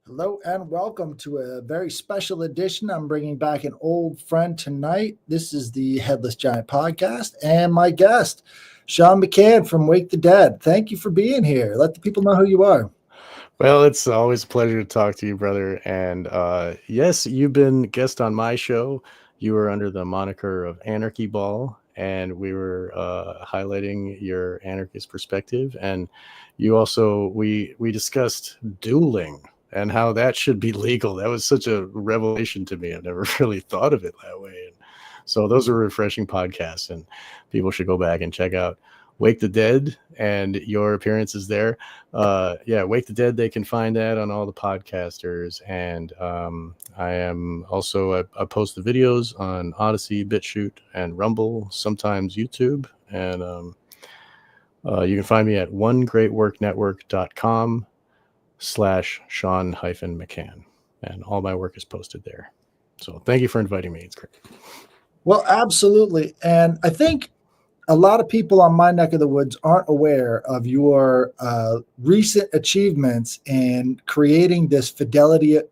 Hello and welcome to a very special edition. I'm bringing back an old friend tonight. This is the Headless Giant podcast and my guest, Sean McCann from Wake the Dead. Thank you for being here. Let the people know who you are. Well, it's always a pleasure to talk to you, brother. And yes, you've been guest on my show. You were under the moniker of Anarchy Ball, and we were highlighting your anarchist perspective. And you also we discussed dueling and how that should be legal. That was such a revelation to me. I've never really thought of it that way. And so those are refreshing podcasts, and people should go back and check out Wake the Dead and your appearances there. Wake the Dead, they can find that on all the podcasters. And I am also, I post the videos on Odyssey, BitChute, and Rumble, sometimes YouTube. And you can find me at onegreatworknetwork.com/Sean-McCann. And all my work is posted there. So thank you for inviting me. It's great. Well, absolutely. And I think a lot of people on my neck of the woods aren't aware of your recent achievements in creating this Fidelio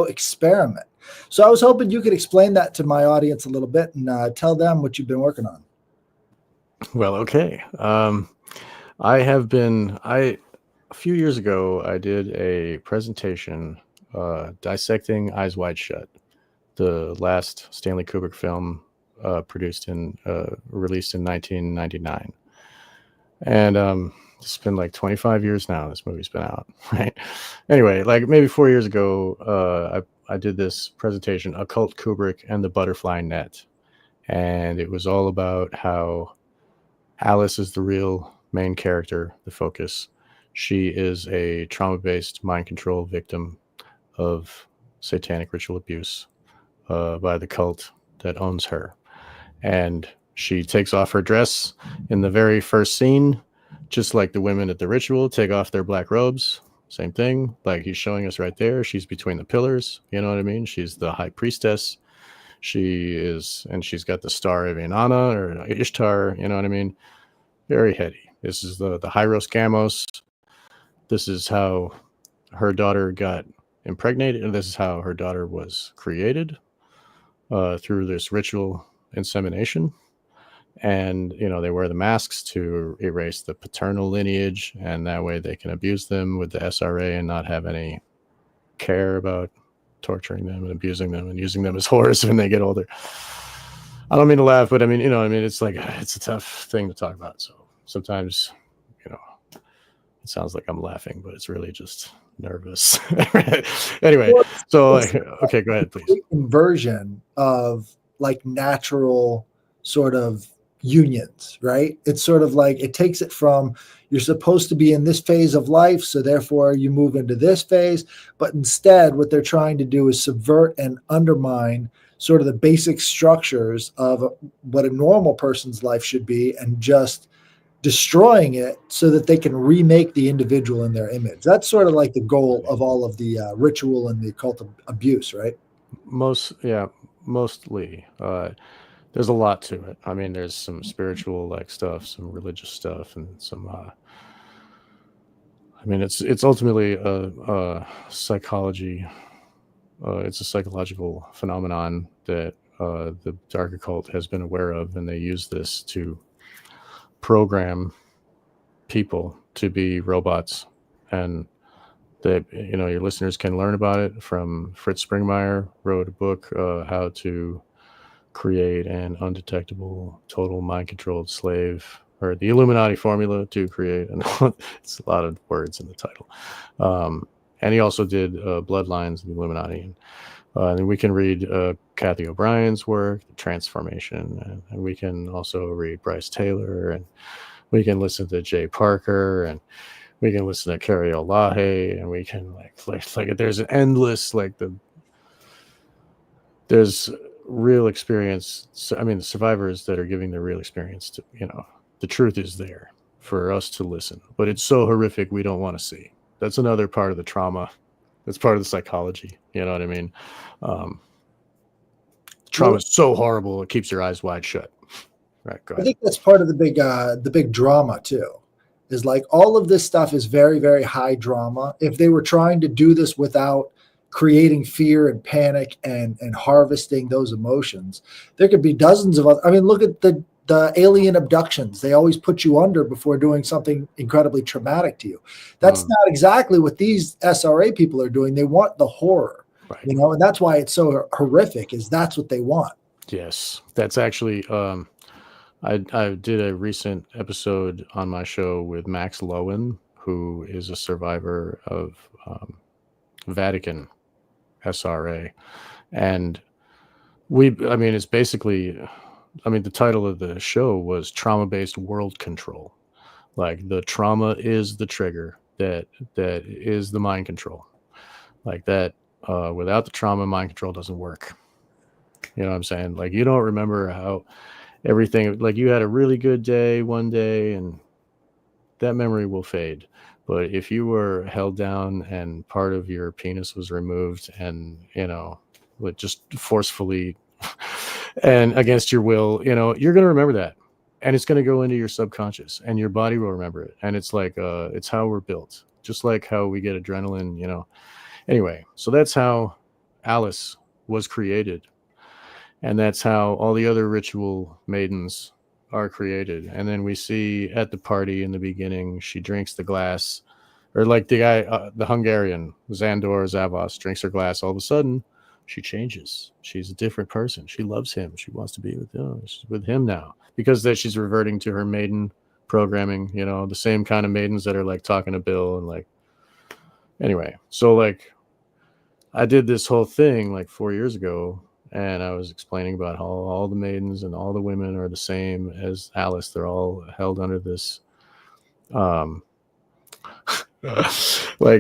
experiment. So I was hoping you could explain that to my audience a little bit and tell them what you've been working on. Well, okay. A few years ago, I did a presentation dissecting Eyes Wide Shut, the last Stanley Kubrick film released in 1999. And it's been like 25 years now this movie's been out, right? Anyway, like maybe 4 years ago, I did this presentation, Occult Kubrick and the Butterfly Net. And it was all about how Alice is the real main character, the focus. She is a trauma-based mind control victim of satanic ritual abuse by the cult that owns her. And she takes off her dress in the very first scene, just like the women at the ritual take off their black robes. Same thing, like he's showing us right there. She's between the pillars, you know what I mean? She's the high priestess. She's got the star of Inanna or Ishtar, you know what I mean? Very heady. This is the Hyros Gamos. This is how her daughter got impregnated, and this is how her daughter was created through this ritual insemination. And they wear the masks to erase the paternal lineage, and that way they can abuse them with the SRA and not have any care about torturing them and abusing them and using them as whores when they get older. I don't mean to laugh, but I mean, it's like, it's a tough thing to talk about. So sometimes, it sounds like I'm laughing, but it's really just nervous. Anyway, so okay, go ahead, please. Inversion of like natural sort of unions, right? It's sort of like it takes it from you're supposed to be in this phase of life, so therefore you move into this phase. But instead, what they're trying to do is subvert and undermine sort of the basic structures of what a normal person's life should be and just destroying it so that they can remake the individual in their image. That's sort of like the goal of all of the ritual and the occult abuse, right? Mostly. There's a lot to it. I mean, there's some spiritual like stuff, some religious stuff, and some. It's ultimately a psychology. It's a psychological phenomenon that the dark occult has been aware of, and they use this to program people to be robots. And that your listeners can learn about it from Fritz Springmeier. Wrote a book, How to Create an Undetectable Total Mind Controlled Slave, or the Illuminati Formula to Create. And it's a lot of words in the title. And he also did Bloodlines of the Illuminati. And we can read Kathy O'Brien's work, Transformation, and we can also read Bryce Taylor, and we can listen to Jay Parker, and we can listen to Carrie Olahe, and we can like there's an endless there's real experience. I mean, the survivors that are giving their real experience to, the truth is there for us to listen, but it's so horrific we don't want to see. That's another part of the trauma. That's part of the psychology. You know what I mean? Trauma is so horrible, it keeps your eyes wide shut. Right. Go ahead. I think that's part of the big drama too, is like all of this stuff is very, very high drama. If they were trying to do this without creating fear and panic and harvesting those emotions, there could be dozens of other. I mean, look at the alien abductions. They always put you under before doing something incredibly traumatic to you. That's not exactly what these SRA people are doing. They want the horror, Right. you know, and that's why it's so horrific, is that's what they want. Yes, that's actually. I did a recent episode on my show with Max Lowen, who is a survivor of Vatican SRA, and I mean, it's basically, I mean, the title of the show was Trauma-Based World Control. Like, the trauma is the trigger that is the mind control. Like that, without the trauma, mind control doesn't work. You know what I'm saying? Like, you don't remember how everything, like, you had a really good day one day and that memory will fade. But if you were held down and part of your penis was removed and, you know, with just forcefully and against your will, you know, you're going to remember that. And it's going to go into your subconscious and your body will remember it. And it's like, it's how we're built, just like how we get adrenaline, you know. Anyway, so that's how Alice was created. And that's how all the other ritual maidens are created. And then we see at the party in the beginning, she drinks the glass, or like the guy, the Hungarian, Zandor Zavos, drinks her glass. All of a sudden, she changes. She's a different person. She loves him. She wants to be with him. She's with him now because that she's reverting to her maiden programming, you know, the same kind of maidens that are like talking to Bill and like, anyway. So like I did this whole thing like 4 years ago, and I was explaining about how all the maidens and all the women are the same as Alice. They're all held under this, like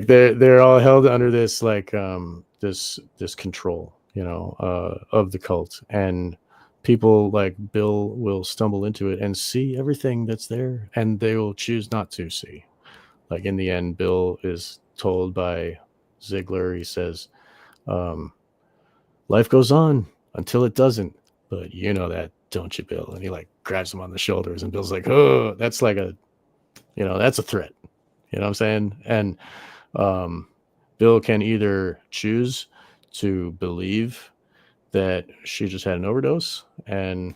they're all held under this like this control, you know, of the cult. And people like Bill will stumble into it and see everything that's there, and they will choose not to see. Like in the end, Bill is told by Ziegler, he says, life goes on until it doesn't, but you know that, don't you, Bill? And he like grabs him on the shoulders, and Bill's like, oh, that's like a, you know, that's a threat. You know what I'm saying? And Bill can either choose to believe that she just had an overdose and,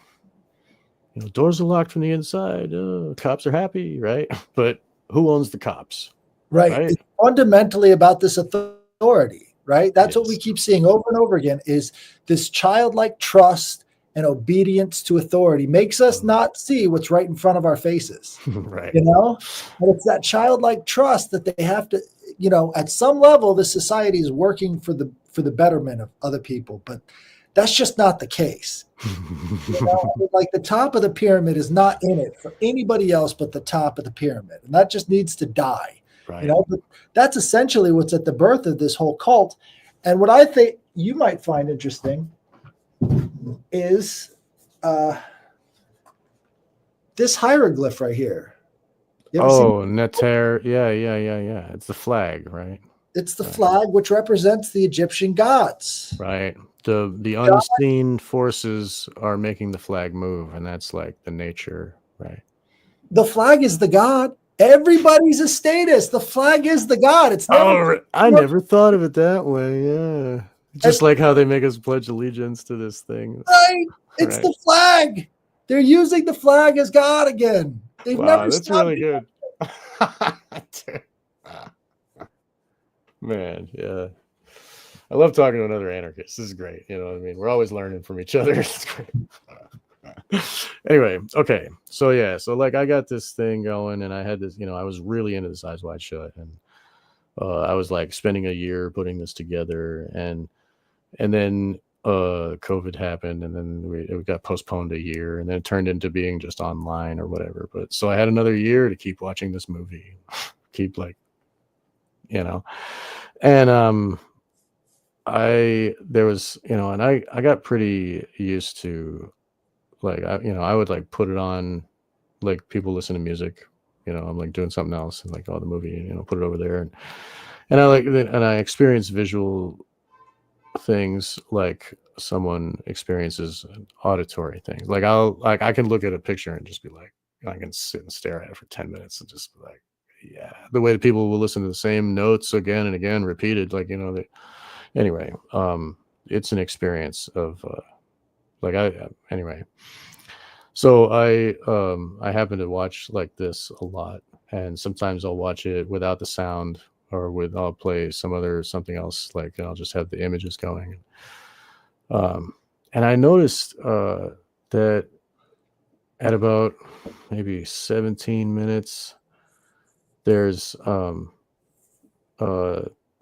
you know, doors are locked from the inside, cops are happy, right? But who owns the cops? Right. It's fundamentally about this authority, right? That's what we keep seeing over and over again, is this childlike trust and obedience to authority makes us not see what's right in front of our faces. Right. You know, and it's that childlike trust that they have to, you know, at some level, the society is working for the betterment of other people, but that's just not the case. You know, like the top of the pyramid is not in it for anybody else but the top of the pyramid, and that just needs to die. Right. You know, but that's essentially what's at the birth of this whole cult. And what I think you might find interesting is this hieroglyph right here. Oh, Neter. Yeah. It's the flag, right? It's the flag, which represents the Egyptian gods. Right. The unseen forces are making the flag move, and that's like the nature, right? The flag is the god. Everybody's a status. The flag is the god. It's never. I never thought of it that way. Yeah. Just like how they make us pledge allegiance to this thing. Right. It's the flag. They're using the flag as God again. They've never that's really good. Man, yeah. I love talking to another anarchist. This is great. You know what I mean? We're always learning from each other. It's great. Anyway, okay. So yeah, so like I got this thing going, and I had this, you know, I was really into this Eyes Wide Shut, and I was like spending a year putting this together, and then COVID happened, and then it got postponed a year, and then it turned into being just online or whatever. But so I had another year to keep watching this movie, keep like, you know, and there was, you know, and I got pretty used to like, I would like put it on, like people listen to music, you know, I'm like doing something else and like, oh, the movie, you know, put it over there. And I experience visual things like someone experiences auditory things. Like I can look at a picture and just be like, I can sit and stare at it for 10 minutes and just be like, yeah, the way that people will listen to the same notes again and again repeated, like, anyway, it's an experience of anyway. So I happen to watch like this a lot, and sometimes I'll watch it without the sound, or I'll play something else, like, and I'll just have the images going. And I noticed that at about maybe 17 minutes, there's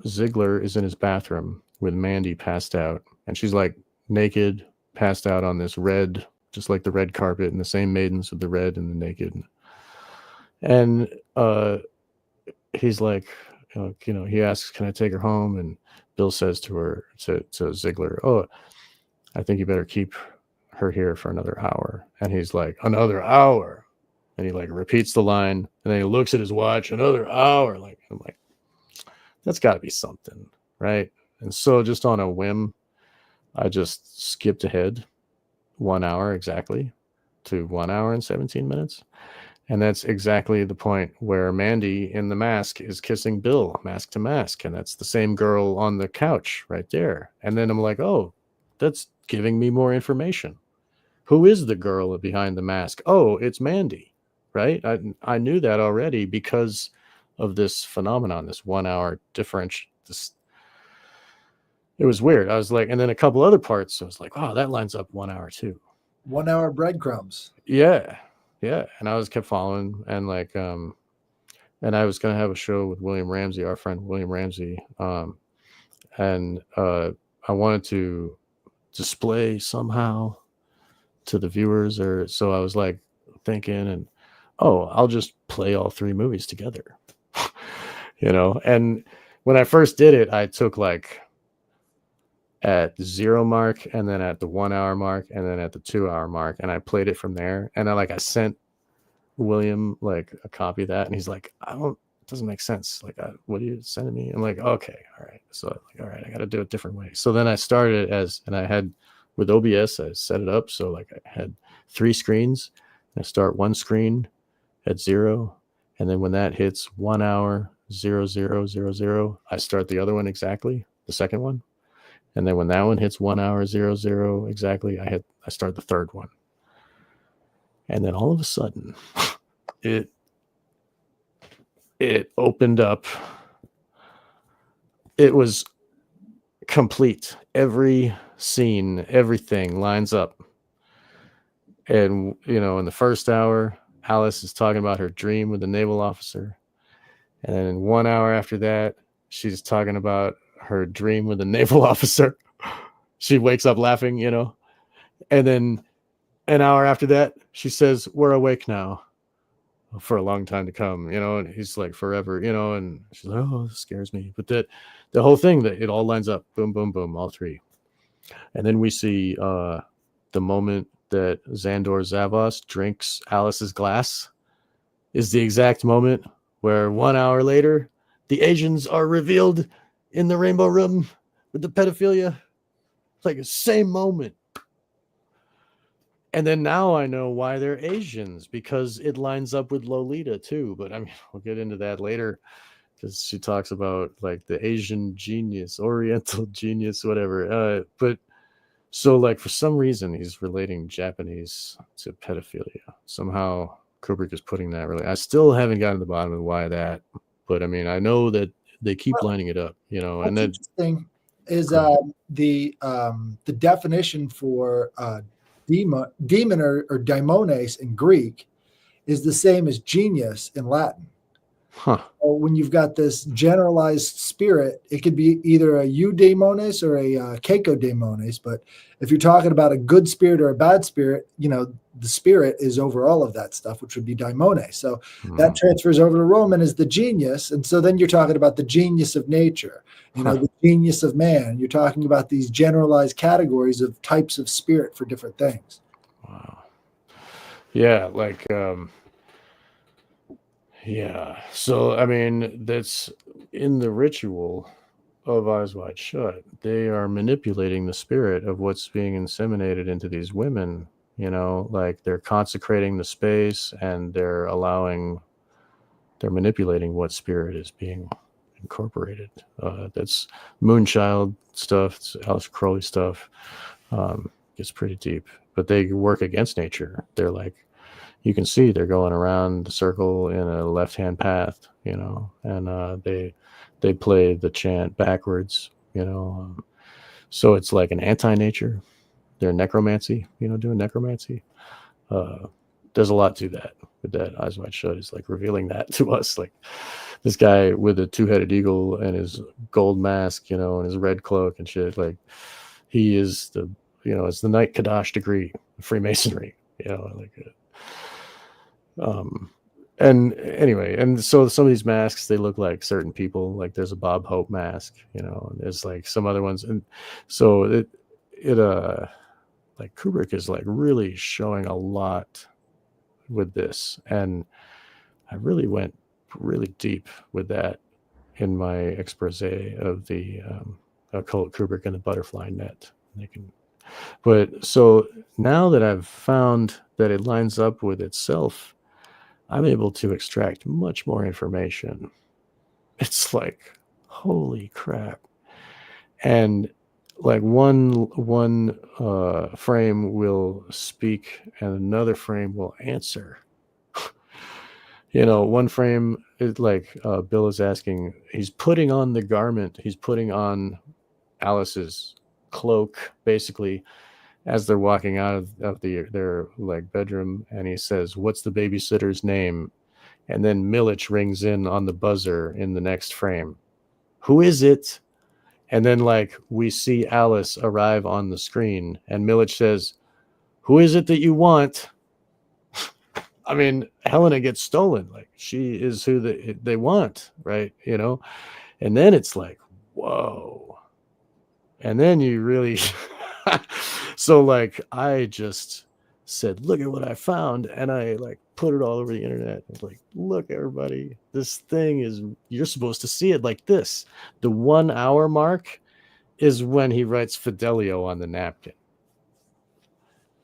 Ziegler is in his bathroom with Mandy passed out, and she's like naked, passed out on this red, just like the red carpet, and the same maidens with the red and the naked. And he's like, he asks, "Can I take her home?" And Bill says to Ziegler, "Oh, I think you better keep her here for another hour." And he's like, "Another hour?" And he like repeats the line, and then he looks at his watch, "Another hour." Like, I'm like, that's got to be something, right? And so just on a whim, I just skipped ahead 1 hour exactly to 1 hour and 17 minutes. And that's exactly the point where Mandy in the mask is kissing Bill, mask to mask. And that's the same girl on the couch right there. And then I'm like, oh, that's giving me more information. Who is the girl behind the mask? Oh, it's Mandy, right? I knew that already because of this phenomenon, this 1 hour difference. It was weird. I was like, and then a couple other parts, I was like, wow, that lines up 1 hour too. 1 hour breadcrumbs. Yeah. And I was kept following, and like, and I was going to have a show with William Ramsey, our friend William Ramsey. And I wanted to display somehow to the viewers, or so I was like thinking, and I'll just play all three movies together. And when I first did it, I took like at the 0 mark, and then at the 1 hour mark, and then at the 2 hour mark, and I played it from there. And I sent William like a copy of that, and he's like, it doesn't make sense. Like, what are you sending me? I'm like, okay, all right. So like, all right, I got to do it a different way. So then I started and I had with OBS, I set it up so like I had 3 screens. I start one screen at 0, and then when that hits 1 hour 0000, I start the other one exactly, the second one. And then when that one hits 1 hour 00 exactly, I start the third one. And then all of a sudden, it opened up. It was complete. Every scene, everything lines up. And, in the first hour, Alice is talking about her dream with the naval officer. And then 1 hour after that, she's talking about her dream with the naval officer. She wakes up laughing, And then an hour after that, she says, "We're awake now for a long time to come," and he's like, "Forever," and she's like, "Oh, this scares me." But the whole thing, that it all lines up, boom, boom, boom, all three. And then we see the moment that Xandor Zavos drinks Alice's glass is the exact moment where 1 hour later, the Asians are revealed in the Rainbow Room with the pedophilia. It's like the same moment. And then now I know why they're Asians, because it lines up with Lolita too. But I mean, we'll get into that later, because she talks about like the Asian genius, Oriental genius, whatever. But so like for some reason he's relating Japanese to pedophilia. Somehow Kubrick is putting that really. I still haven't gotten to the bottom of why that, but I mean, I know that they keep lining it up, and then interesting is the definition for demon or daimones in Greek is the same as genius in Latin. Huh. So when you've got this generalized spirit, it could be either a eudaimones or a keikodaimones. But if you're talking about a good spirit or a bad spirit, the spirit is over all of that stuff, which would be daimone. So that transfers over to Roman as the genius. And so then you're talking about the genius of nature, the genius of man. You're talking about these generalized categories of types of spirit for different things. Wow. Yeah, like yeah. So I mean, that's in the ritual of Eyes Wide Shut. They are manipulating the spirit of what's being inseminated into these women You know, like they're consecrating the space and they're manipulating what spirit is being incorporated. That's Moonchild stuff, it's Alice Crowley stuff. It's pretty deep, but they work against nature. They're like, you can see they're going around the circle in a left-hand path, you know, and they play the chant backwards, you know. So it's like an anti-nature. They're necromancy, you know, doing necromancy. There's a lot to that. With that, Eyes Wide Shut is like revealing that to us. Like this guy with a two-headed eagle and his gold mask, you know, and his red cloak and shit. Like he is the, you know, it's the Knight Kadash degree, Freemasonry, you know, like. And anyway, and so some of these masks, they look like certain people. Like there's a Bob Hope mask, you know, and there's like some other ones, and so it like Kubrick is like really showing a lot with this, and I really went really deep with that in my expose of the occult Kubrick and the butterfly net. But so now that I've found that it lines up with itself, I'm able to extract much more information. It's like, holy crap. And like one frame will speak and another frame will answer. You know, one frame is like Bill is asking, he's putting on the garment, he's putting on Alice's cloak, basically, as they're walking out of their like bedroom, and he says, "What's the babysitter's name?" And then Milich rings in on the buzzer in the next frame. Who is it? And then like we see Alice arrive on the screen, and Milich says, "Who is it that you want?" I mean, Helena gets stolen. Like she is who they want, right? You know, and then it's like, whoa. And then you really, so like I just said, look at what I found, and I like put it all over the internet. I was like, look, everybody, this thing is, you're supposed to see it like this. The 1 hour mark is when he writes Fidelio on the napkin.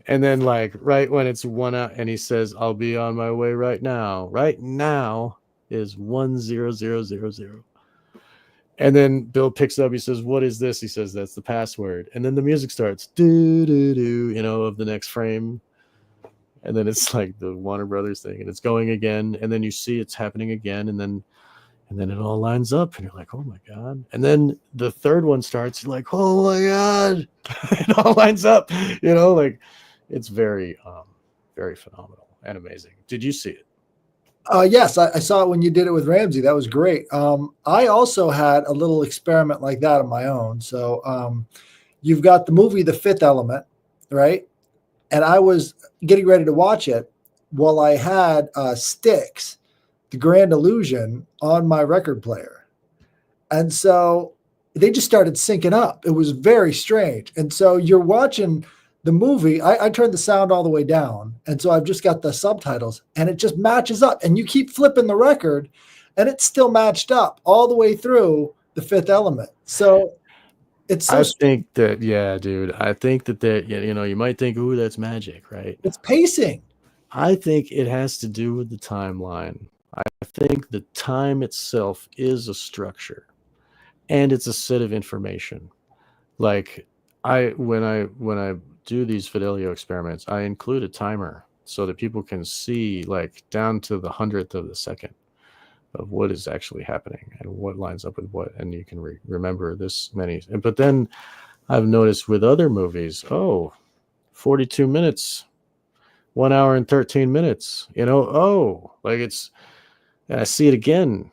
And then like right when it's 1 hour and he says, I'll be on my way right now. Right now is 10000. And then Bill picks up, he says, what is this? He says, that's the password. And then the music starts, do, do, do, you know, of the next frame. And then it's like the Warner Brothers thing, and it's going again. And then you see it's happening again. And then it all lines up, and you're like, oh my God. And then the third one starts, you're like, oh my God. It all lines up, you know, like it's very, very phenomenal and amazing. Did you see it? Yes, I saw it when you did it with Ramsey. That was great. I also had a little experiment like that on my own. So you've got the movie The Fifth Element, right? And I was getting ready to watch it while I had Styx, The Grand Illusion, on my record player. And so they just started syncing up. It was very strange. And so you're watching the movie. I turned the sound all the way down. And so I've just got the subtitles, and it just matches up. And you keep flipping the record, and it's still matched up all the way through The Fifth Element. So it's so I think that, yeah, dude, I think that, you know, you might think, ooh, that's magic, right? it's pacing. I think it has to do with the timeline. I think the time itself is a structure, and it's a set of information. Like when I do these Fidelio experiments, I include a timer so that people can see like down to the 100th of the second of what is actually happening and what lines up with what, and you can remember this many. But then I've noticed with other movies, 42 minutes, 1 hour and 13 minutes, you know, like it's, and I see it again.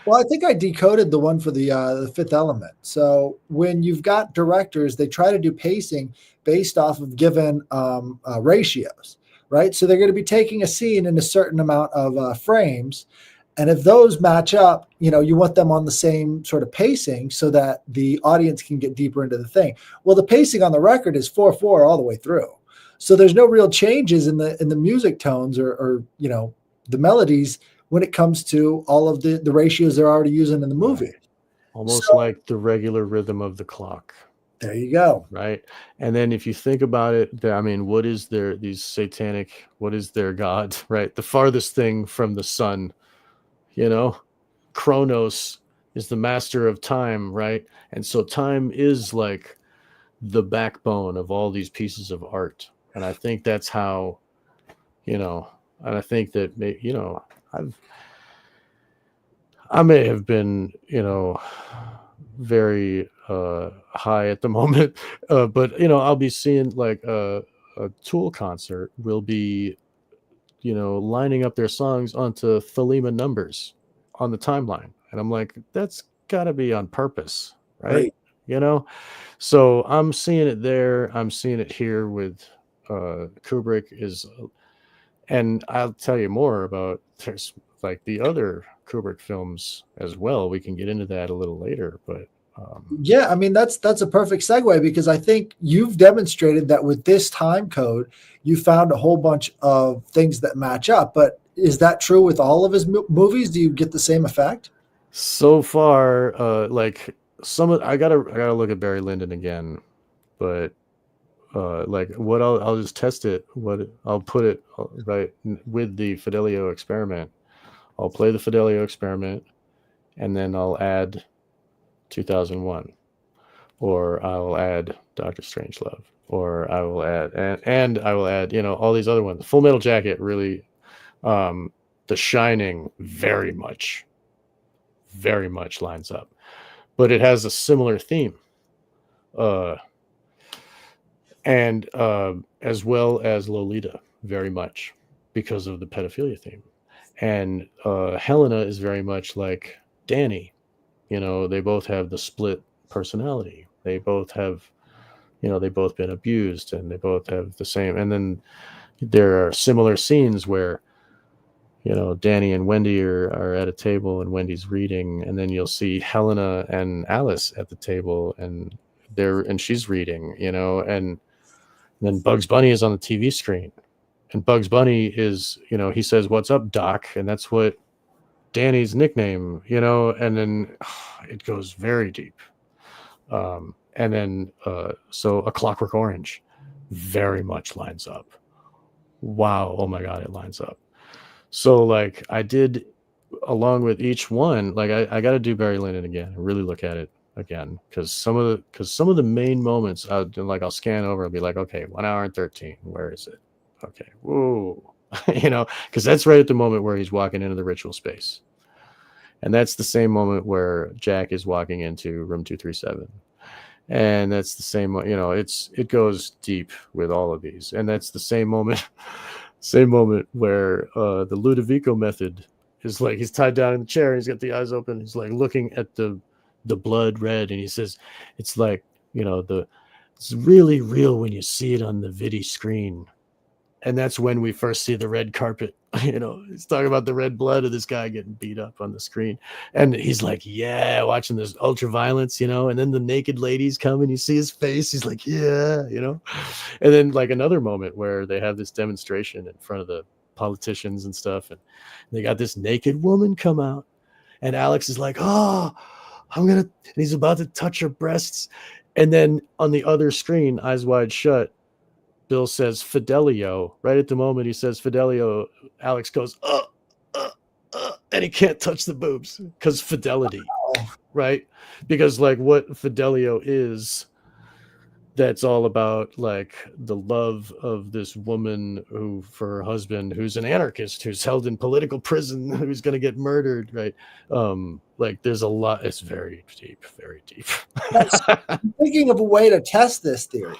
Well, I think I decoded the one for the Fifth Element. So when you've got directors, they try to do pacing based off of given ratios, right? So they're going to be taking a scene in a certain amount of frames. And if those match up, you know, you want them on the same sort of pacing so that the audience can get deeper into the thing. Well, the pacing on the record is 4/4 all the way through. So there's no real changes in the music tones or you know, the melodies when it comes to all of the ratios they're already using in the movie. Almost like the regular rhythm of the clock. There you go. right? And then if you think about it, I mean, what is these satanic, what is their god, right? The farthest thing from the sun, you know, Kronos is the master of time, right? And so time is like the backbone of all these pieces of art. And I think that's how, you know, and I think that, you know, I may have been, you know, very high at the moment, but you know, I'll be seeing like a Tool concert will be, you know, lining up their songs onto Thelema numbers on the timeline, and I'm like, that's got to be on purpose, right? Right. You know, so I'm seeing it there. I'm seeing it here with Kubrick is, and I'll tell you more about there's like the other Kubrick films as well. We can get into that a little later, but Yeah, I mean that's a perfect segue because I think you've demonstrated that with this time code, you found a whole bunch of things that match up. But is that true with all of his movies? Do you get the same effect? so far, like I gotta look at Barry Lyndon again, but like what I'll just test it. What I'll put it right with the Fidelio experiment. I'll play the Fidelio experiment, and then I'll add 2001, or I will add Doctor Strangelove, or I will add and I will add, you know, all these other ones. Full Metal Jacket, really, The Shining, very much lines up, but it has a similar theme, uh, and as well as Lolita, very much because of the pedophilia theme, and Helena is very much like Danny. You know, they both have the split personality. They both have, you know, they both been abused, and they both have the same. And then there are similar scenes where, you know, Danny and Wendy are at a table and Wendy's reading, and then you'll see Helena and Alice at the table, and she's reading, you know, and then Bugs Bunny is on the TV screen, and Bugs Bunny is, you know, he says, "What's up, Doc?" And that's what Danny's nickname, you know, and then it goes very deep. And then so A Clockwork Orange very much lines up. Wow, oh my god, it lines up. So like I did, along with each one, like I got to do Barry Lyndon again and really look at it again, because some of the main moments I'll scan over and be like, okay, 1 hour and 13, where is it? Okay, whoa. You know, because that's right at the moment where he's walking into the ritual space, and that's the same moment where Jack is walking into room 237, and that's the same, you know, it goes deep with all of these, and that's the same moment same moment where the Ludovico method is like he's tied down in the chair and he's got the eyes open, he's like looking at the blood red, and he says, it's like, you know, it's really real when you see it on the video screen. And that's when we first see the red carpet. You know, he's talking about the red blood of this guy getting beat up on the screen, and he's like, yeah, watching this ultra violence, you know, and then the naked ladies come and you see his face, he's like, yeah, you know. And then like another moment where they have this demonstration in front of the politicians and stuff, and they got this naked woman come out, and Alex is like, oh, and he's about to touch her breasts, and then on the other screen, Eyes Wide Shut, Bill says Fidelio. Right at the moment he says Fidelio, Alex goes, and he can't touch the boobs because fidelity, right? Because like what Fidelio is, that's all about like the love of this woman who, for her husband, who's an anarchist, who's held in political prison, who's going to get murdered, right? Like there's a lot. It's very deep, very deep. I'm thinking of a way to test this theory.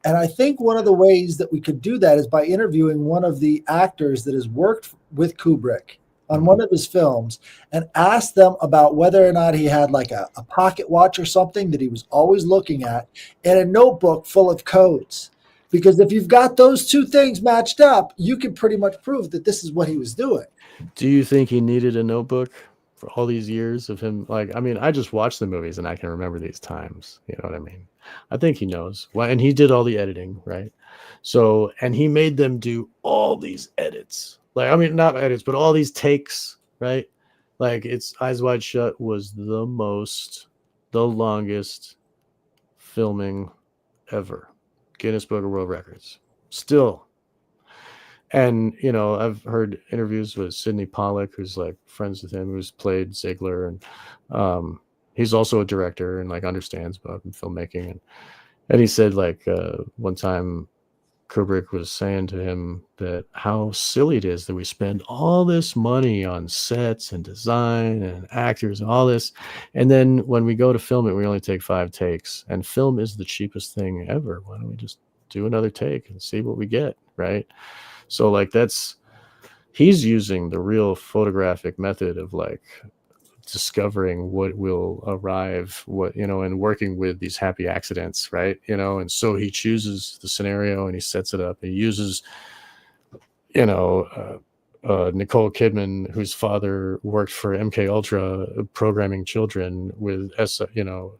And I think one of the ways that we could do that is by interviewing one of the actors that has worked with Kubrick on one of his films and ask them about whether or not he had like a pocket watch or something that he was always looking at, and a notebook full of codes. Because if you've got those two things matched up, you can pretty much prove that this is what he was doing. Do you think he needed a notebook for all these years of him? Like, I mean, I just watched the movies and I can remember these times. You know what I mean? I think he knows. Well, and he did all the editing, right? So, and he made them do all these edits. Like, I mean, not edits, but all these takes, right? Like, it's Eyes Wide Shut was the longest filming ever. Guinness Book of World Records. Still. And, you know, I've heard interviews with Sidney Pollack, who's like friends with him, who's played Ziegler. And he's also a director and like understands about filmmaking. And he said like one time Kubrick was saying to him that how silly it is that we spend all this money on sets and design and actors and all this. And then when we go to film it, we only take 5 takes. And film is the cheapest thing ever. Why don't we just do another take and see what we get, right? So like he's using the real photographic method of like discovering what will arrive, what, you know, and working with these happy accidents, right? You know, and so he chooses the scenario and he sets it up. He uses, you know, Nicole Kidman, whose father worked for MK Ultra, programming children with you know,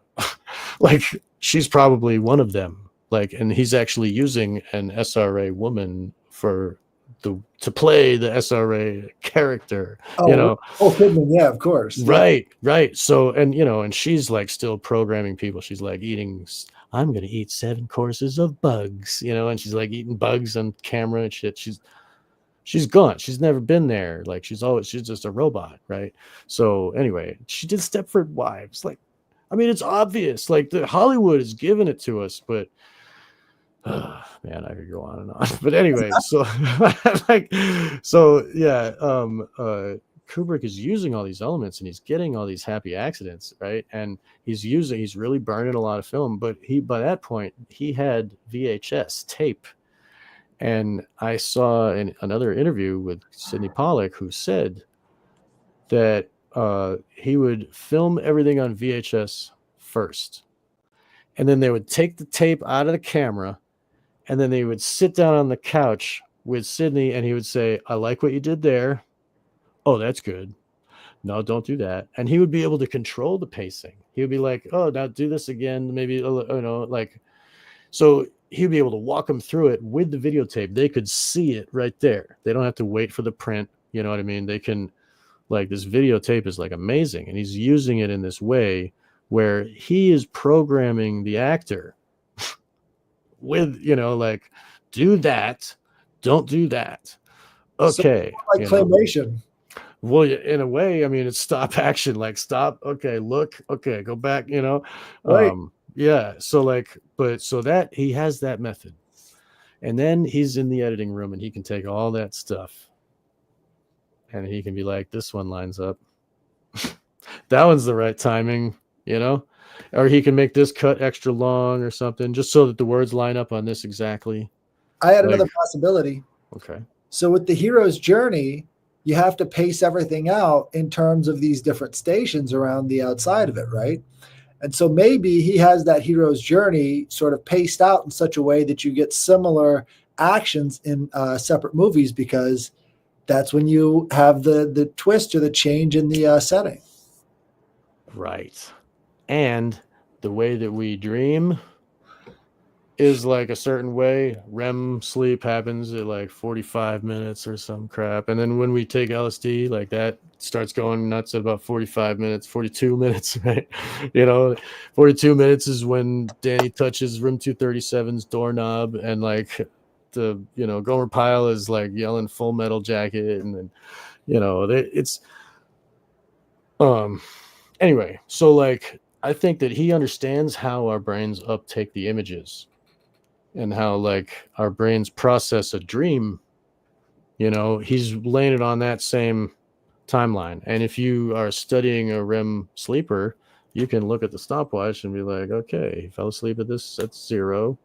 like she's probably one of them. Like, and he's actually using an SRA woman to play the SRA character, you know. Kidman, yeah, of course. Right, yeah. Right. So, and you know, and she's like still programming people. She's like I'm gonna eat 7 courses of bugs, you know, and she's like eating bugs on camera and shit. She's gone. She's never been there. Like she's just a robot, right? So anyway, she did Stepford Wives. Like, I mean, it's obvious. Like the Hollywood is giving it to us, but man, I could go on and on. But anyway, so Kubrick is using all these elements and he's getting all these happy accidents, right? And he's really burning a lot of film, but by that point he had VHS tape. And I saw another interview with Sidney Pollack, who said that he would film everything on VHS first, and then they would take the tape out of the camera. And then they would sit down on the couch with Sidney and he would say, I like what you did there. Oh, that's good. No, don't do that. And he would be able to control the pacing. He would be like, oh, now do this again. Maybe, you know, like, so he'd be able to walk them through it with the videotape. They could see it right there. They don't have to wait for the print. You know what I mean? They can, like, this videotape is like amazing. And he's using it in this way where he is programming the actor with, you know, like, do that, don't do that. Okay. So, like claymation. Well, in a way, I mean, it's stop action, like stop. Okay, look. Okay, go back. You know, right. Yeah. So like, but so that he has that method, and then he's in the editing room and he can take all that stuff, and he can be like, this one lines up. That one's the right timing. You know. Or he can make this cut extra long or something, just so that the words line up on this exactly. I had another possibility. Okay. So with the hero's journey, you have to pace everything out in terms of these different stations around the outside of it, right? And so maybe he has that hero's journey sort of paced out in such a way that you get similar actions in separate movies, because that's when you have the twist or the change in the setting. Right. And the way that we dream is like a certain way. REM sleep happens at like 45 minutes or some crap. And then when we take LSD, like that starts going nuts at about 45 minutes, 42 minutes, right? You know, 42 minutes is when Danny touches room 237's doorknob and like the, you know, Gomer Pyle is like yelling Full Metal Jacket. And then, you know, it's, anyway, so like, I think that he understands how our brains uptake the images and how like our brains process a dream. You know, he's laying it on that same timeline. And if you are studying a REM sleeper, you can look at the stopwatch and be like, okay, he fell asleep at 0.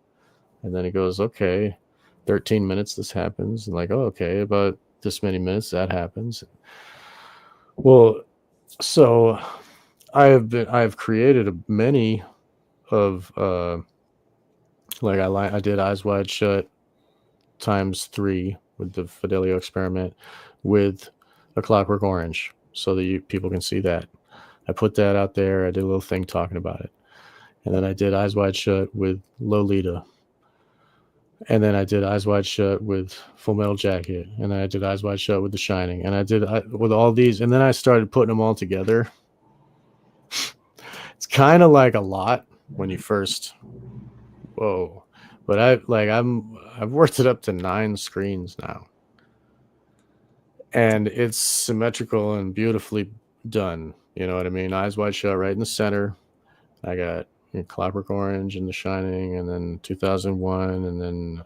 And then he goes, okay, 13 minutes, this happens. And like, oh, okay, about this many minutes, that happens. Well, so I've created many of like I did Eyes Wide Shut ×3 with the Fidelio experiment with A Clockwork Orange, so that people can see that. I put that out there. I did a little thing talking about it, and then I did Eyes Wide Shut with Lolita, and then I did Eyes Wide Shut with Full Metal Jacket, and then I did Eyes Wide Shut with The Shining, and I did with all these, and then I started putting them all together. It's kind of like a lot, when you first, whoa. But I've worked it up to 9 screens now. And it's symmetrical and beautifully done. You know what I mean? Eyes wide shut, right in the center. I got Clockwork Orange and The Shining, and then 2001, and then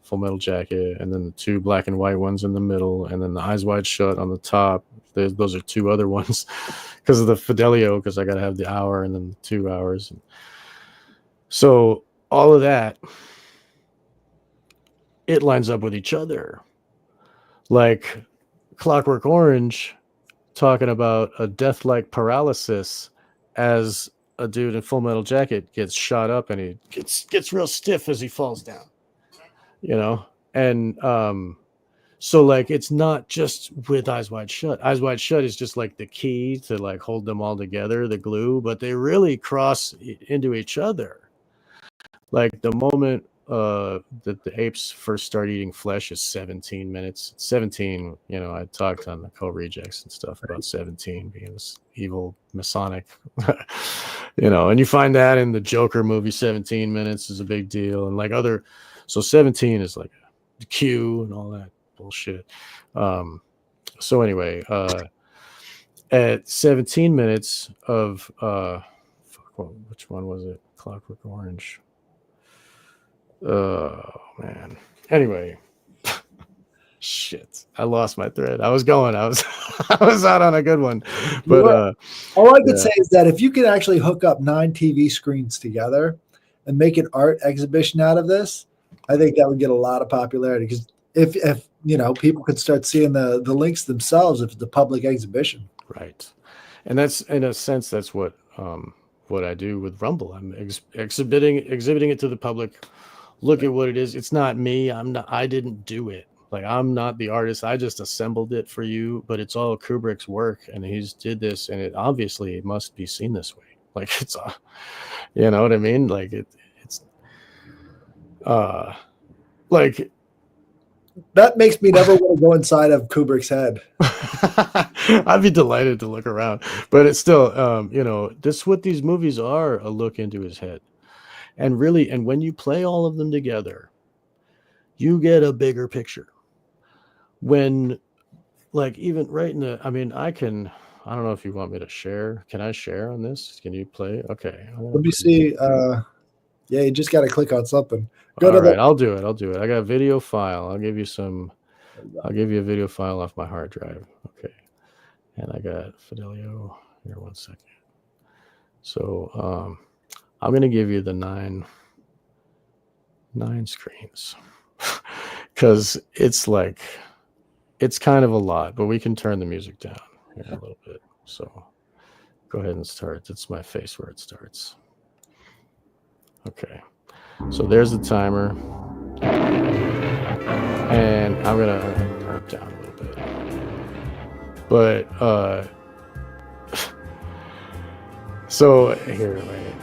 Full Metal Jacket, and then the 2 black and white ones in the middle, and then the Eyes Wide Shut on the top. Those are 2 other ones because of the Fidelio, because I got to have the hour and then the 2 hours. So all of that, it lines up with each other. Like Clockwork Orange talking about a death-like paralysis as a dude in Full Metal Jacket gets shot up and he gets real stiff as he falls down, you know. And so like it's not just with Eyes Wide Shut. Eyes Wide Shut is just like the key to like hold them all together, the glue, but they really cross into each other. Like the moment that the apes first start eating flesh is 17 minutes. 17, you know, I talked on the co-rejects and stuff about 17 being this evil Masonic, you know, and you find that in the Joker movie. 17 minutes is a big deal, and like other, so 17 is like the Q and all that bullshit. So anyway, at 17 minutes of which one was it? Clockwork Orange. Oh man. Anyway, shit. I lost my thread. I was I was out on a good one. But all I could say is that if you could actually hook up 9 TV screens together and make an art exhibition out of this, I think that would get a lot of popularity, because if you know, people could start seeing the links themselves if it's a public exhibition. Right. And that's, in a sense, that's what I do with Rumble. I'm exhibiting it to the public. Look at what it is. It's not me. I didn't do it. Like, I'm not the artist. I just assembled it for you, but it's all Kubrick's work, and he's did this, and it obviously must be seen this way. Like, it's you know what I mean? Like it's like, that makes me never want to go inside of Kubrick's head. I'd be delighted to look around, but it's still, you know, this what these movies are, a look into his head. And really, and when you play all of them together, you get a bigger picture. When, like, even right in the, I mean, I don't know if you want me to share. Can I share on this? Can you play? Okay. Let me see. Yeah, you just got to click on something. All right, I'll do it. I got a video file. I'll give you a video file off my hard drive. Okay. And I got Fidelio here. 1 second. So, I'm going to give you the 9 screens because it's like, it's kind of a lot, but we can turn the music down here a little bit. So go ahead and start. It's my face where it starts. Okay. So there's the timer. And I'm going to turn it down a little bit. But, so here, wait.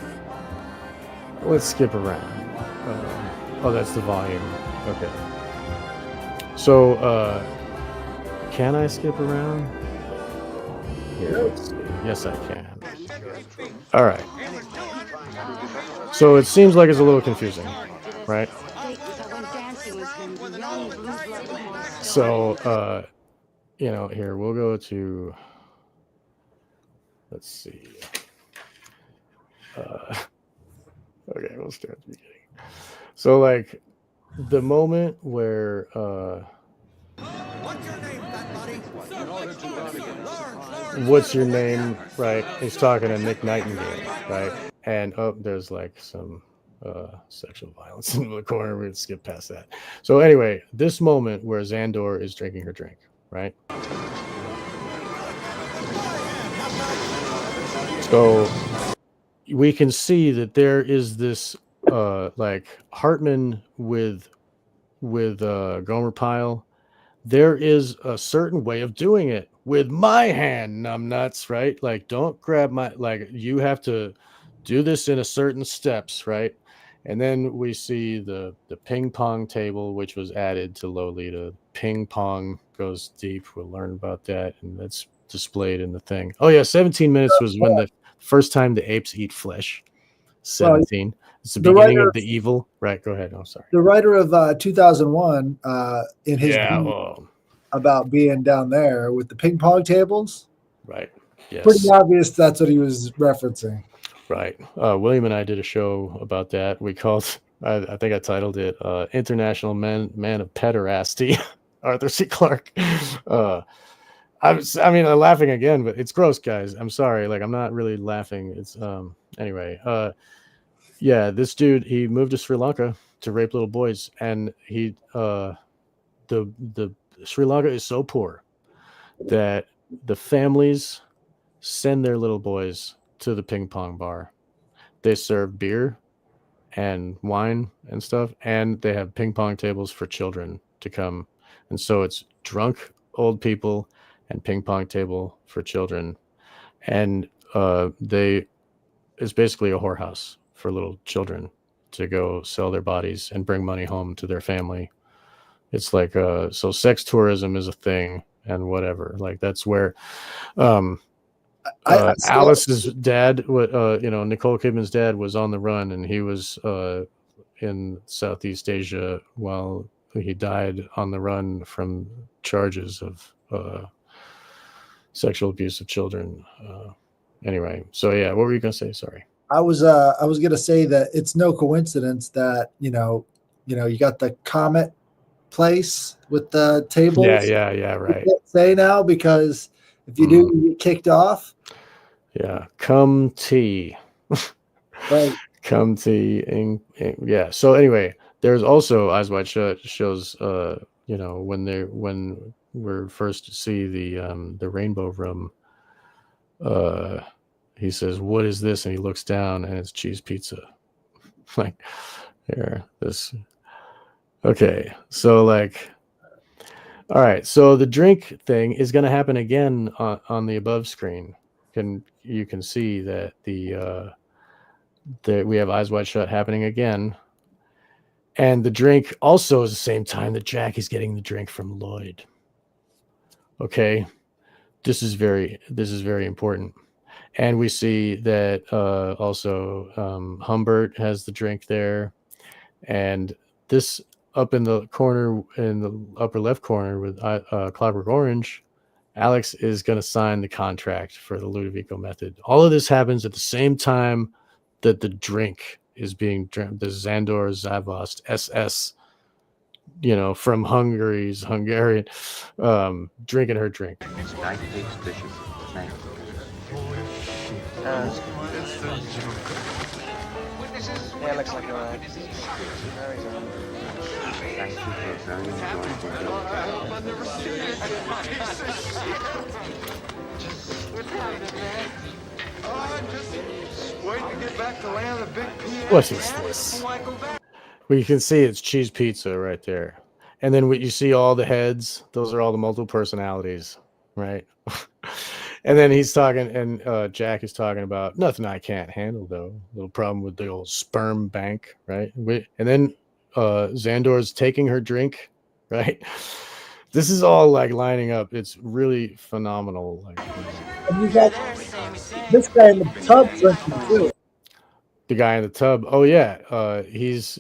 Let's skip around. Oh, that's the volume. Okay. So, can I skip around? Here, let's see. Yes, I can. All right. So it seems like it's a little confusing, right? So, you know, here, we'll go to, let's see. Okay, we'll start at the beginning. So, like, the moment where what's your name, right? He's talking to Nick Nightingale, right? And there's like some sexual violence in the corner. We'll skip past that. So anyway, this moment where Xandor is drinking her drink, right? So we can see that there is this like Hartman with Gomer Pyle. There is a certain way of doing it with my hand, numbnuts, right? Like, don't grab my, like, you have to do this in a certain steps, right? And then we see the ping pong table, which was added to Lolita. Ping pong goes deep. We'll learn about that, and that's displayed in the thing. Oh yeah, 17 minutes was when the first time the apes eat flesh. Well, 17. It's the the beginning writer of the evil. Right. Go ahead. I'm sorry. the writer of 2001 in his Yeah. book Oh, about being down there with the ping pong tables, right. pretty Yes. obvious that's what he was referencing. Right. William and I did a show about that. We called, I think I titled it International Man of Pederasty, Arthur C. Clarke. I'm laughing again, but it's gross, guys. I'm sorry. Like, I'm not really laughing. It's, anyway. Yeah, this dude, he moved to Sri Lanka to rape little boys. And the Sri Lanka is so poor that the families send their little boys to the ping pong bar. They serve beer and wine and stuff, and they have ping pong tables for children to come. And so it's drunk old people and ping pong table for children. And it's basically a whorehouse for little children to go sell their bodies and bring money home to their family. It's like so sex tourism is a thing and whatever. Like that's where I still, Alice's dad, Nicole Kidman's dad was on the run, and he was in Southeast Asia while he died on the run from charges of sexual abuse of children. Anyway, so yeah, what were you gonna say? Sorry. I was gonna say that it's no coincidence that you got the Comet place with the tables. Yeah, You right. can't say now because if you do, you get kicked off. Yeah, come tea. Right. Come tea. Yeah. So anyway, there's also Eyes Wide Shut shows. When we're first to see the Rainbow Room. He says, "What is this?" And he looks down, and it's cheese pizza. Like, here, this. Okay, so like, all right. So the drink thing is going to happen again on the above screen. You can see that we have Eyes Wide Shut happening again, and the drink also is the same time that Jack is getting the drink from Lloyd. Okay, this is very important. And we see that also Humbert has the drink there. And this up in the corner, in the upper left corner with Clockwork Orange, Alex is going to sign the contract for the Ludovico method. All of this happens at the same time that the drink is being drank, the Zandor Zavost SS, from Hungary's Hungarian, drinking her drink. Yeah, it looks like a Thank you for very What is this? Well, you can see it's cheese pizza right there. And then you see all the heads. Those are all the multiple personalities, right? And then he's talking, and Jack is talking about nothing I can't handle, though. Little problem with the old sperm bank, right? And then Xandor's taking her drink, right? This is all like lining up. It's really phenomenal. Like, And you got this guy in the tub drinking too. the guy in the tub. Oh yeah, he's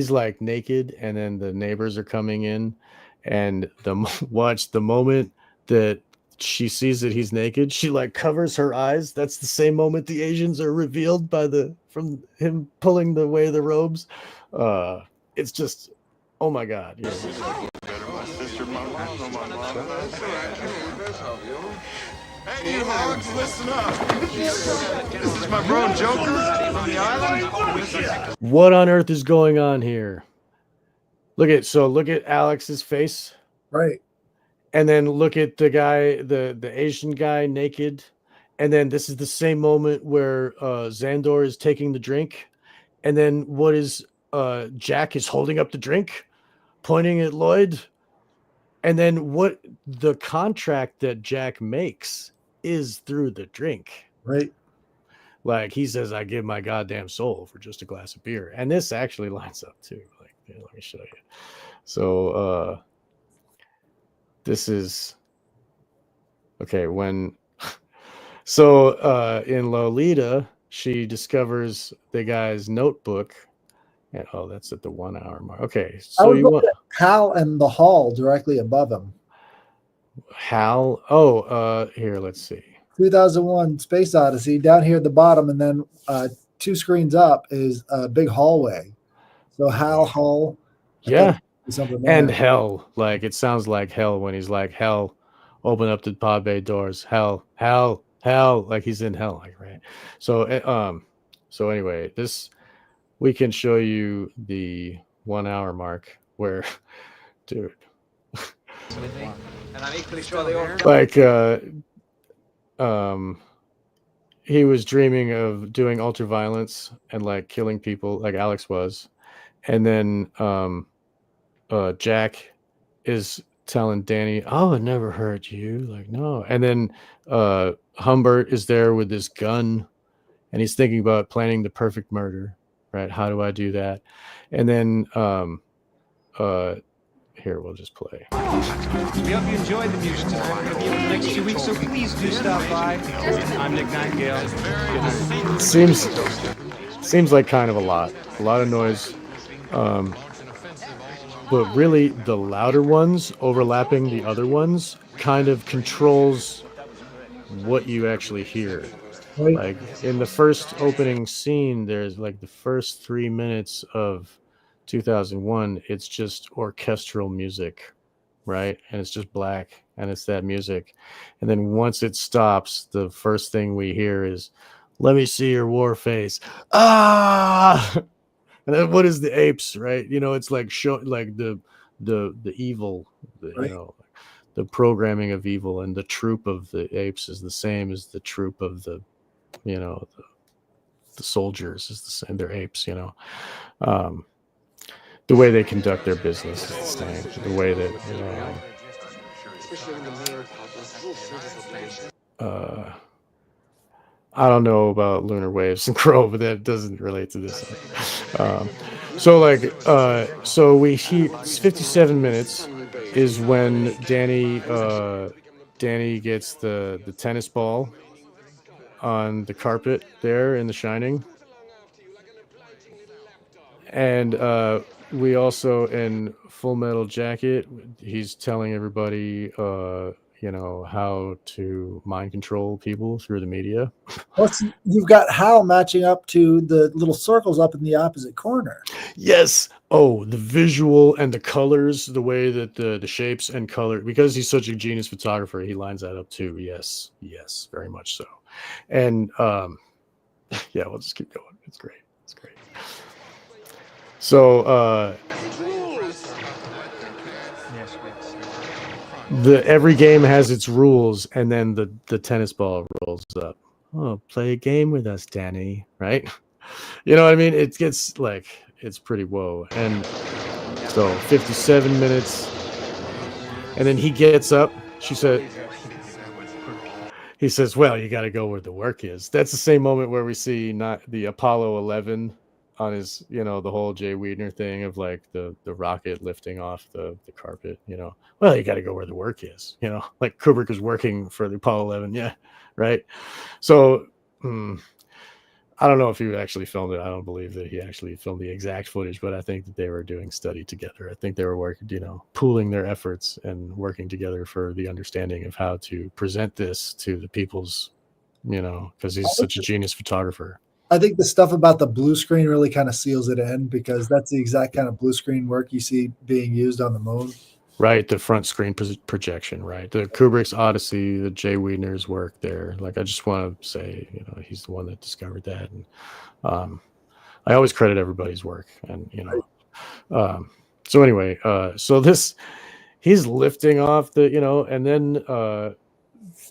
like naked, and then the neighbors are coming in, and watch the moment that she sees that he's naked, she like covers her eyes. That's the same moment the Asians are revealed from him pulling away the robes. It's just, oh my god. Yeah. Hey, you hogs, listen up. This is my bro Joker from the island. What on earth is going on here? Look at Alex's face. Right. And then look at the guy, the Asian guy naked. And then this is the same moment where Xandor is taking the drink. And then what is Jack is holding up the drink, pointing at Lloyd. And then what the contract that Jack makes is through the drink. Right. Like he says, I give my goddamn soul for just a glass of beer. And this actually lines up too. Like, let me show you. So this is okay when in Lolita, she discovers the guy's notebook. And, oh, that's at the 1 hour mark. Okay, I so would you look want at Hal and the hall directly above him. Hal? Oh, here, let's see. 2001 Space Odyssey, down here at the bottom, and then 2 screens up is a big hallway. So Hal, Hull. I thought Yeah, it'd be something and there. hell. Like it sounds like hell when he's like, hell, open up the pod bay doors. Hell, hell, hell. Like he's in hell, like right. So so anyway, this we can show you the 1 hour mark where dude. And I'm equally sure they all Like he was dreaming of doing ultraviolence and like killing people like Alex was. And then Jack is telling Danny, "Oh, it never hurt you." Like, no. And then Humbert is there with this gun and he's thinking about planning the perfect murder, right? How do I do that? And then here, we'll just play. We hope you enjoyed the music tonight. We're going to be here for the next 2 weeks, so please do stop by. I'm Nick Nightingale. Seems like kind of a lot of noise. But really, the louder ones overlapping the other ones kind of controls what you actually hear. Right. Like in the first opening scene, there's like the first 3 minutes of 2001, it's just orchestral music, right? And it's just black and it's that music. And then once it stops, the first thing we hear is, "Let me see your war face." Ah! And then what is the apes, right? You know, it's like show like the evil, Right. you know, the programming of evil, and the troop of the apes is the same as the troop of the, you know, the soldiers is the same. They're apes, you know. The way they conduct their business is the same. The way that, I don't know about lunar waves and crow, but that doesn't relate to this. So we hear 57 minutes is when Danny gets the tennis ball on the carpet there in The Shining. And we also, in Full Metal Jacket, he's telling everybody, you know, how to mind control people through the media. Plus, you've got Hal matching up to the little circles up in the opposite corner. Yes. Oh, the visual and the colors, the way that the shapes and color, because he's such a genius photographer, he lines that up too. Yes, very much so. And yeah, we'll just keep going. It's great. So every game has its rules, and then the tennis ball rolls up. Oh, play a game with us, Danny, right? You know what I mean? It gets like, it's pretty whoa. And so 57 minutes, and then he gets up. He says, "Well, you got to go where the work is." That's the same moment where we see not the Apollo 11 on his, you know, the whole Jay Weidner thing of like the rocket lifting off the carpet, you know. Well, you got to go where the work is, you know, like Kubrick is working for the Apollo 11. Yeah. Right. So I don't know if he actually filmed it. I don't believe that he actually filmed the exact footage, but I think that they were doing study together. I think they were working, you know, pooling their efforts and working together for the understanding of how to present this to the people's, you know, because he's such a genius photographer. I think the stuff about the blue screen really kind of seals it in, because that's the exact kind of blue screen work you see being used on the moon. Right, the front screen projection, right? The Kubrick's Odyssey, the Jay Weidner's work there. Like, I just want to say, you know, he's the one that discovered that. And I always credit everybody's work. And, you know, so anyway, so this, he's lifting off the, you know, and then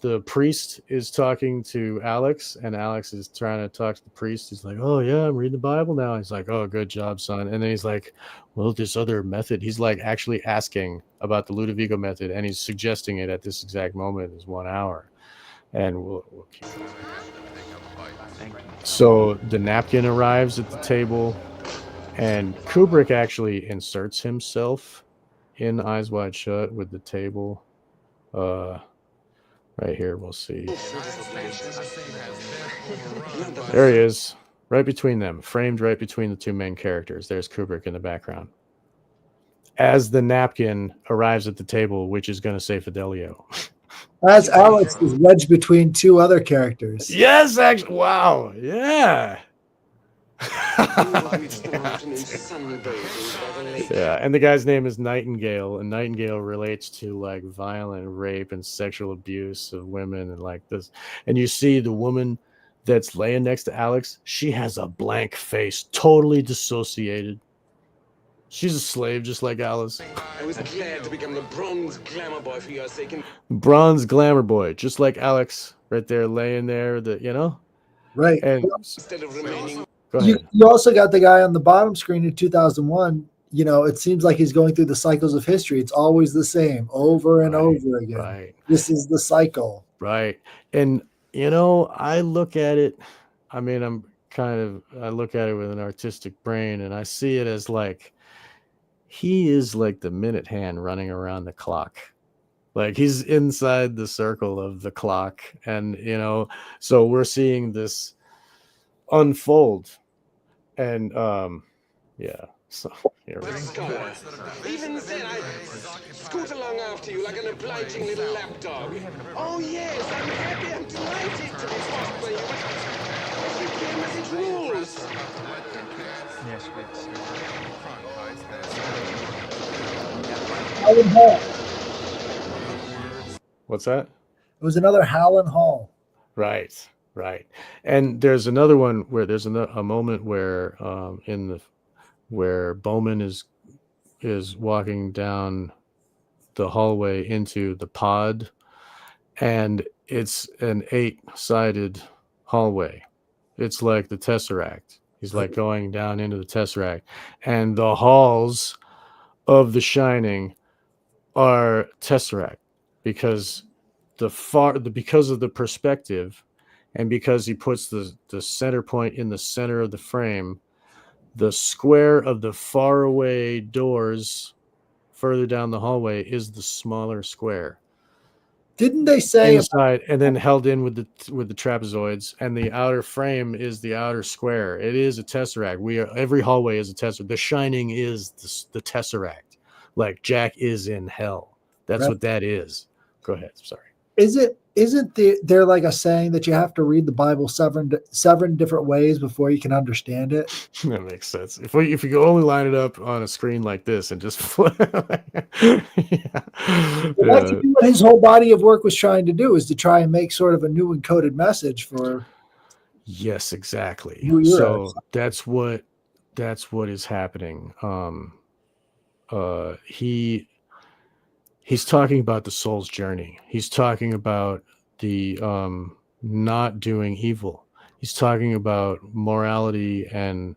the priest is talking to Alex, and Alex is trying to talk to the priest. He's like, "Oh yeah, I'm reading the Bible now." He's like, "Oh, good job, son." And then he's like, "Well, this other method." He's like actually asking about the Ludovico method, and he's suggesting it at this exact moment is 1 hour. And we'll keep going. So the napkin arrives at the table, and Kubrick actually inserts himself in Eyes Wide Shut with the table. right here. We'll see. There he is, right between them, framed right between the two main characters. There's Kubrick in the background. As the napkin arrives at the table, which is going to say Fidelio. As Alex is wedged between two other characters. Yes, actually. Wow. Yeah. Yeah, and the guy's name is Nightingale, and Nightingale relates to like violent rape and sexual abuse of women and like this. And you see the woman that's laying next to Alex, she has a blank face, totally dissociated. She's a slave just like Alice. I was glad to become the bronze glamour boy for your sake. Bronze glamour boy, just like Alex, right there laying there, Right. And Instead of remaining, go ahead. You also got the guy on the bottom screen in 2001. You know, it seems like he's going through the cycles of history. It's always the same over and over again. Right. This is the cycle. Right. And, I look at it, I mean, I look at it with an artistic brain, and I see it as like, he is like the minute hand running around the clock. Like he's inside the circle of the clock. And, so we're seeing this unfold. And, yeah. So here we go. even then I scoot along after you like an obliging little lapdog. Oh yes, I'm happy and delighted to be followed by you. Every game has its rules. Yes, yes. Howland Hall. What's that? It was another Howland Hall. Right. And there's another one where there's a moment where where Bowman is walking down the hallway into the pod, and it's an 8-sided hallway. It's like the Tesseract. He's like going down into the Tesseract, and the halls of The Shining are Tesseract because because of the perspective, and because he puts the center point in the center of the frame. The square of the faraway doors further down the hallway is the smaller square. Didn't they say inside and then held in with the trapezoids, and the outer frame is the outer square? It is a tesseract. Every hallway is a tesseract. The Shining is the tesseract. Like Jack is in hell. That's Right. what that is. Go ahead. Sorry. Isn't there like a saying that you have to read the Bible seven different ways before you can understand it? That makes sense. If you could only line it up on a screen like this and just Well, that's what his whole body of work was trying to do, is to try and make sort of a new encoded message for. Yes, exactly. New era. So that's what is happening. He's talking about the soul's journey. He's talking about the not doing evil. He's talking about morality and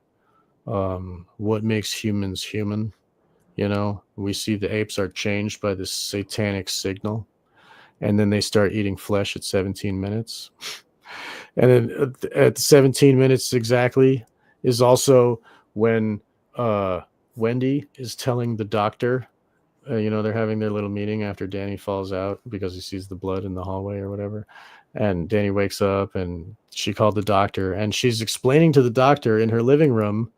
what makes humans human. We see the apes are changed by this satanic signal, and then they start eating flesh at 17 minutes. And then at 17 minutes exactly is also when Wendy is telling the doctor, they're having their little meeting after Danny falls out because he sees the blood in the hallway or whatever. And Danny wakes up, and she called the doctor, and she's explaining to the doctor in her living room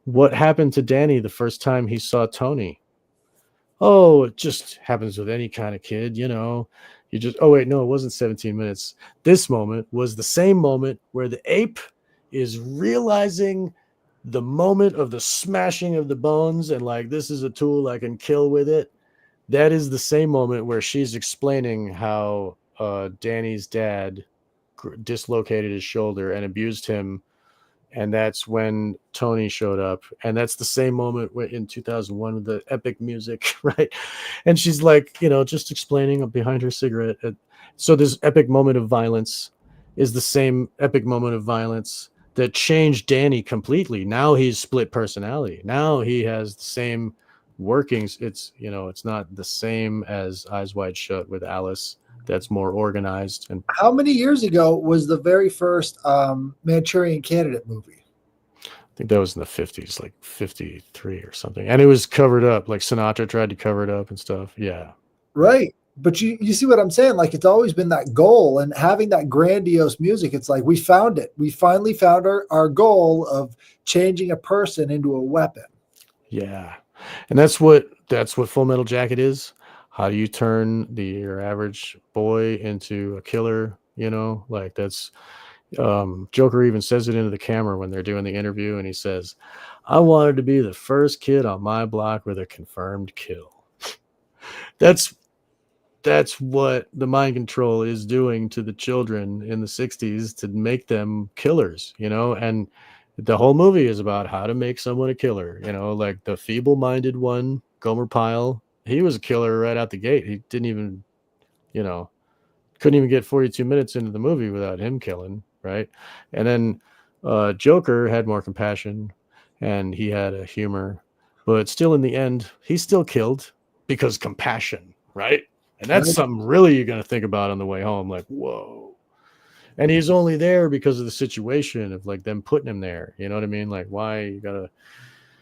what happened to Danny the first time he saw Tony. Oh, it just happens with any kind of kid, oh wait, no, it wasn't 17 minutes. This moment was the same moment where the ape is realizing the moment of the smashing of the bones, and like, this is a tool I can kill with it. That is the same moment where she's explaining how Danny's dad dislocated his shoulder and abused him, and that's when Tony showed up. And that's the same moment in 2001 with the epic music, right? And she's like, just explaining behind her cigarette. So this epic moment of violence is the same epic moment of violence that changed Danny completely. Now he's split personality. Now he has the same workings. It's not the same as Eyes Wide Shut with Alice. That's more organized. And how many years ago was the very first Manchurian Candidate movie? I think that was in the 50s, like 53 or something. And it was covered up. Like Sinatra tried to cover it up and stuff. Yeah. Right. but you see what I'm saying? Like, it's always been that goal, and having that grandiose music. It's like we found it. We finally found our goal of changing a person into a weapon. Yeah, and that's what Full Metal Jacket is. How do you turn your average boy into a killer? You know, like that's Joker even says it into the camera when they're doing the interview, and he says, "I wanted to be the first kid on my block with a confirmed kill." That's what the mind control is doing to the children in the 60s to make them killers, you know, and the whole movie is about how to make someone a killer, you know, like the feeble-minded one, Gomer Pyle, he was a killer right out the gate. He didn't even, you know, couldn't even get 42 minutes into the movie without him killing, right? And then Joker had more compassion and he had a humor, but still in the end, he still killed because compassion, right? And that's something really you're going to think about on the way home. Like, whoa. And he's only there because of the situation of like them putting him there. You know what I mean? Like, why you got to.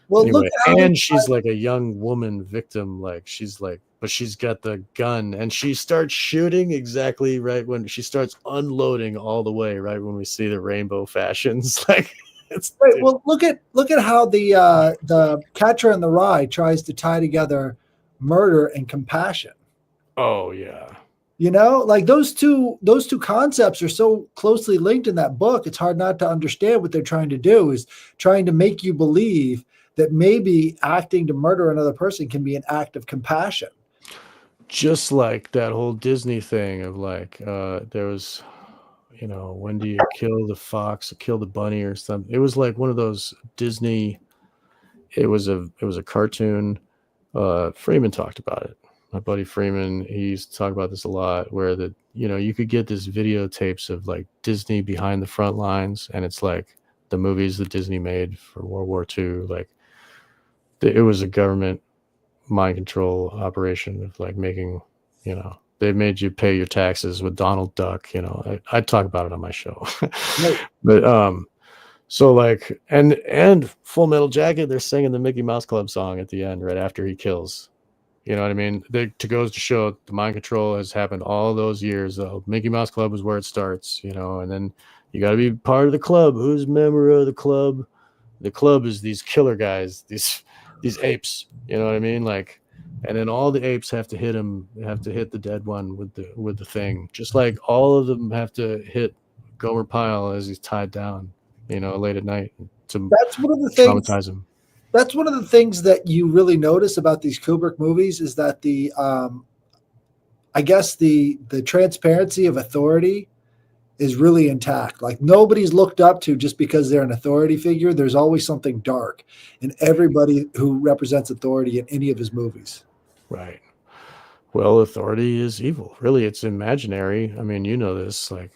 Well, Anyway, look at how and she's like a young woman victim. Like, she's like, but she's got the gun and she starts shooting exactly right when she starts unloading all the way, right when we see the rainbow fashions. Like, it's. Right. Well, look at how the Catcher in the Rye tries to tie together murder and compassion. Oh yeah. You know, like those two concepts are so closely linked in that book. It's hard not to understand what they're trying to do is trying to make you believe that maybe acting to murder another person can be an act of compassion. Just like that whole Disney thing of like, there was, you know, when do you kill the fox or kill the bunny or something? It was like one of those Disney. It was a cartoon. Freeman talked about it. My buddy Freeman, he used to talk about this a lot, where you could get this videotapes of like Disney behind the front lines, and it's like the movies that Disney made for World War II. Like it was a government mind control operation of like making, you know, they made you pay your taxes with Donald Duck. You know, I talk about it on my show. Right. But so like and Full Metal Jacket, they're singing the Mickey Mouse Club song at the end right after he kills. You know what I mean? To goes to show the mind control has happened all those years. Mickey Mouse Club is where it starts, you know, and then you got to be part of the club. Who's a member of the club? The club is these killer guys, these apes. You know what I mean? Like, and then all the apes have to hit the dead one with the thing, just like all of them have to hit Gomer Pyle as he's tied down, you know, late at night to That's one of the things. traumatize him. That's one of the things that you really notice about these Kubrick movies is that I guess the transparency of authority is really intact. Like nobody's looked up to just because they're an authority figure. There's always something dark in everybody who represents authority in any of his movies. Right. Well, authority is evil. Really, it's imaginary. I mean, you know this. Like,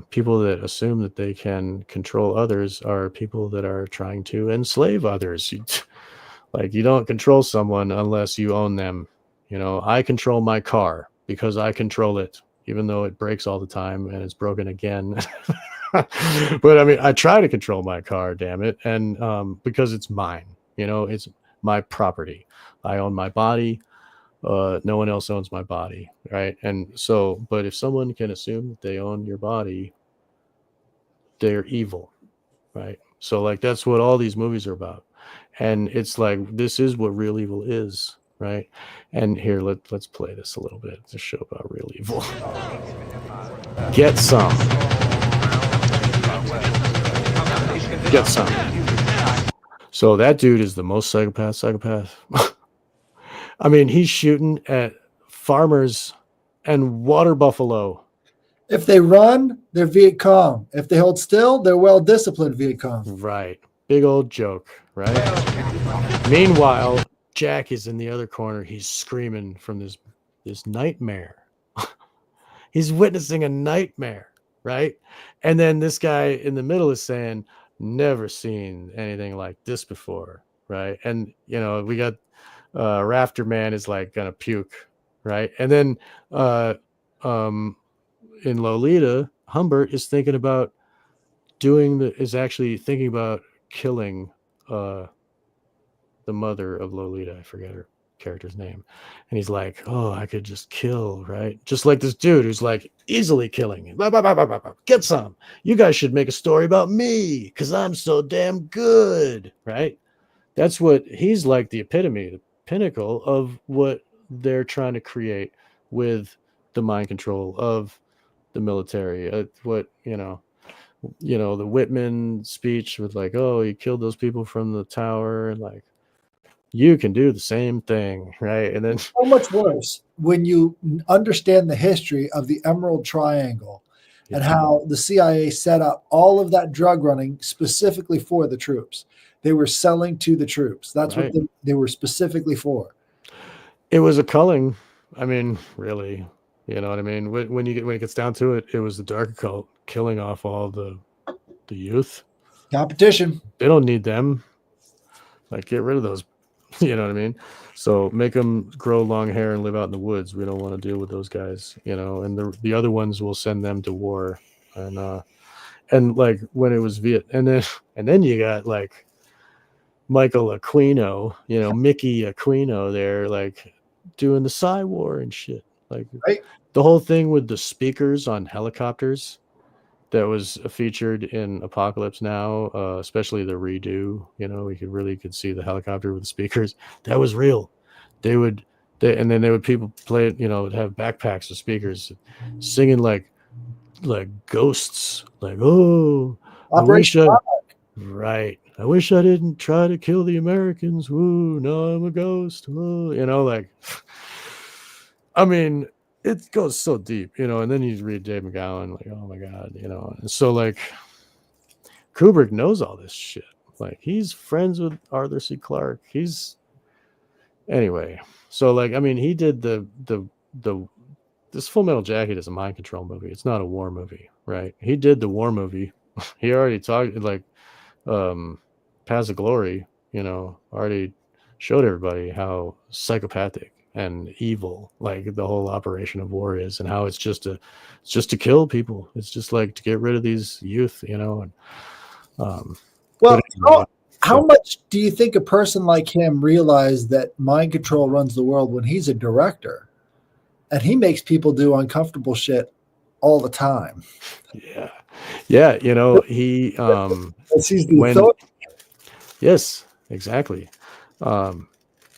people that assume that they can control others are people that are trying to enslave others. You don't control someone unless you own them. You know, I control my car because I control it, even though it breaks all the time and it's broken again. But I mean, I try to control my car, damn it. And because it's mine, you know, it's my property. I own my body. No one else owns my body, right? And so, but if someone can assume that they own your body, they're evil, right? So like that's what all these movies are about. And it's like this is what real evil is, right? And here let's play this a little bit. It's a show about real evil. Get some. Get some. So that dude is the most psychopath. I mean, he's shooting at farmers and water buffalo. If they run, they're Viet Cong. If they hold still, they're well-disciplined Viet Cong. Right. Big old joke, right? Meanwhile, Jack is in the other corner. He's screaming from this nightmare. He's witnessing a nightmare, right? And then this guy in the middle is saying, never seen anything like this before, right? And, you know, we got Rafter Man is like gonna puke, right? And then in Lolita, Humbert is thinking about actually thinking about killing the mother of Lolita. I forget her character's name, and he's like, "Oh, I could just kill, right? Just like this dude who's like easily killing. Blah, blah, blah, blah, blah, blah. Get some. You guys should make a story about me because I'm so damn good, right?" That's what he's like, the epitome, the pinnacle of what they're trying to create with the mind control of the military. What the Whitman speech with like, "Oh, you killed those people from the tower," and like, you can do the same thing, right? And then So much worse when you understand the history of the Emerald Triangle and how the CIA set up all of that drug running specifically for the troops. They were selling to the troops. That's Right. what they were specifically for. it was a culling. I mean, really, you know what I mean? When it gets down to it, it was the dark occult killing off all the youth. Competition. They don't need them. Like, get rid of those. You know what I mean? So make them grow long hair and live out in the woods. We don't want to deal with those guys, and the other ones will send them to war. And like when it was and then you got like Michael Aquino, Mickey Aquino there, like doing the Psy War and shit. Like Right. the whole thing with the speakers on helicopters that was featured in Apocalypse Now, especially the redo. We could see the helicopter with the speakers. That was real. And then they would people play it. Would have backpacks with speakers, singing like ghosts. Like, oh, Operation right. I wish I didn't try to kill the Americans. Woo, now I'm a ghost. Woo. I mean, it goes so deep, and then you read Dave McGowan, like, oh my God, and so like Kubrick knows all this shit. Like, he's friends with Arthur C. Clarke. Anyway. So like, I mean, he did this Full Metal Jacket is a mind control movie. It's not a war movie, right? He did the war movie. He already talked like, Paths of Glory, already showed everybody how psychopathic and evil like the whole operation of war is, and how it's just to kill people. It's just like to get rid of these youth, and how much do you think a person like him realized that mind control runs the world when he's a director and he makes people do uncomfortable shit all the time? Yeah, he He's the authority. Yes, exactly.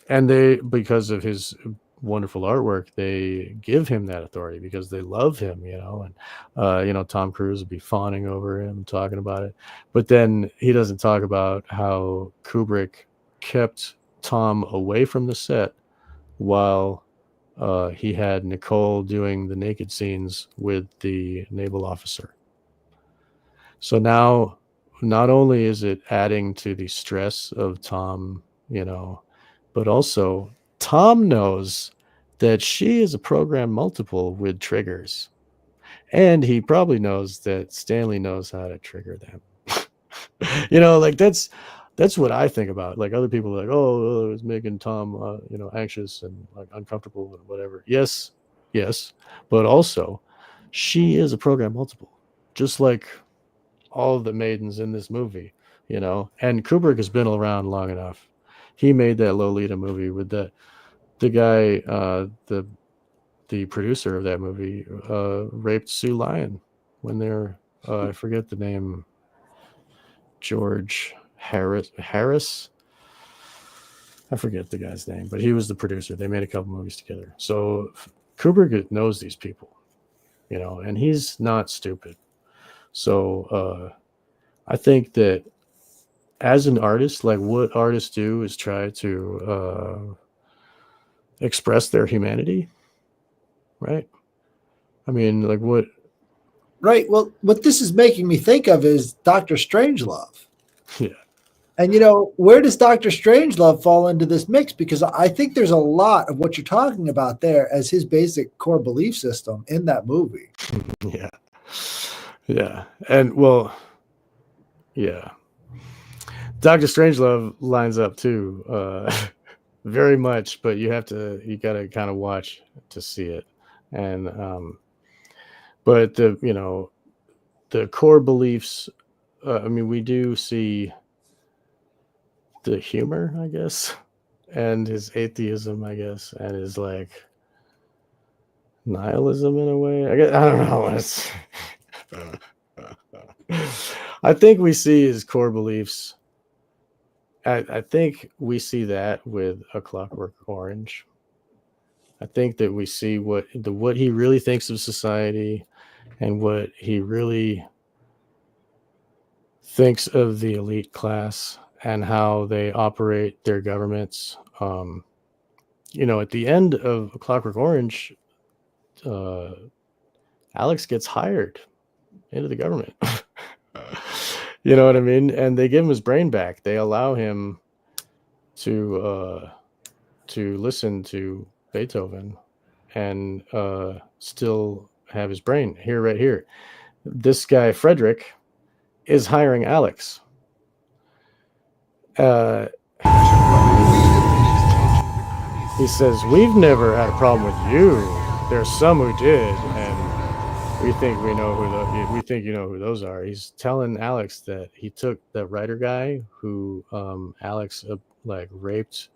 And because of his wonderful artwork, they give him that authority because they love him, and Tom Cruise would be fawning over him, talking about it. But then he doesn't talk about how Kubrick kept Tom away from the set while he had Nicole doing the naked scenes with the naval officer. So now, not only is it adding to the stress of Tom, but also Tom knows that she is a program multiple with triggers. And he probably knows that Stanley knows how to trigger them. Like that's what I think about. Like, other people are like, oh, it's making Tom, anxious and like uncomfortable and whatever. Yes. But also, she is a program multiple, just like all of the maidens in this movie, and Kubrick has been around long enough. He made that Lolita movie with the guy, the producer of that movie, raped Sue Lyon when they're, I forget the name, George Harris. I forget the guy's name, but he was the producer. They made a couple movies together. So Kubrick knows these people, and he's not stupid. So I think that as an artist, like what artists do is try to express their humanity, right? I mean, like what? Right. Well, what this is making me think of is Dr. Strangelove. Yeah. And, where does Dr. Strangelove fall into this mix? Because I think there's a lot of what you're talking about there as his basic core belief system in that movie. Yeah. Yeah. And well, yeah. Dr. Strangelove lines up too, very much, but you got to kind of watch to see it. And, but the core beliefs, I mean, we do see the humor, I guess, and his atheism, I guess, and his like nihilism in a way. I don't know. I think we see his core beliefs. I think we see that with A Clockwork Orange. I think that we see what he really thinks of society and what he really thinks of the elite class and how they operate their governments. At the end of A Clockwork Orange, Alex gets hired into the government. You know what I mean? And they give him his brain back. They allow him to listen to Beethoven and still have his brain here, right here. This guy Frederick is hiring Alex. He says, "We've never had a problem with you. There's some who did, and we think we know we think you know who those are." He's telling Alex that he took that writer guy who Alex raped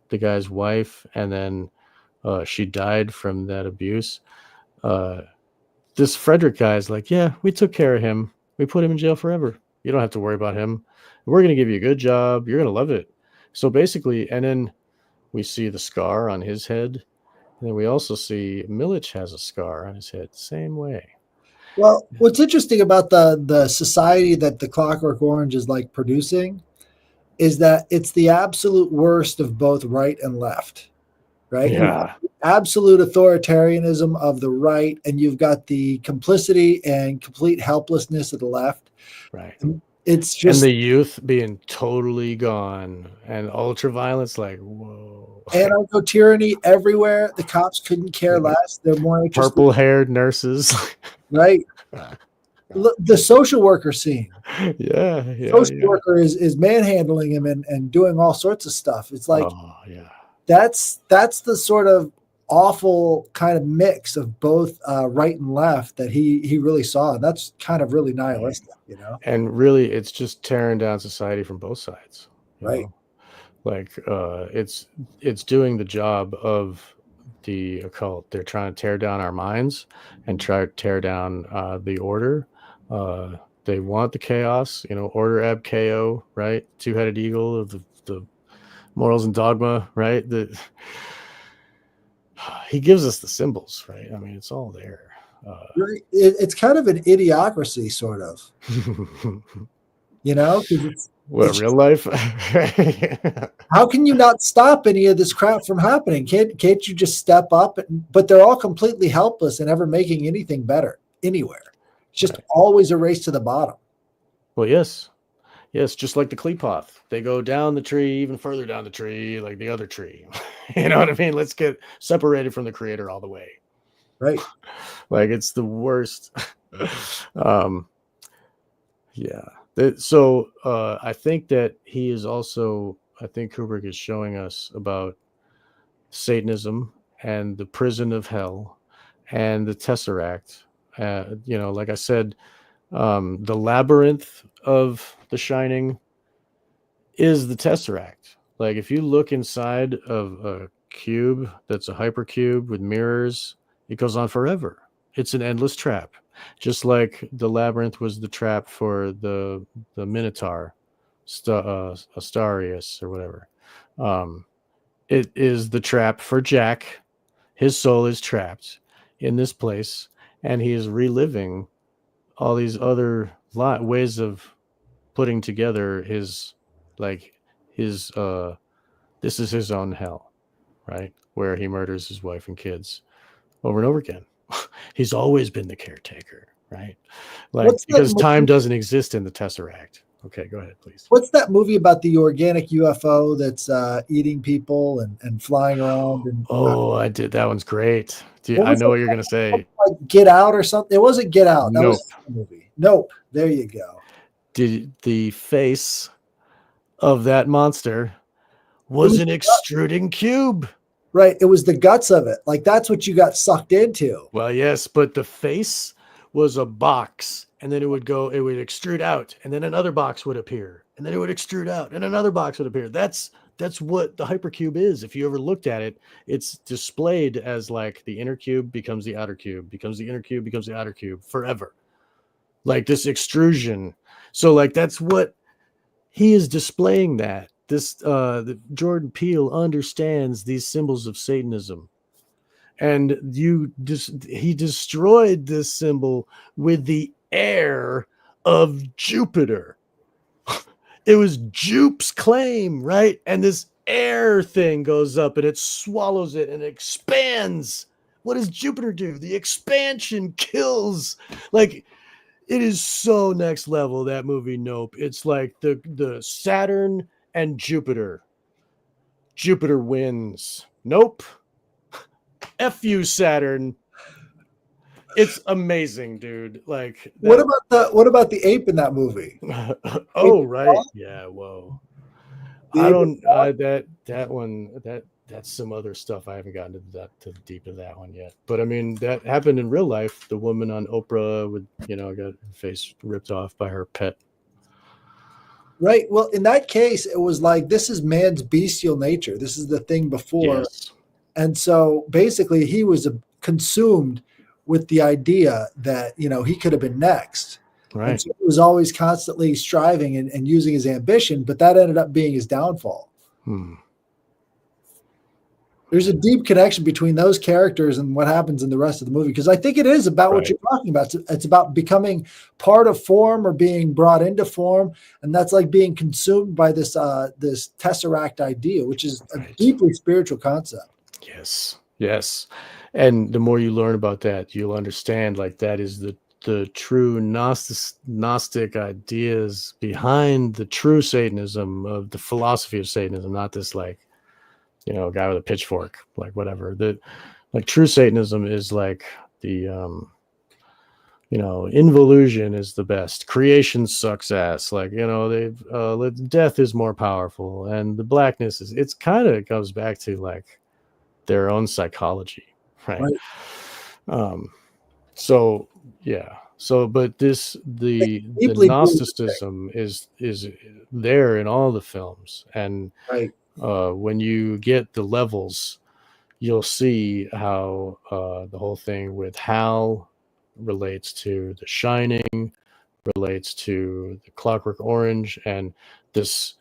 the guy's wife, and then she died from that abuse. This Frederick guy is like, "Yeah, we took care of him. We put him in jail forever. You don't have to worry about him. We're going to give you a good job. You're going to love it." So basically, and then we see the scar on his head. And then we also see Milich has a scar on his head, same way. Well, what's interesting about the society that the Clockwork Orange is like producing is that it's the absolute worst of both right and left, right? Yeah. Absolute authoritarianism of the right, and you've got the complicity and complete helplessness of the left. Right. And it's just and the youth being totally gone, and ultra violence, like whoa. Anarcho tyranny everywhere. The cops couldn't care less. They're more interested. Purple-haired nurses. Right. Look, the social worker scene. Yeah. Social worker is manhandling him and doing all sorts of stuff. It's like, that's the sort of awful kind of mix of both right and left that he really saw. And that's kind of really nihilistic, you know? And really, it's just tearing down society from both sides. Right. Know? Like it's doing the job of the occult. They're trying to tear down our minds and try to tear down the order. They want the chaos, order ab chaos, right? Two-headed eagle of the morals and dogma, right? He gives us the symbols, right? I mean, it's all there. It's kind of an idiocracy, sort of. Because it's real life? How can you not stop any of this crap from happening? Can't you just step up? But they're all completely helpless and never making anything better anywhere. It's just always a race to the bottom. Well, yes, just like the Klepoth. They go down the tree, even further down the tree, like the other tree. You know what I mean? Let's get separated from the creator all the way. Right. Like it's the worst. So I think that he is also, I think Kubrick is showing us about Satanism and the prison of hell and the Tesseract. Like I said, the labyrinth of The Shining is the Tesseract. Like if you look inside of a cube that's a hypercube with mirrors, it goes on forever. It's an endless trap. Just like the labyrinth was the trap for the Minotaur, Astarius or whatever. It is the trap for Jack. His soul is trapped in this place, and he is reliving all these other ways of putting together his this is his own hell, right? Where he murders his wife and kids over and over again. He's always been the caretaker, right? Because time doesn't exist in the Tesseract. Okay, go ahead, please. What's that movie about the organic UFO that's eating people and flying around? I did. That one's great. I know what you're going to say. Like Get Out or something? It wasn't Get Out. That Nope. was the movie. Nope. There you go. The face of that monster was an extruding cube. Right. It was the guts of it. Like that's what you got sucked into. Well, yes, but the face was a box, and then it would extrude out, and then another box would appear, and then it would extrude out, and another box would appear. That's That's what the hypercube is. If you ever looked at it, it's displayed as like the inner cube becomes the outer cube, becomes the inner cube, becomes the outer cube forever. Like this extrusion. So like that's what he is displaying, that this Jordan Peele understands these symbols of Satanism. And he destroyed this symbol with the air of Jupiter. It was Jupe's claim, right? And this air thing goes up and it swallows it and it expands. What does Jupiter do? The expansion kills. Like, it is so next level, that movie. Nope. It's like the Saturn and Jupiter. Jupiter wins. Nope. F you, Saturn. It's amazing, dude. Like What about the ape in that movie? Oh, right. Yeah, whoa. The I ape don't is that one that's some other stuff. I haven't gotten to the deep of that one yet. But I mean, that happened in real life. The woman on Oprah with, got her face ripped off by her pet. Right. Well, in that case, it was like, this is man's bestial nature. This is the thing before. Yes. And so basically he was consumed with the idea that, he could have been next. Right. And so he was always constantly striving and using his ambition, but that ended up being his downfall. There's a deep connection between those characters and what happens in the rest of the movie, because I think it is about what you're talking about. It's about becoming part of form or being brought into form, and that's like being consumed by this this tesseract idea, which is a deeply spiritual concept. Yes. And the more you learn about that, you'll understand like that is the true Gnostic ideas behind the true Satanism of the philosophy of Satanism, not this like, guy with a pitchfork, like whatever. That like true Satanism is like the involution is the best. Creation sucks ass. Like, death is more powerful, and the blackness is. It's kind of comes back to like their own psychology, right? So yeah. So, but the Gnosticism is there in all the films, and when you get the levels, you'll see how the whole thing with Hal relates to The Shining, relates to the Clockwork Orange, and this,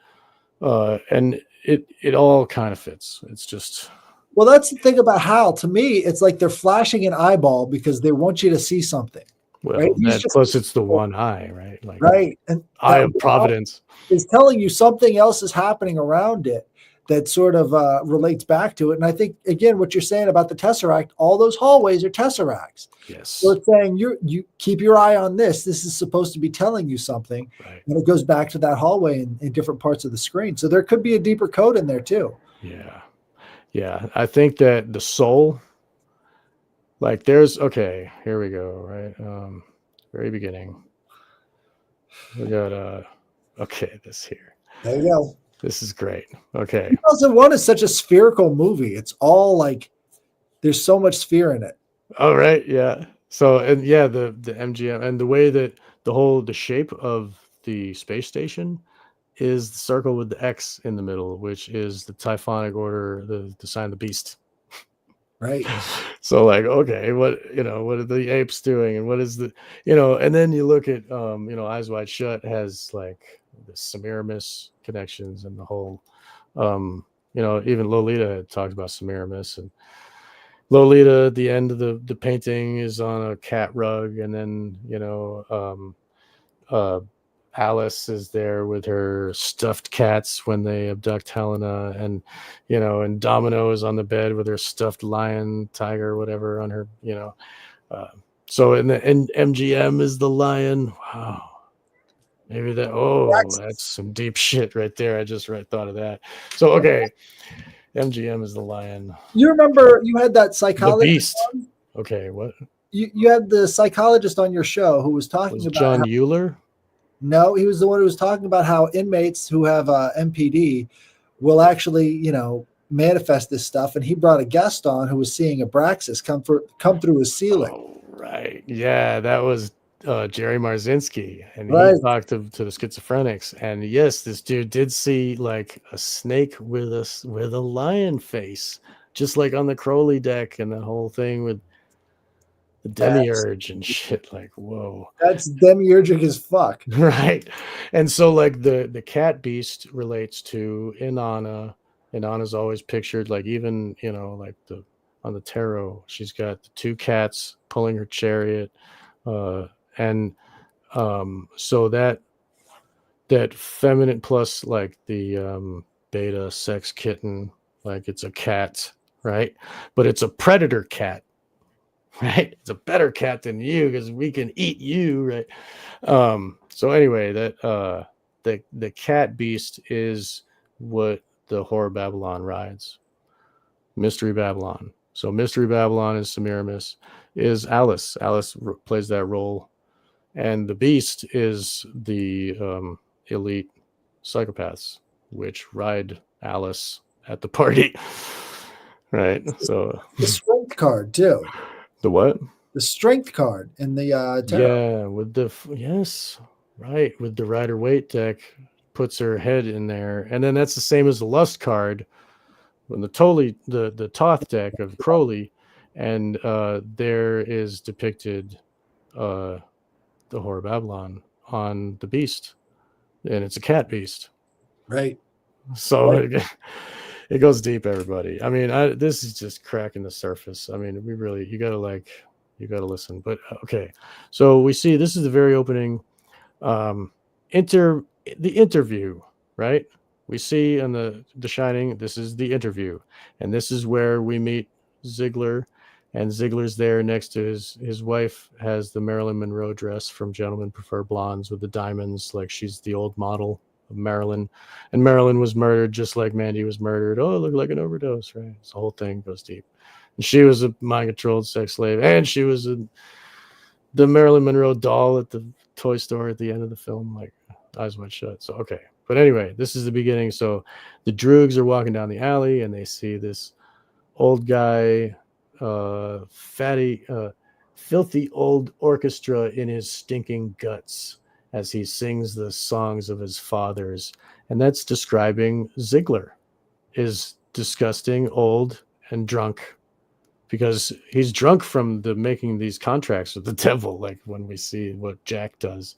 and it all kind of fits. It's just. Well, that's the thing about Hal. To me, it's like they're flashing an eyeball because they want you to see something. Well, right? Plus it's the one eye, right? Like and eye of providence is telling you something else is happening around it that sort of relates back to it. And I think, again, what you're saying about the Tesseract, all those hallways are Tesseracts. Yes. So it's saying you keep your eye on this. This is supposed to be telling you something. Right. And it goes back to that hallway in different parts of the screen. So there could be a deeper code in there too. Yeah. Yeah. I think that the soul, like there's, okay, here we go, right? Very beginning. We got, okay, this here. There you go. This is great. Okay. 2001 is such a spherical movie. It's all like, there's so much sphere in it. All right. Yeah. So, and yeah, the MGM and the way that the shape of the space station is the circle with the X in the middle, which is the Typhonic Order, the sign of the beast. Right. So like, okay, what are the apes doing? And what is and then you look at, Eyes Wide Shut has like the Semiramis connections and the whole, even Lolita had talked about Semiramis, and Lolita at the end of the painting is on a cat rug. And then, Alice is there with her stuffed cats when they abduct Helena, and and Domino is on the bed with her stuffed lion, tiger, whatever on her, so and MGM is the lion. Wow. Maybe that's some deep shit right there. I just thought of that. So okay, MGM is the lion. You remember you had that psychologist? The beast. Okay, what? You had the psychologist on your show who was talking about John Euler. No, he was the one who was talking about how inmates who have MPD will actually, manifest this stuff. And he brought a guest on who was seeing Abraxas come through his ceiling. Oh, right. Yeah, that was Jerry Marzinski, and Right. he talked to the schizophrenics, and yes, this dude did see like a snake with a lion face, just like on the Crowley deck, and the whole thing with the demiurge and shit. Like, whoa. That's demiurgic as fuck. Right. And so like the cat beast relates to Inanna. Inanna's always pictured like, even, you know, like on the tarot, she's got the two cats pulling her chariot. And so that feminine plus like the beta sex kitten, like it's a cat, right? But it's a predator cat. Right, it's a better cat than you because we can eat you, right? So anyway, that the cat beast is what the horror Babylon rides. Mystery Babylon. So Mystery Babylon is Semiramis, is Alice. Alice plays that role, and the beast is the elite psychopaths, which ride Alice at the party. Right. So The strength card too. the what? The strength card in the tarot. Yeah, with the yes, right, with the Rider Waite deck, puts her head in there, and then that's the same as the Lust card, when the Toth deck of Crowley, and there is depicted the Horror Babylon on the beast, and it's a cat beast. Right. So Right. it goes deep, everybody. I mean, this is just cracking the surface. I mean, you gotta listen. But okay, so we see this is the very opening, the interview, right? We see in the Shining, this is the interview, and this is where we meet Ziegler, and Ziegler's there next to his wife has the Marilyn Monroe dress from Gentlemen Prefer Blondes with the diamonds, like she's the old model of Marilyn, and Marilyn was murdered just like Mandy was murdered. Oh, it looked like an overdose, right? So the whole thing goes deep. And she was a mind-controlled sex slave, and she was the Marilyn Monroe doll at the toy store at the end of the film, like Eyes Wide Shut. So okay, but anyway, this is the beginning. So the Droogs are walking down the alley, and they see this old guy, filthy old orchestra in his stinking guts, as he sings the songs of his fathers. And that's describing Ziegler, is disgusting, old, and drunk, because he's drunk from making these contracts with the devil, like when we see what Jack does.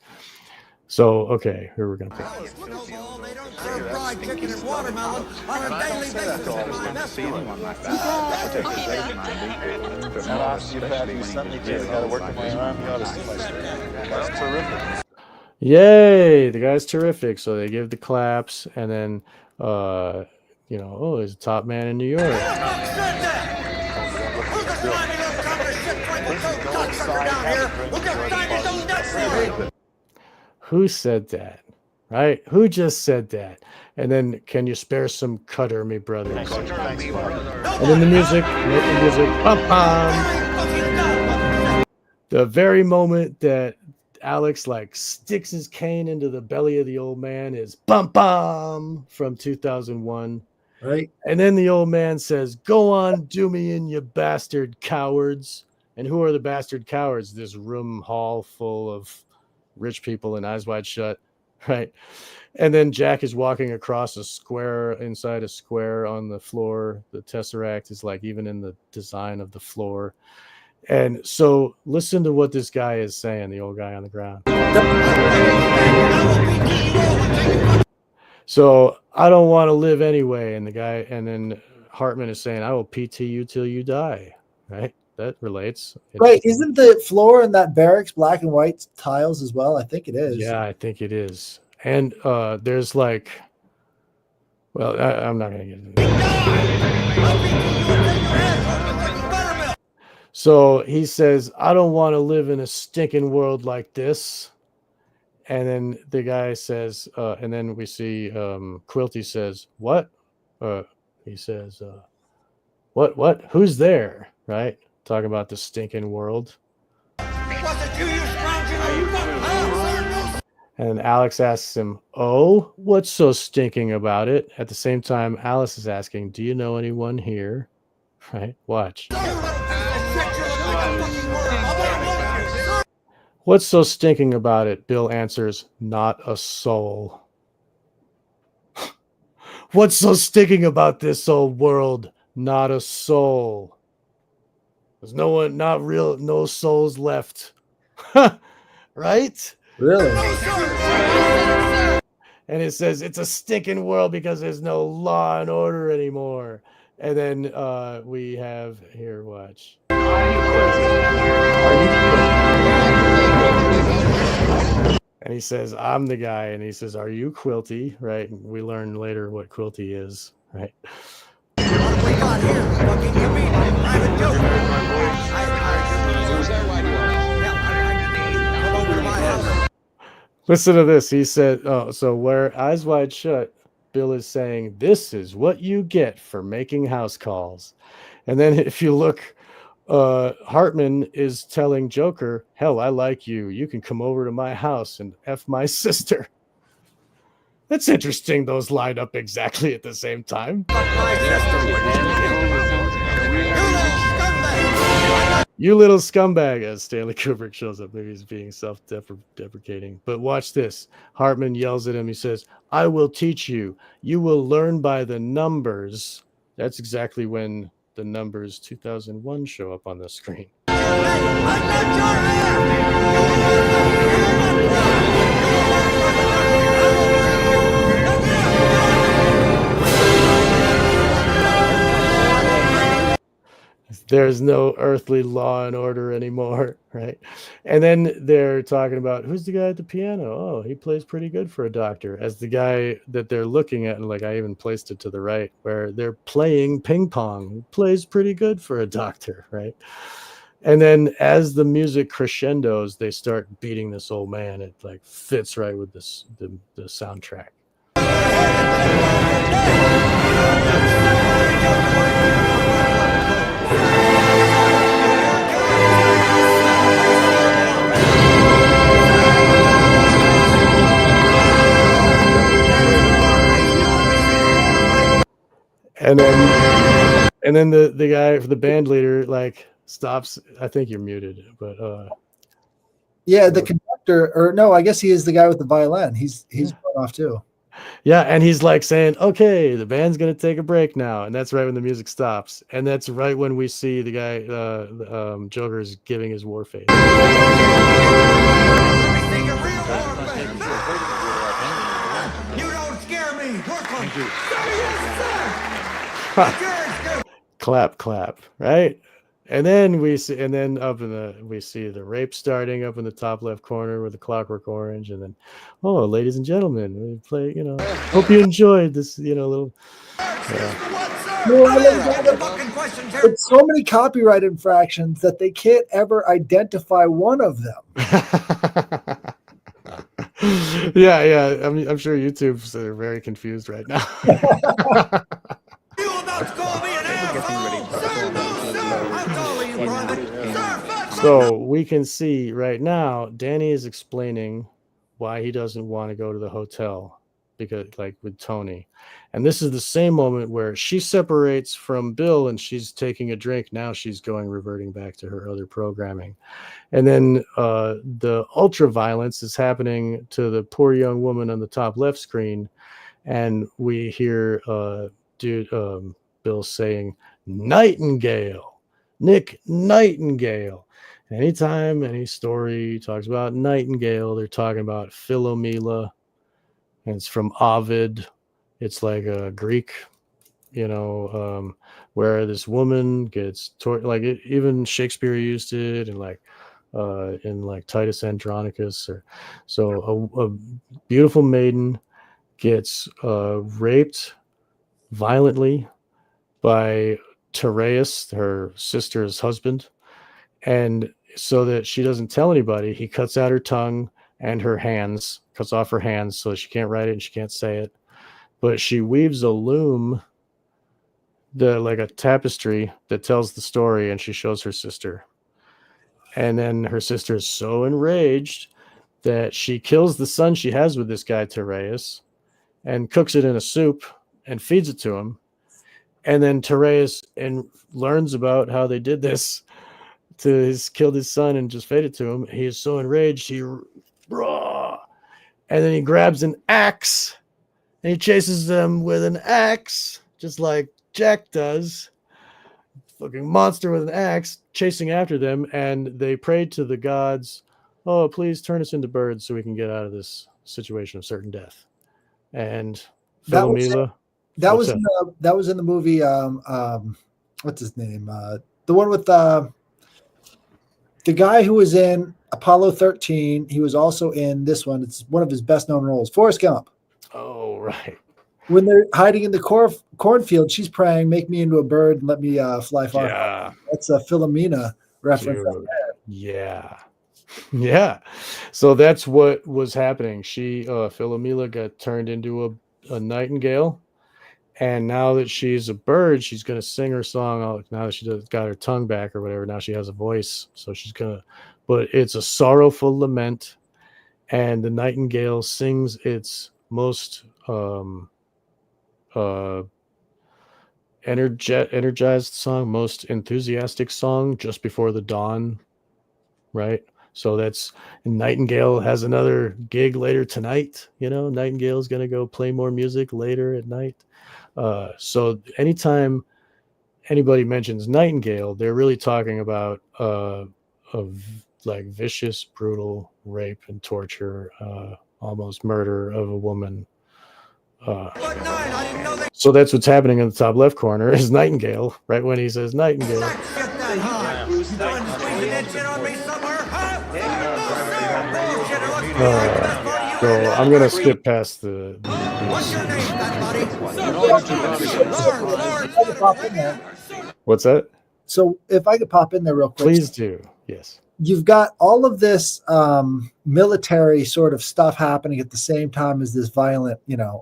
So, okay, here we're going to pick. They don't serve fried chicken and watermelon on a daily basis in my restaurant. That's terrific. Yay, the guy's terrific. So they give the claps, and then he's a top man in New York. Who said that? Right? Who just said that? And then, can you spare some cutter, me brothers? And then the music, bum, bum. The very moment that Alex like sticks his cane into the belly of the old man is bum bum from 2001. Right. And then the old man says, "Go on, do me in, you bastard cowards." And who are the bastard cowards? This room hall full of rich people and Eyes Wide Shut, right? And then Jack is walking across a square, inside a square on the floor. The Tesseract is like even in the design of the floor. And so listen to what this guy is saying, the old guy on the ground. So I don't want to live anyway. And then Hartman is saying, "I will PT you till you die." Right? That relates. Right. Isn't the floor in that barracks black and white tiles as well? I think it is. Yeah, I think it is. And there's like, well, I'm not going to get into that. So he says, "I don't want to live in a stinking world like this." And then the guy says, and then we see Quilty says, "What?" He says, What? Who's there?" Right? Talking about the stinking world. And Alex asks him, "Oh, what's so stinking about it?" At the same time, Alice is asking, "Do you know anyone here?" Right? Watch. What's so stinking about it? Bill answers, not a soul. What's so stinking about this old world? Not a soul. There's no one, not real, no souls left. Right? Really? And it says it's a stinking world because there's no law and order anymore. And then we have here, watch. And he says, I'm the guy. And he says, are you Quilty? Right? And we learn later what Quilty is, right? What have we got here? Fucking comedian, private joker. Who's that white boy? Come over to my house. Listen to this. He said, oh, so where Eyes Wide Shut, Bill is saying, this is what you get for making house calls. And then if you look, Hartman is telling Joker, hell, I like you. You can come over to my house and F my sister. That's interesting. Those lined up exactly at the same time. You little scumbag, as Stanley Kubrick shows up. Maybe he's being self-deprecating. But watch this. Hartman yells at him. He says, I will teach you. You will learn by the numbers. That's exactly when the numbers 2001 show up on the screen. There's no earthly law and order anymore, right? And then they're talking about who's the guy at the piano? Oh, he plays pretty good for a doctor. As the guy that they're looking at, and like I even placed it to the right, where they're playing ping pong. He plays pretty good for a doctor, right? And then as the music crescendos, they start beating this old man. It like fits right with this the soundtrack. And then the guy, the band leader, like stops. I think you're muted, but yeah, the conductor, or no, I guess he is the guy with the violin. He's going off too. Yeah, and he's like saying, okay, the band's gonna take a break now, and that's right when the music stops, and that's right when we see the guy, Joker's giving his war face. You don't scare me. Work on you. Clap, clap, right? And then we see, and then we see the rape starting up in the top left corner with the Clockwork Orange, and then, oh, ladies and gentlemen, we play. Hope you enjoyed this. Little. It's so many copyright infractions that they can't ever identify one of them. Yeah. I'm sure YouTube's very confused right now. You about to call me an asshole? Sir, no, sir. I'm calling you private. Sir, fuck. So we can see right now, Danny is explaining why he doesn't want to go to the hotel, because like with Tony. And this is the same moment where she separates from Bill and she's taking a drink. Now she's reverting back to her other programming. And then the ultra violence is happening to the poor young woman on the top left screen. And we hear Bill saying, Nightingale, Nick Nightingale. Anytime any story talks about Nightingale, they're talking about Philomela. And it's from Ovid. It's like a Greek, where this woman gets even Shakespeare used it, and in like Titus Andronicus. So a beautiful maiden gets raped violently by Tereus, her sister's husband, and so that she doesn't tell anybody, he cuts out her tongue and her hands, cuts off her hands so she can't write it and she can't say it. But she weaves a loom, like a tapestry that tells the story, and she shows her sister. And then her sister is so enraged that she kills the son she has with this guy, Tereus, and cooks it in a soup and feeds it to him. And then Tereus learns about how they did this killed his son and just fed it to him. He is so enraged, raw, and then he grabs an axe and he chases them with an axe, just like Jack does. Fucking monster with an axe chasing after them, and they prayed to the gods, "Oh, please turn us into birds so we can get out of this situation of certain death." And That was Philomela, that what's was in the movie. What's his name? The one with the guy who was in Apollo 13. He was also in this one. It's one of his best known roles. Forrest Gump. Oh, right. When they're hiding in the cornfield, she's praying, "Make me into a bird and let me fly far." Yeah. That's a Philomena reference. Dude. Yeah. Yeah. So that's what was happening. Philomela got turned into a nightingale. And now that she's a bird, she's going to sing her song. Now that she got her tongue back or whatever, now she has a voice. So she's going to, but it's a sorrowful lament. And the nightingale sings its most energized song, most enthusiastic song just before the dawn, right? So that's Nightingale has another gig later tonight. Nightingale's going to go play more music later at night. So anytime anybody mentions Nightingale, they're really talking about like vicious, brutal rape and torture, almost murder of a woman. So that's what's happening in the top left corner is Nightingale, right when he says Nightingale. So I'm going to skip past the What's that? So if I could pop in there real quick. Please do. Yes. You've got all of this military sort of stuff happening at the same time as this violent,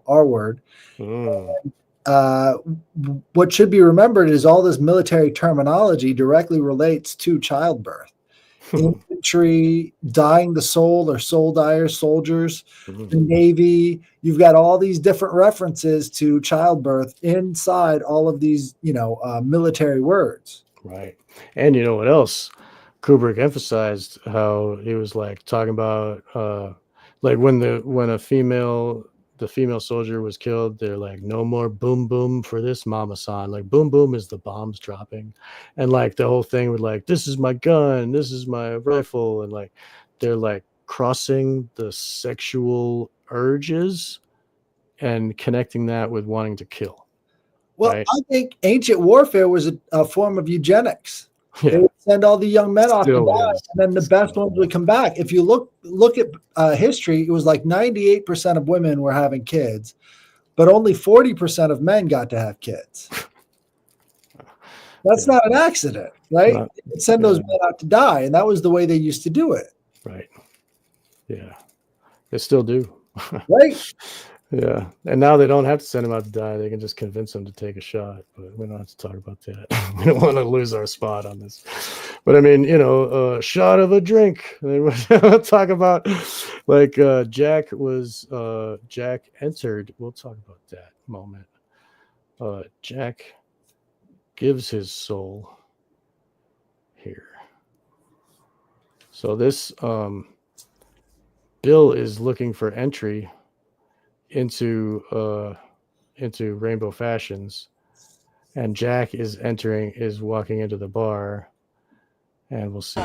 R word. What should be remembered is all this military terminology directly relates to childbirth. Infantry, dying the soul or soul dyers, soldiers, the Navy. You've got all these different references to childbirth inside all of these, military words. Right. And you know what else? Kubrick emphasized how he was like talking about like when the female soldier was killed, they're like, "No more boom boom for this mama-san." Like boom boom is the bombs dropping, and like the whole thing with like, "This is my gun, this is my rifle," and like they're like crossing the sexual urges and connecting that with wanting to kill. Well, right? I think ancient warfare was a form of eugenics. Yeah. They would send all the young men off to Still die, is. and then the best ones would come back. If you look at history, it was like 98% of women were having kids, but only 40% of men got to have kids. That's not an accident, right? They'd send those men out to die, and that was the way they used to do it. Right. Yeah. They still do. Right? Yeah. And now they don't have to send them out to die. They can just convince them to take a shot. But we don't have to talk about that. We don't want to lose our spot on this. But I mean, a shot of a drink. We'll talk about like Jack entered. We'll talk about that moment. Jack gives his soul here. So this Bill is looking for entry into Rainbow Fashions, and Jack is walking into the bar, and we'll see.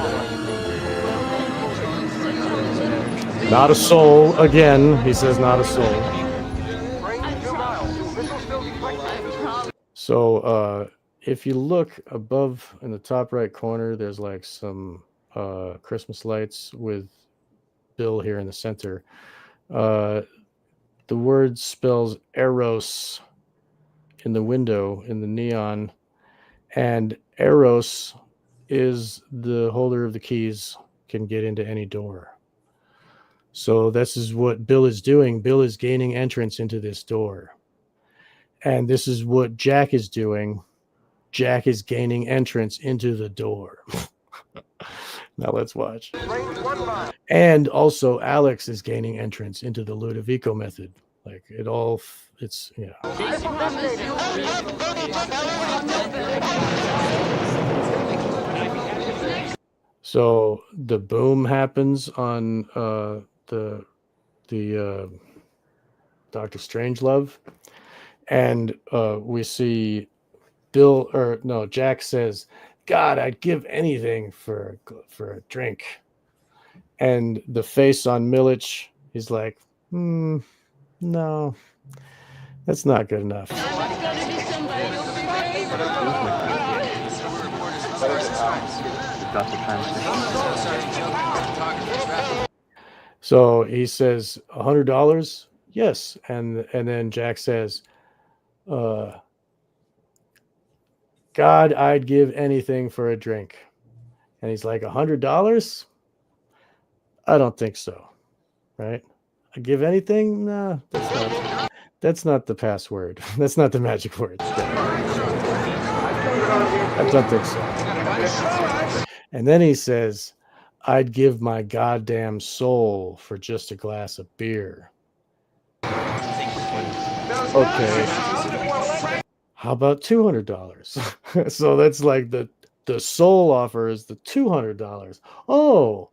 Not a soul again. He says not a soul. So if you look above in the top right corner, there's like some Christmas lights with Bill here in the center. The word spells Eros in the window, in the neon, and Eros is the holder of the keys, can get into any door. So this is what Bill is doing. Bill is gaining entrance into this door. And this is what Jack is doing. Jack is gaining entrance into the door. Now let's watch. And also Alex is gaining entrance into the Ludovico method. Like it's. So the boom happens on the Doctor Strangelove, and we see Jack says, "God, I'd give anything for a drink," and the face on Milich, he's like, "No, that's not good enough." So he says, $100? Yes. And then Jack says, God, I'd give anything for a drink. And he's like, $100? I don't think so. Right? I give anything? No, that's not the password. That's not the magic word. I don't think so. And then he says, I'd give my goddamn soul for just a glass of beer. Okay. How about $200? So that's like the soul offer is the $200. Oh,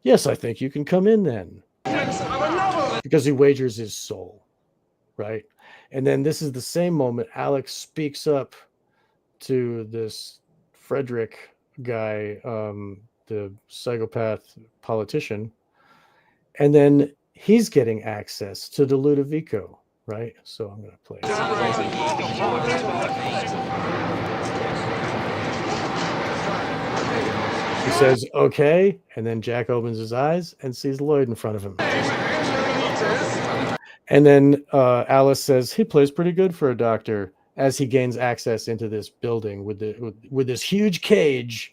yes, I think you can come in then. Because he wagers his soul, right? And then this is the same moment Alex speaks up to this Frederick guy, the psychopath politician, and then he's getting access to the Ludovico, right? So I'm going to play it. He says, okay, and then Jack opens his eyes and sees Lloyd in front of him. And then Alice says, he plays pretty good for a doctor, as he gains access into this building with this huge cage.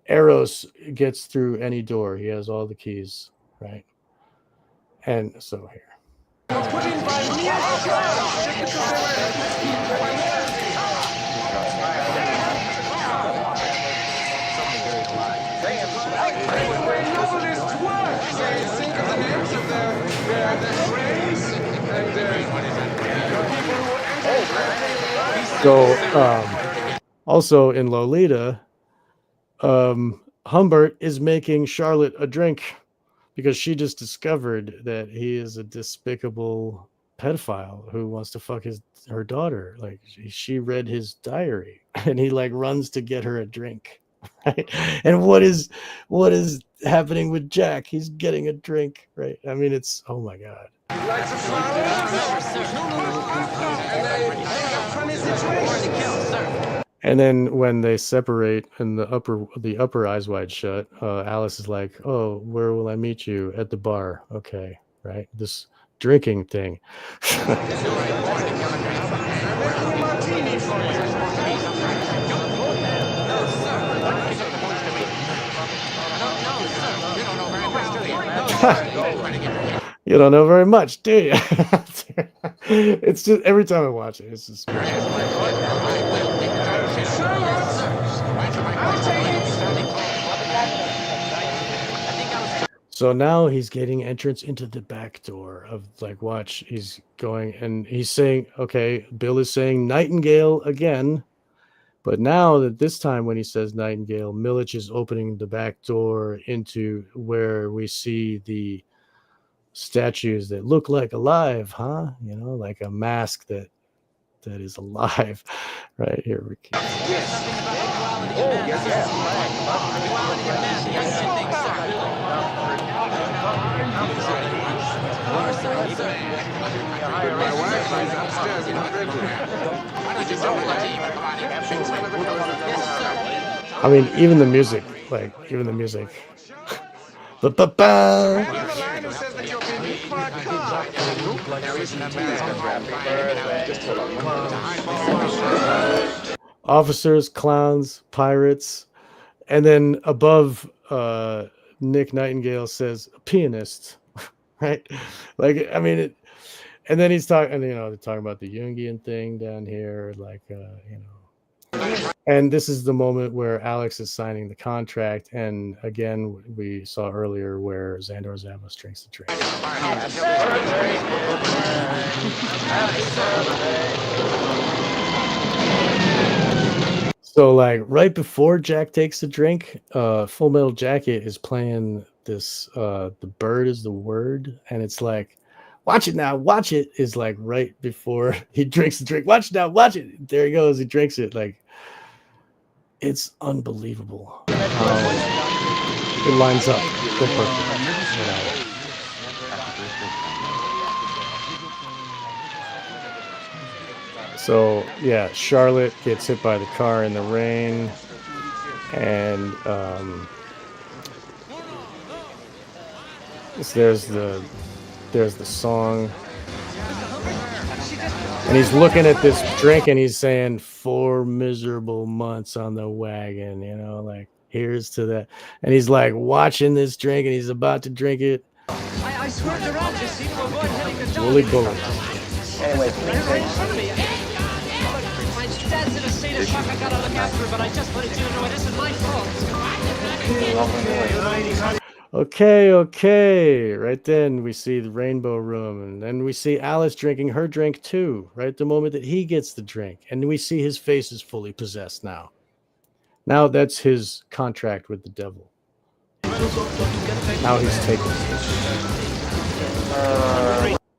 Eros gets through any door. He has all the keys, right? And so here. So also in Lolita, Humbert is making Charlotte a drink because she just discovered that he is a despicable pedophile who wants to fuck her daughter. Like she read his diary, and he like runs to get her a drink. Right? And what is happening with Jack? He's getting a drink, right? I mean, it's, oh my god. And then when they separate and the upper eyes wide shut, Alice is like, oh, where will I meet you? At the bar. Okay, right? This drinking thing. You don't know very much, do you? It's just every time I watch it, it's just. So now he's getting entrance into the back door of like, watch, he's going and he's saying, okay, Bill is saying Nightingale again. But now that this time when he says Nightingale, Milich is opening the back door into where we see the statues that look like alive, huh? You know, like a mask that is alive. Right here we go. I mean, even the music. Officers, clowns, pirates, and then above Nick Nightingale says pianist, right? Like, I mean, and then he's talking, they're talking about the Jungian thing down here, like, and this is the moment where Alex is signing the contract, and again, we saw earlier where Xandor Zamos drinks the drink. So like right before Jack takes the drink, Full Metal Jacket is playing this The Bird is the Word, and it's like, watch it now, watch it, is like right before he drinks the drink. Watch it now, watch it. There he goes, he drinks it. Like, it's unbelievable how it lines up so perfect. So yeah, Charlotte gets hit by the car in the rain, and there's the song, and he's looking at this drink and he's saying 4 miserable months on the wagon, you know, like here's to that. And he's like watching this drink and he's about to drink it. I swear around you, see, we're going heading to Wooly bullet. Anyway, My dad's in a state of shock. I gotta look after her, but I just wanted you to know it isn't my fault. Okay. Right then we see the Rainbow Room, and then we see Alice drinking her drink too, right the moment that he gets the drink. And we see his face is fully possessed now. Now that's his contract with the devil. Now he's taken.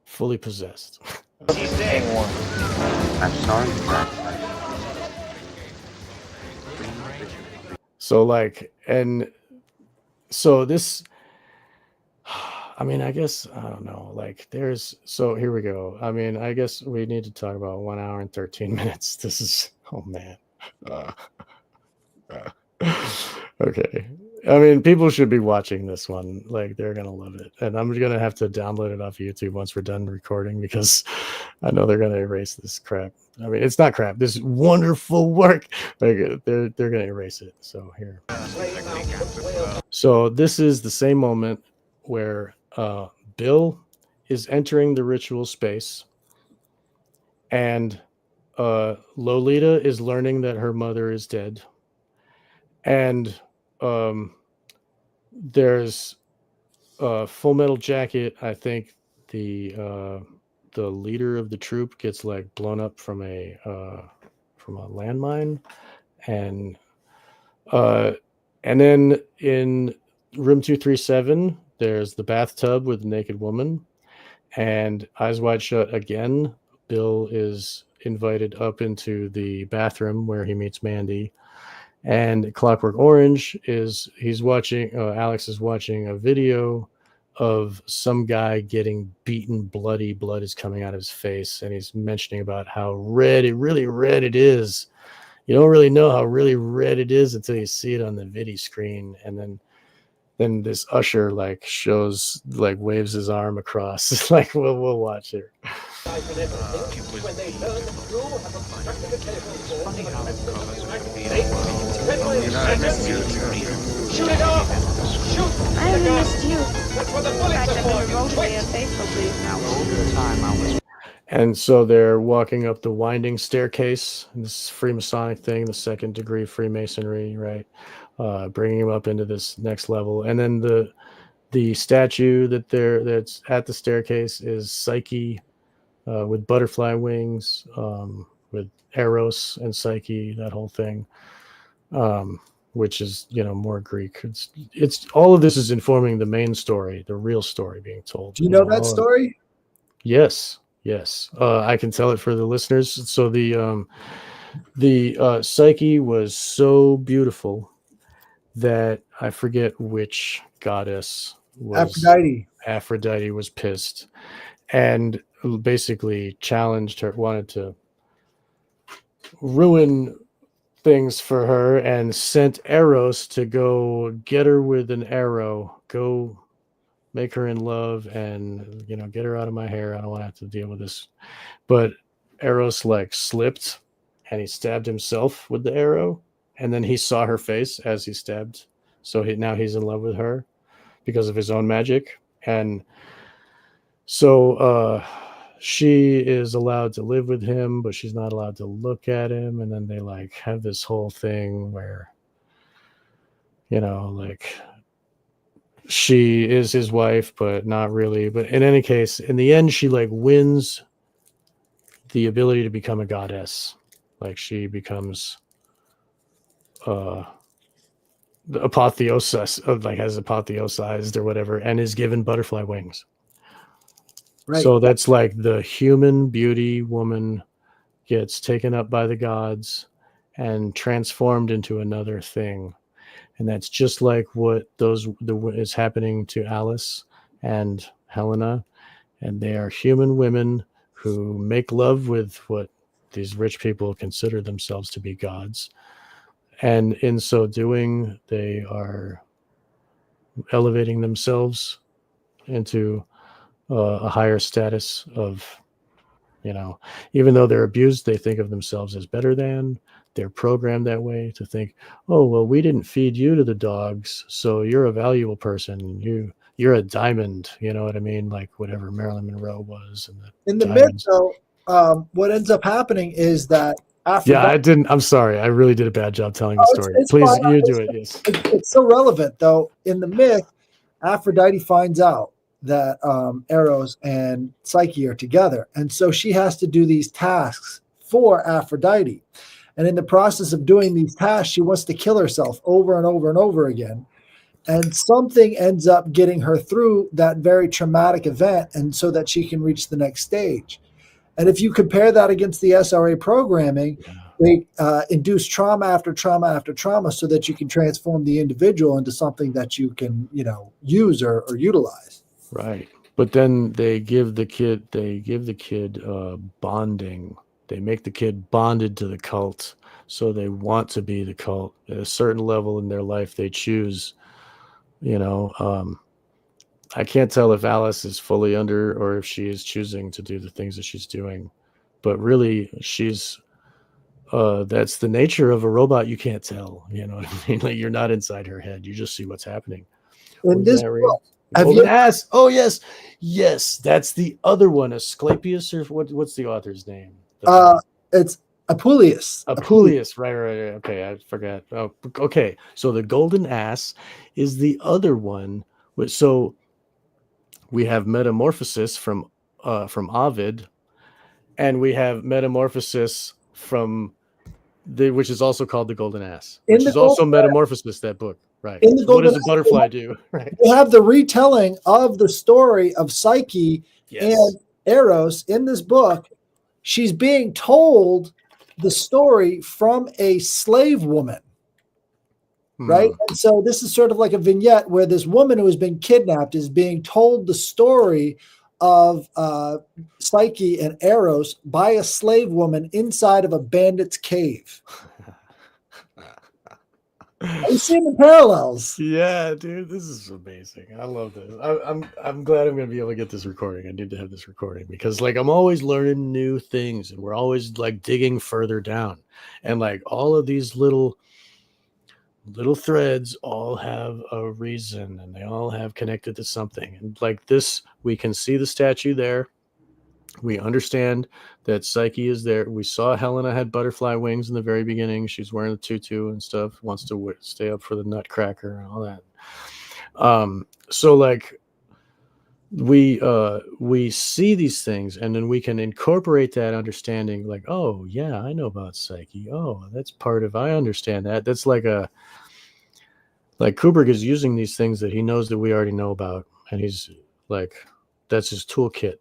Fully possessed. I'm sorry for that. So like, and so this, I mean, I guess, I don't know, like there's, so here we go. I mean, I guess we need to talk about 1 hour and 13 minutes. This is, oh man. Okay. I mean, people should be watching this one. Like, they're going to love it. And I'm going to have to download it off YouTube once we're done recording, because I know they're going to erase this crap. I mean, it's not crap. This wonderful work. Like, they're going to erase it. So here. So this is the same moment where Bill is entering the ritual space, and Lolita is learning that her mother is dead. And there's Full Metal Jacket. I think the leader of the troop gets like blown up from a landmine, and then in room 237 there's the bathtub with the naked woman, and Eyes Wide Shut again. Bill is invited up into the bathroom where he meets Mandy. And Clockwork Orange is Alex is watching a video of some guy getting beaten bloody. Blood is coming out of his face, and he's mentioning about how really red it is. You don't really know how really red it is until you see it on the video screen. And then this usher like shows, like waves his arm across. It's like, we'll watch here. Shoot it off! Shoot! I haven't missed you. That's what the In bullets fact, are I've for. been remotely unfaithful to you. Now, over the time I was And so they're walking up the winding staircase. This Freemasonic thing, the second degree Freemasonry, right? Bringing him up into this next level. And then the statue that's at the staircase is Psyche with butterfly wings, with Eros and Psyche, that whole thing, which is, more Greek. It's all of this is informing the main story, the real story being told. Do you know that story? Yes. I can tell it for the listeners. So the Psyche was so beautiful that I forget which goddess was. Aphrodite was pissed and basically challenged her, wanted to ruin things for her, and sent Eros to go get her with an arrow, go make her in love, and get her out of my hair. I don't want to have to deal with this. But Eros like slipped and he stabbed himself with the arrow, and then he saw her face as he stabbed, so now he's in love with her because of his own magic. And so she is allowed to live with him, but she's not allowed to look at him. And then they like have this whole thing where like she is his wife, but not really. But in any case, in the end, she like wins the ability to become a goddess. Like she becomes the apotheosis of like has apotheosized or whatever and is given butterfly wings. Right. So that's like the human beauty woman gets taken up by the gods and transformed into another thing. And that's just like what is happening to Alice and Helena. And they are human women who make love with what these rich people consider themselves to be gods. And in so doing, they are elevating themselves into a higher status of, even though they're abused, they think of themselves as better than. They're programmed that way to think, oh, well, we didn't feed you to the dogs, so you're a valuable person. You're a diamond, you know what I mean? Like whatever Marilyn Monroe was. And in the myth, though, what ends up happening is that Aphrodite, I'm sorry. I really did a bad job telling the story. it's Please, fine. you do it. Yes. It's so relevant, though. In the myth, Aphrodite finds out that Eros and Psyche are together. And so she has to do these tasks for Aphrodite. And in the process of doing these tasks, she wants to kill herself over and over and over again. And something ends up getting her through that very traumatic event, and so that she can reach the next stage. And if you compare that against the SRA programming, they induce trauma after trauma after trauma so that you can transform the individual into something that you can, use or utilize. Right. But then they give the kid bonding. They make the kid bonded to the cult. So they want to be the cult. At a certain level in their life, they choose, I can't tell if Alice is fully under or if she is choosing to do the things that she's doing. But really, she's that's the nature of a robot. You can't tell. You know what I mean? Like, you're not inside her head. You just see what's happening. In this book, Golden Ass. Oh, yes. That's the other one. Asclepius, or what's the author's name? It's Apuleius. Apuleius. Right. Okay, I forgot. Oh, okay. So the Golden Ass is the other one. So we have Metamorphosis from Ovid, and we have Metamorphosis from which is also called the Golden Ass, which is also Metamorphosis. That book. Right. So what does a butterfly do? Right. We have the retelling of the story of Psyche and Eros in this book. She's being told the story from a slave woman, right? And so this is sort of like a vignette where this woman who has been kidnapped is being told the story of Psyche and Eros by a slave woman inside of a bandit's cave. I'm seeing the parallels. Yeah, dude, this is amazing. I love this. I'm glad I'm gonna be able to get this recording. I need to have this recording because, like, I'm always learning new things, and we're always like digging further down, and like all of these little threads all have a reason, and they all have connected to something. And like this, we can see the statue there. We understand that Psyche is there. We saw Helena had butterfly wings in the very beginning. She's wearing the tutu and stuff, wants to stay up for the nutcracker and all that. So like we see these things, and then we can incorporate that understanding, like, oh yeah, I know about Psyche. Oh, that's part of, I understand that. That's like Kubrick is using these things that he knows that we already know about, and he's like, that's his toolkit,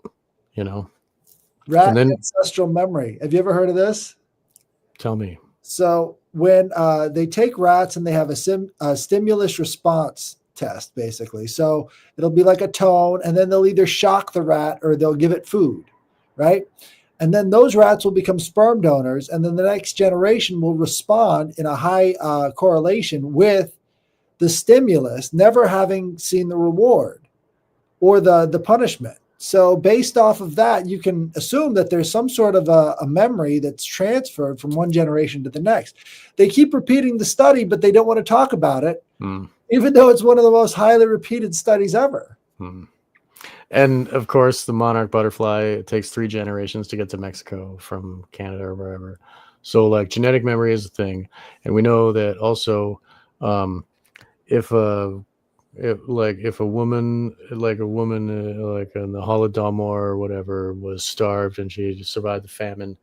Rat ancestral memory. Have you ever heard of this? Tell me. So when they take rats and they have a stimulus response test, basically. So it'll be like a tone, and then they'll either shock the rat or they'll give it food, right? And then those rats will become sperm donors, and then the next generation will respond in a high correlation with the stimulus, never having seen the reward or the punishment. So based off of that, you can assume that there's some sort of a memory that's transferred from one generation to the next. They keep repeating the study, but they don't want to talk about it, even though it's one of the most highly repeated studies ever. And of course, the monarch butterfly, it takes 3 generations to get to Mexico from Canada or wherever. So like genetic memory is a thing. And we know that also if a woman like in the Holodomor or whatever was starved and she survived the famine,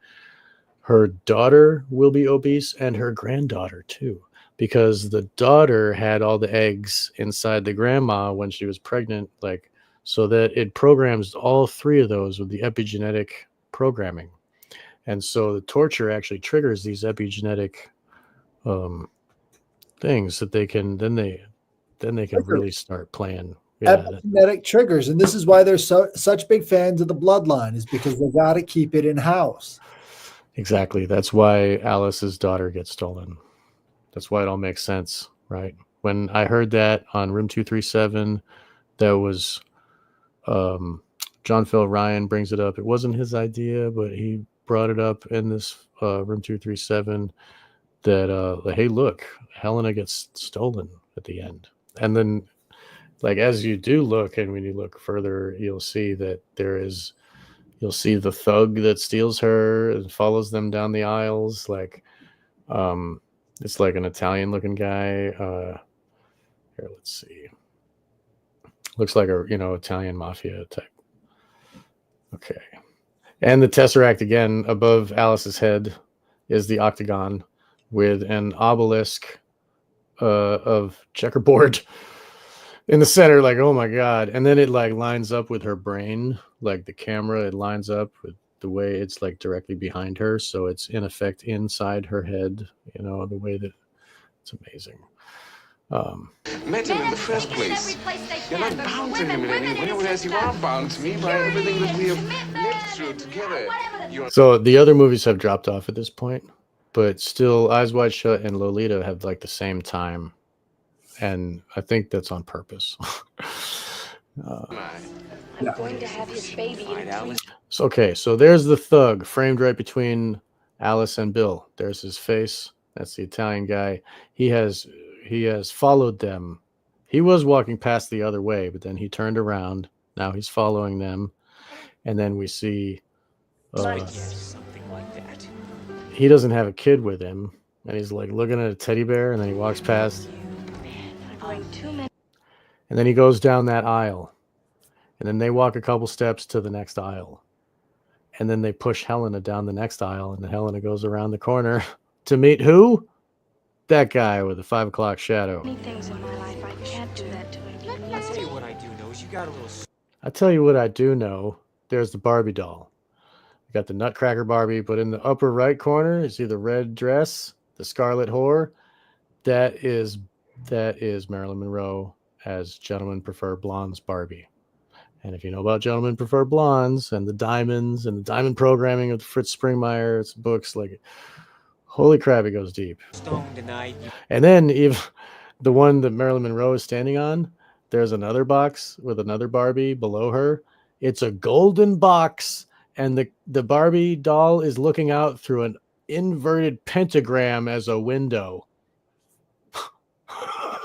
her daughter will be obese and her granddaughter too. because the daughter had all the eggs inside the grandma when she was pregnant, like, so that it programs all three of those with the epigenetic programming. And so the torture actually triggers these epigenetic things that they can then they can really start playing. Epigenetic triggers, and this is why they're such big fans of the bloodline, is because they got to keep it in house. Exactly. That's why Alice's daughter gets stolen. That's why it all makes sense, right? When I heard that on Room 237, that was John Phil Ryan brings it up. It wasn't his idea, but he brought it up in this Room 237 that, hey, look, Helena gets stolen at the end. And then, like, as you do look, and when you look further, you'll see that you'll see the thug that steals her and follows them down the aisles. Like, it's like an Italian looking guy. Here, let's see. Looks like a, Italian mafia type. Okay. And the Tesseract, again, above Alice's head is the octagon with an obelisk of checkerboard in the center. Like, oh my God. And then it like lines up with her brain, like the camera, it lines up with the way it's like directly behind her. So it's in effect inside her head, the way that it's amazing. Met him in the first place. You're not bound to him in any way, whereas you are bound to me by everything that we have lived through together. So the other movies have dropped off at this point, but still Eyes Wide Shut and Lolita have like the same time. And I think that's on purpose. I'm going to have his baby in So, okay, so there's the thug framed right between Alice and Bill. There's his face. That's the Italian guy. He has followed them. He was walking past the other way, but then he turned around. Now he's following them. And then we see something like that. He doesn't have a kid with him. And he's like looking at a teddy bear, and then he walks past. And then he goes down that aisle. And then they walk a couple steps to the next aisle. And then they push Helena down the next aisle, and then Helena goes around the corner to meet who? That guy with the 5 o'clock shadow. Many things in my life I can't do that to him. I'll tell you what I do know is you got a little. I tell you what I do know. There's the Barbie doll. You got the Nutcracker Barbie, but in the upper right corner is the red dress, the Scarlet Whore. That is Marilyn Monroe as Gentlemen Prefer Blondes Barbie. And if you know about Gentlemen Prefer Blondes and the diamonds and the diamond programming of Fritz Springmeier's books, like, holy crap, it goes deep. And then even the one that Marilyn Monroe is standing on, there's another box with another Barbie below her. It's a golden box, and the Barbie doll is looking out through an inverted pentagram as a window.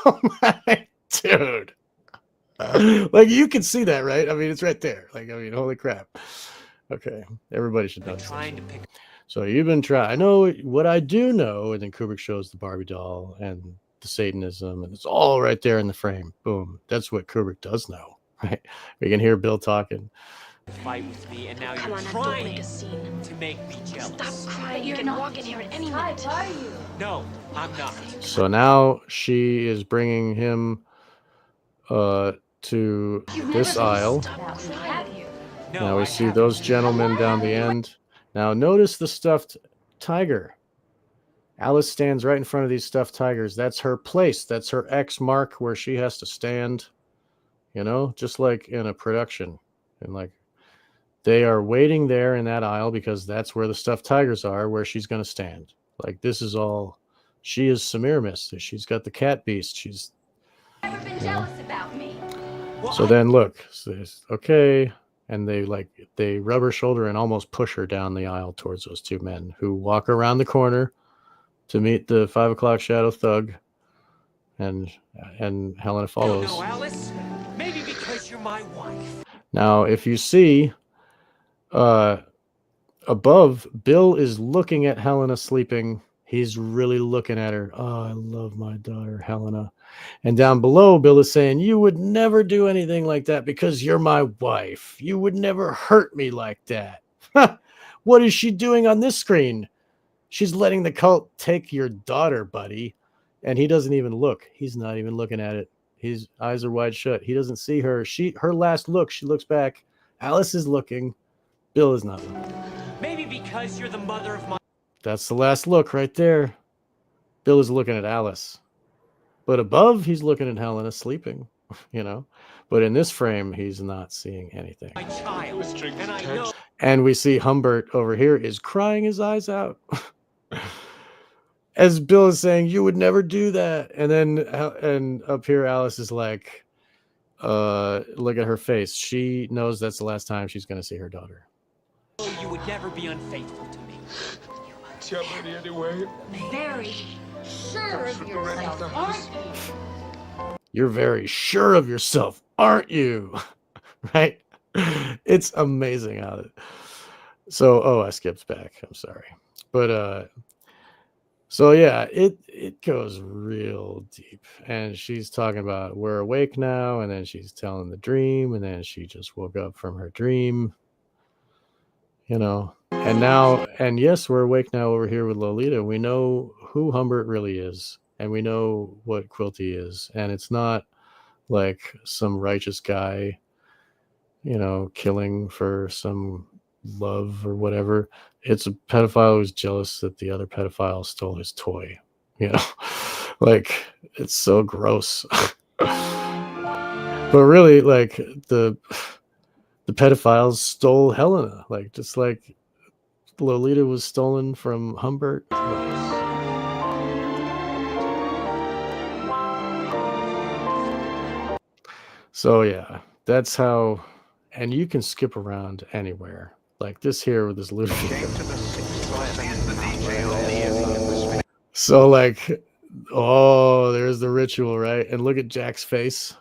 Oh my dude. Like, you can see that, right? I mean, it's right there. Like, I mean, holy crap. Okay, everybody should know. So you've been trying. I know what I do know, and then Kubrick shows the Barbie doll and the Satanism, and it's all right there in the frame. Boom. That's what Kubrick does know, right? We can hear Bill talking. Fight with me, and now Come you're on, trying make a scene. to make me jealous. Stop crying. You can walk in here at any minute. No, I'm not. So now she is bringing him to this aisle. No, Now we I see haven't. those gentlemen down the end. Now notice the stuffed tiger. Alice stands right in front of these stuffed tigers. That's her place. That's her X mark where she has to stand, just like in a production. And like, they are waiting there in that aisle because that's where the stuffed tigers are, where she's going to stand. Like, this is all, she is Semiramis. She's got the cat beast. She's Never been jealous about me. So then look, okay. And they rub her shoulder and almost push her down the aisle towards those two men who walk around the corner to meet the 5 o'clock shadow thug. And Helena follows. No, Alice. Maybe because you're my wife. Now, if you see above, Bill is looking at Helena sleeping. He's really looking at her. Oh, I love my daughter, Helena. And down below, Bill is saying, you would never do anything like that because you're my wife. You would never hurt me like that. What is she doing on this screen? She's letting the cult take your daughter, buddy. and he doesn't even look. He's not even looking at it. His eyes are wide shut. He doesn't see her. Her last look, she looks back. Alice is looking. Bill is not looking. Maybe because you're the mother of my... That's the last look right there. Bill is looking at Alice. But above, he's looking at Helena sleeping, But in this frame, he's not seeing anything. My child. And I know... And we see Humbert over here is crying his eyes out. As Bill is saying, you would never do that. And up here, Alice is like, look at her face. She knows that's the last time she's going to see her daughter. You would never be unfaithful to me. Tell me anyway. Very sure of yourself, aren't you? You're very sure of yourself, aren't you? Right? It's amazing how it... So, I skipped back. I'm sorry. But, so yeah, it goes real deep. And she's talking about we're awake now, and then she's telling the dream, and then she just woke up from her dream. And yes, we're awake now over here with Lolita. We know who Humbert really is, and we know what Quilty is. And it's not like some righteous guy, killing for some love or whatever. It's a pedophile who's jealous that the other pedophile stole his toy. Like, it's so gross. But really, like, the pedophiles stole Helena, like just like Lolita was stolen from Humbert. So yeah, that's how, and you can skip around anywhere. Like this here with this Ludovico. So like, there's the ritual, right? And look at Jack's face.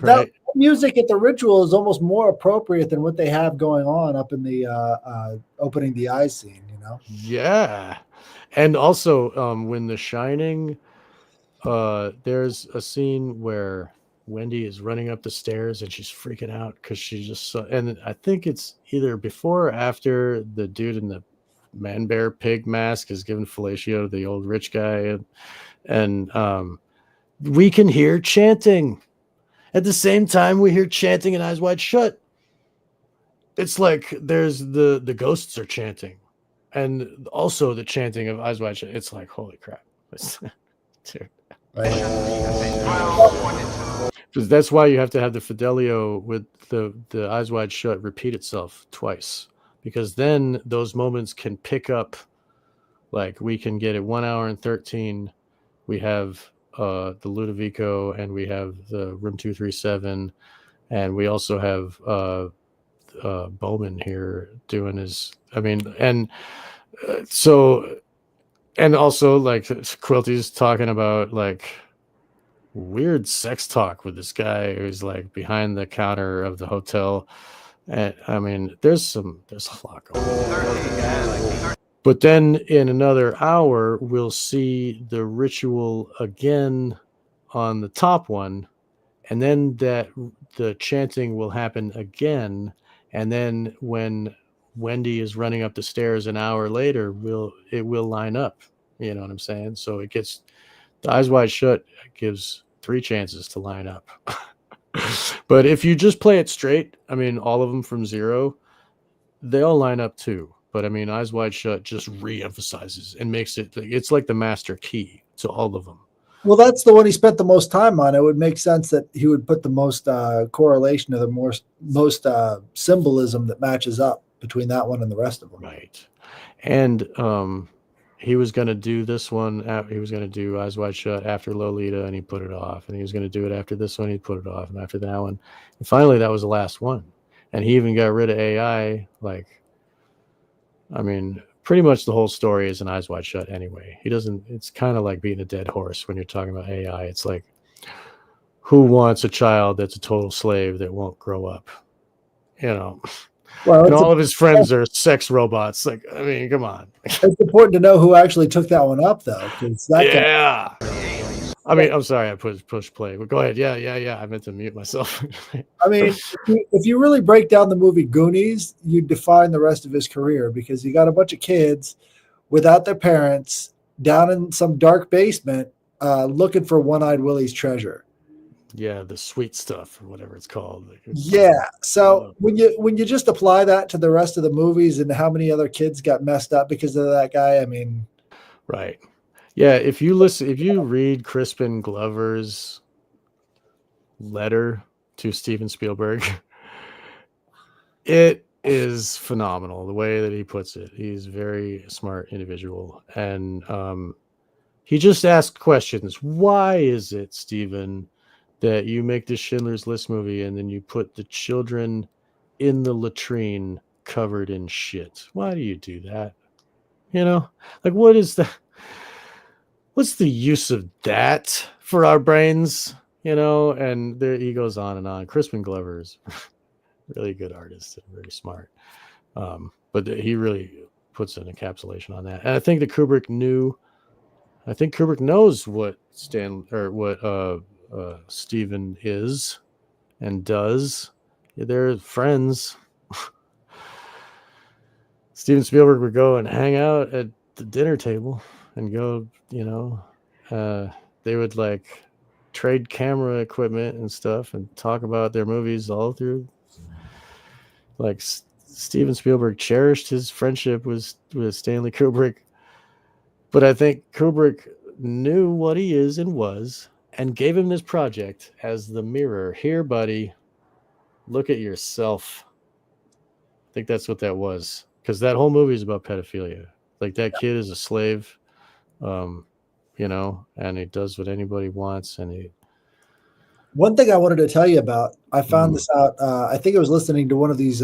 Right? That music at the ritual is almost more appropriate than what they have going on up in the opening the eyes scene, Yeah. And also when The Shining, there's a scene where Wendy is running up the stairs and she's freaking out because she just saw, and I think it's either before or after the dude in the man bear pig mask is giving fellatio to the old rich guy, and we can hear chanting. At the same time, we hear chanting in Eyes Wide Shut. It's like there's the ghosts are chanting, and also the chanting of Eyes Wide Shut. It's like, holy crap. Dude. Because that's why you have to have the Fidelio with the Eyes Wide Shut repeat itself twice. Because then those moments can pick up, like we can get it 1 hour and 13. We have the Ludovico, and we have the Room 237, and we also have Bowman here doing his, and also like Quilty's talking about like weird sex talk with this guy who's like behind the counter of the hotel. And there's a lot going on. But then in another hour, we'll see the ritual again on the top one. And then the chanting will happen again. And then when Wendy is running up the stairs an hour later, it will line up. You know what I'm saying? So it gets the Eyes Wide Shut gives 3 chances to line up. But if you just play it straight, all of them from 0, they all line up too. But Eyes Wide Shut just re-emphasizes and makes it's like the master key to all of them. Well, that's the one he spent the most time on. It would make sense that he would put the most correlation to the most symbolism that matches up between that one and the rest of them. Right. And he was going to do this one. He was going to do Eyes Wide Shut after Lolita, and he put it off. And he was going to do it after this one. He put it off. And after that one. And finally, that was the last one. And he even got rid of AI. Pretty much the whole story is an Eyes Wide Shut anyway. It's kind of like beating a dead horse when you're talking about AI. It's like, who wants a child that's a total slave that won't grow up? Well, and all of his friends are sex robots. Like, come on. It's important to know who actually took that one up, though. Yeah. I'm sorry I push play, but go ahead. Yeah. I meant to mute myself. If you really break down the movie Goonies, you define the rest of his career, because you got a bunch of kids without their parents down in some dark basement, looking for One-Eyed Willie's treasure. Yeah, the sweet stuff or whatever it's called. Yeah. So when you just apply that to the rest of the movies and how many other kids got messed up because of that guy, I mean, right. Yeah, if you read Crispin Glover's letter to Steven Spielberg, it is phenomenal the way that he puts it. He's a very smart individual, and he just asked questions. Why is it, Steven, that you make this Schindler's List movie and then you put the children in the latrine covered in shit? Why do you do that? You know, like, what is the what's the use of that for our brains? You know, and there he goes on and on. Crispin Glover's really good artist and very smart. But he really puts an encapsulation on that. And I think that Kubrick knows what Steven is and does. They're friends. Steven Spielberg would go and hang out at the dinner table and go, they would like trade camera equipment and stuff and talk about their movies all through. Like Steven Spielberg cherished his friendship with Stanley Kubrick. But I think Kubrick knew what he is and was and gave him this project as the mirror. Here, buddy, look at yourself. I think that's what that was. Because that whole movie is about pedophilia. Like, that kid is a slave, and he does what anybody wants. And one thing I wanted to tell you about, I found this out. I think I was listening to one of these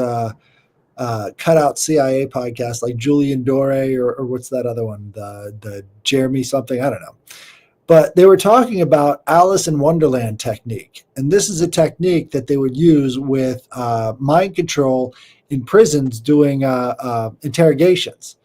cutout CIA podcasts, like Julian Dore or what's that other one? The Jeremy something, I don't know. But they were talking about Alice in Wonderland technique. And this is a technique that they would use with mind control in prisons doing interrogations.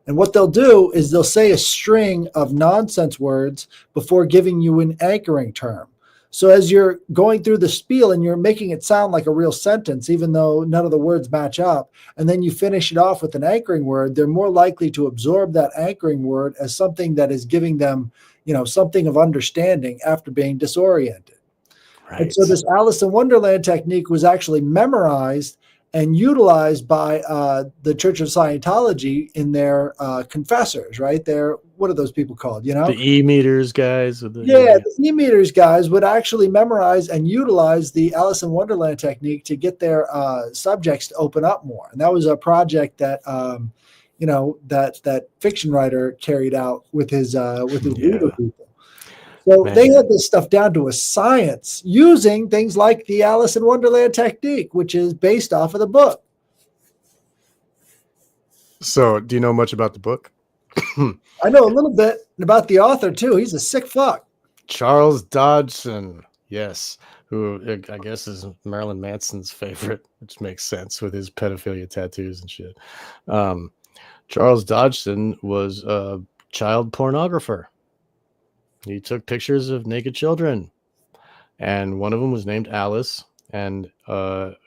And what they'll do is they'll say a string of nonsense words before giving you an anchoring term. So as you're going through the spiel and you're making it sound like a real sentence, even though none of the words match up, and then you finish it off with an anchoring word, they're more likely to absorb that anchoring word as something that is giving them, something of understanding after being disoriented. Right. And so this Alice in Wonderland technique was actually memorized and utilized by the Church of Scientology in their confessors, right? What are those people called? The E-meters guys. The E-meters guys would actually memorize and utilize the Alice in Wonderland technique to get their subjects to open up more. And that was a project that, that fiction writer carried out with his reader people. So they had this stuff down to a science using things like the Alice in Wonderland technique, which is based off of the book. So do you know much about the book? I know a little bit about the author, too. He's a sick fuck. Charles Dodgson, yes, who I guess is Marilyn Manson's favorite, which makes sense with his pedophilia tattoos and shit. Charles Dodgson was a child pornographer. He took pictures of naked children, and one of them was named Alice, and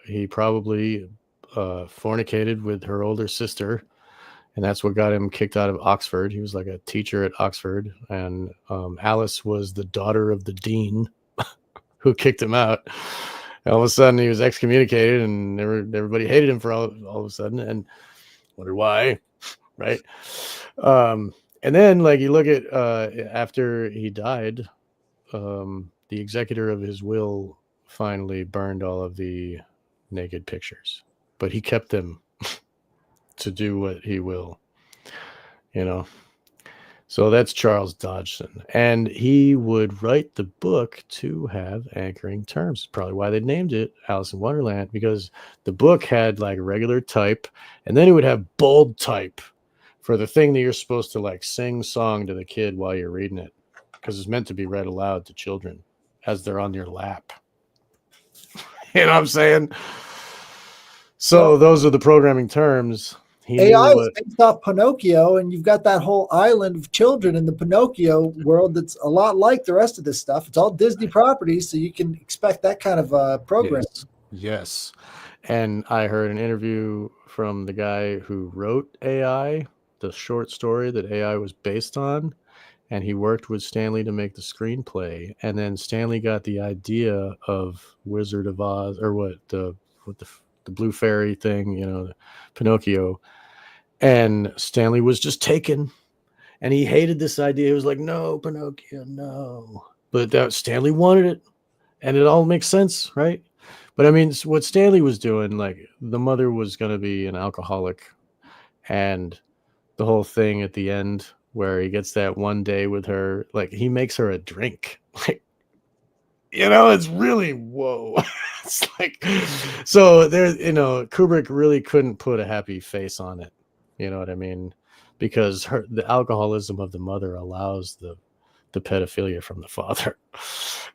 he probably fornicated with her older sister, and that's what got him kicked out of Oxford. He was like a teacher at Oxford, and Alice was the daughter of the dean who kicked him out. And all of a sudden, he was excommunicated, and everybody hated him for all of a sudden, and wondered why, right? And then, like, you look at after he died, the executor of his will finally burned all of the naked pictures, but he kept them to do what he will, So that's Charles Dodgson, and he would write the book to have anchoring terms. Probably why they named it Alice in Wonderland, because the book had like regular type, and then it would have bold type for the thing that you're supposed to like sing song to the kid while you're reading it, because it's meant to be read aloud to children as they're on your lap. You know what I'm saying? So those are the programming terms. AI is based off Pinocchio, and you've got that whole island of children in the Pinocchio world that's a lot like the rest of this stuff. It's all Disney properties, so you can expect that kind of program. Yes. And I heard an interview from the guy who wrote AI, the short story that AI was based on, and he worked with Stanley to make the screenplay. And then Stanley got the idea of Wizard of Oz, or the blue fairy thing, Pinocchio. And Stanley was just taken, and he hated this idea. He was like, "No, Pinocchio, no." But that Stanley wanted it, and it all makes sense, right? But I mean, what Stanley was doing, like the mother was going to be an alcoholic, and the whole thing at the end where he gets that one day with her, like he makes her a drink, like, it's really, whoa. It's like, so there, Kubrick really couldn't put a happy face on it. You know what I mean? Because the alcoholism of the mother allows the pedophilia from the father.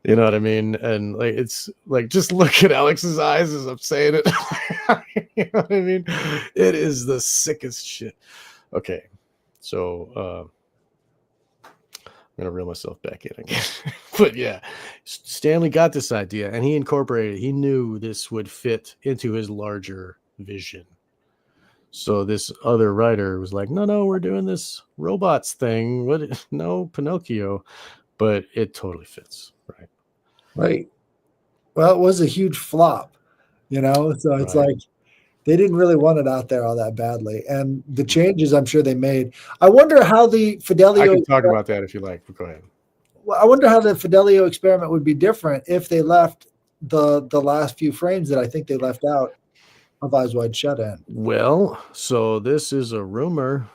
You know what I mean? And like, it's like, just look at Alex's eyes as I'm saying it. You know what I mean? It is the sickest shit. Okay. So, I'm going to reel myself back in again. But yeah, Stanley got this idea and he incorporated it. He knew this would fit into his larger vision. So this other writer was like, no, we're doing this robots thing. What? No, Pinocchio. But it totally fits, right? Right. Well, it was a huge flop, so it's Right. like they didn't really want it out there all that badly. And the changes I'm sure they made. I wonder how the Fidelio. I can talk about that if you like, but go ahead. Well, I wonder how the Fidelio experiment would be different if they left the last few frames that I think they left out of Eyes Wide Shut in. Well, so this is a rumor.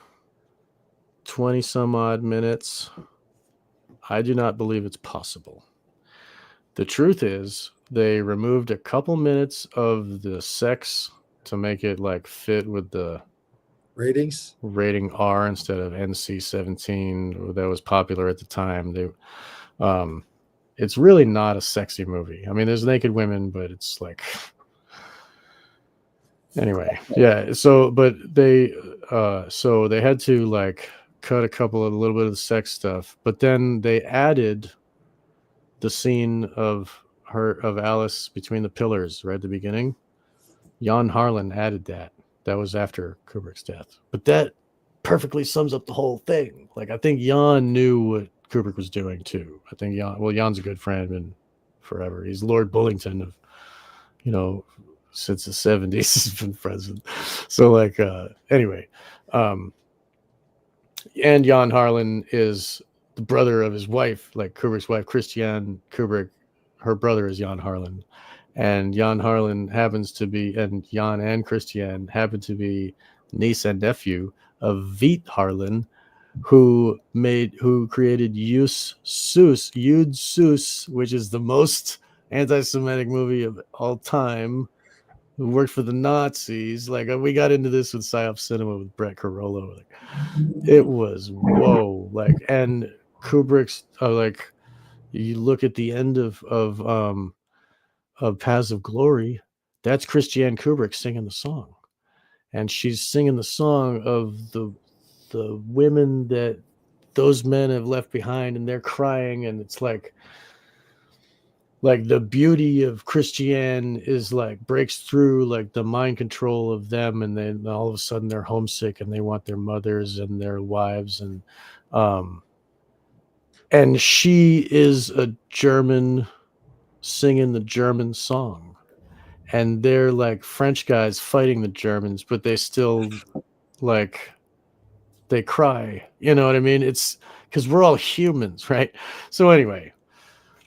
20 some odd minutes. I do not believe it's possible. The truth is, they removed a couple minutes of the sex to make it like fit with the ratings, rating R instead of NC-17 that was popular at the time. It's really not a sexy movie. I mean, there's naked women, but it's like, anyway, yeah. So, but they had to like cut a little bit of the sex stuff, but then they added the scene of Alice between the pillars right at the beginning. Jan Harlan added that. That was after Kubrick's death. But that perfectly sums up the whole thing. Like, I think Jan knew what Kubrick was doing too. I think Jan's a good friend and forever. He's Lord Bullington of, since the 70s he's been friends with. So like, anyway, and Jan Harlan is the brother of his wife, like Kubrick's wife, Christiane Kubrick. Her brother is Jan Harlan. And Jan Harlan happens to be, and Jan and Christiane happen to be niece and nephew of Veit Harlan, who created Yud Sus, which is the most anti-Semitic movie of all time, who worked for the Nazis. Like, we got into this with Psyop Cinema with Brett Carollo. Like, it was whoa. Like, and Kubrick's like, you look at the end of Paths of Glory, that's Christiane Kubrick singing the song, and she's singing the song of the women that those men have left behind, and they're crying, and it's like the beauty of Christiane is like breaks through like the mind control of them, and then all of a sudden they're homesick and they want their mothers and their wives, and she is a German singing the German song, and they're like French guys fighting the Germans, but they still like they cry. You know what I mean? It's because we're all humans, right? So anyway,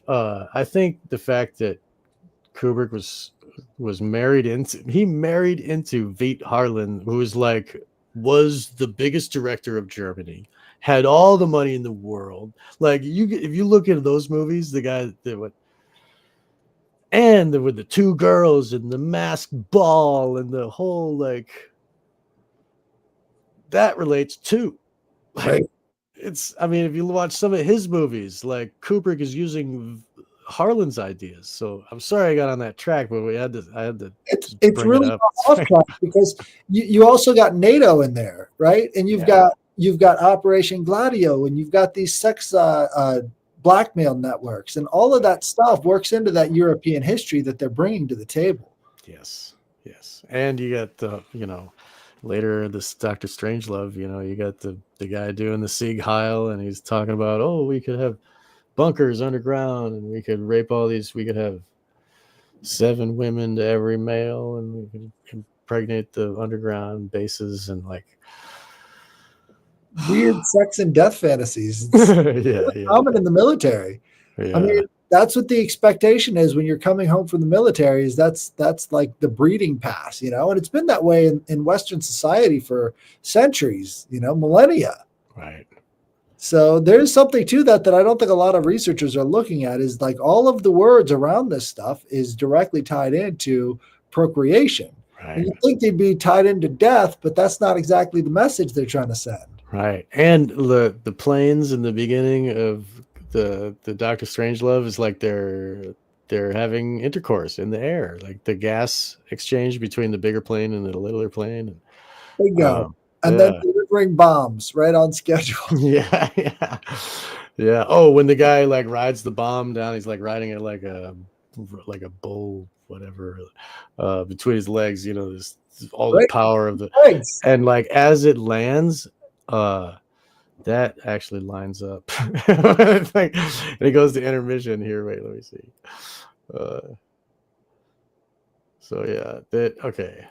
I think the fact that Kubrick was married into Veit Harlan, who was the biggest director of Germany, had all the money in the world. Like, if you look at those movies, the guy that would. And with the two girls and the masked ball and the whole, like, that relates too. Like, I mean, if you watch some of his movies, like, Kubrick is using Harlan's ideas. So I'm sorry I got on that track, but I had to. It's really off track because you also got NATO in there, right? And you've got Operation Gladio, and you've got these sex blackmail networks, and all of that stuff works into that European history that they're bringing to the table. Yes. And you got later this Dr. Strangelove, you know, you got the guy doing the Sieg Heil, and he's talking about, oh, we could have bunkers underground, and we could rape all these, we could have 7 women to every male, and we could impregnate the underground bases, and like Weird sex and death fantasies. It's common in the military. I mean, that's what the expectation is when you're coming home from the military. Is that's like the breeding pass, you know, and it's been that way in Western society for centuries, you know, millennia. Right. So there's something to that I don't think a lot of researchers are looking at. Is like all of the words around this stuff is directly tied into procreation. Right. And you think they'd be tied into death, but that's not exactly the message they're trying to send. Right. And the planes in the beginning of the Doctor Strangelove is like they're having intercourse in the air, like the gas exchange between the bigger plane and the littler plane. There you go. And then delivering bombs right on schedule. Yeah. Oh, when the guy like rides the bomb down, he's like riding it like a bull, whatever, between his legs, you know, this all the power of the legs. And like as it lands, that actually lines up. And it goes to intermission here. Wait, let me see. So yeah, that okay.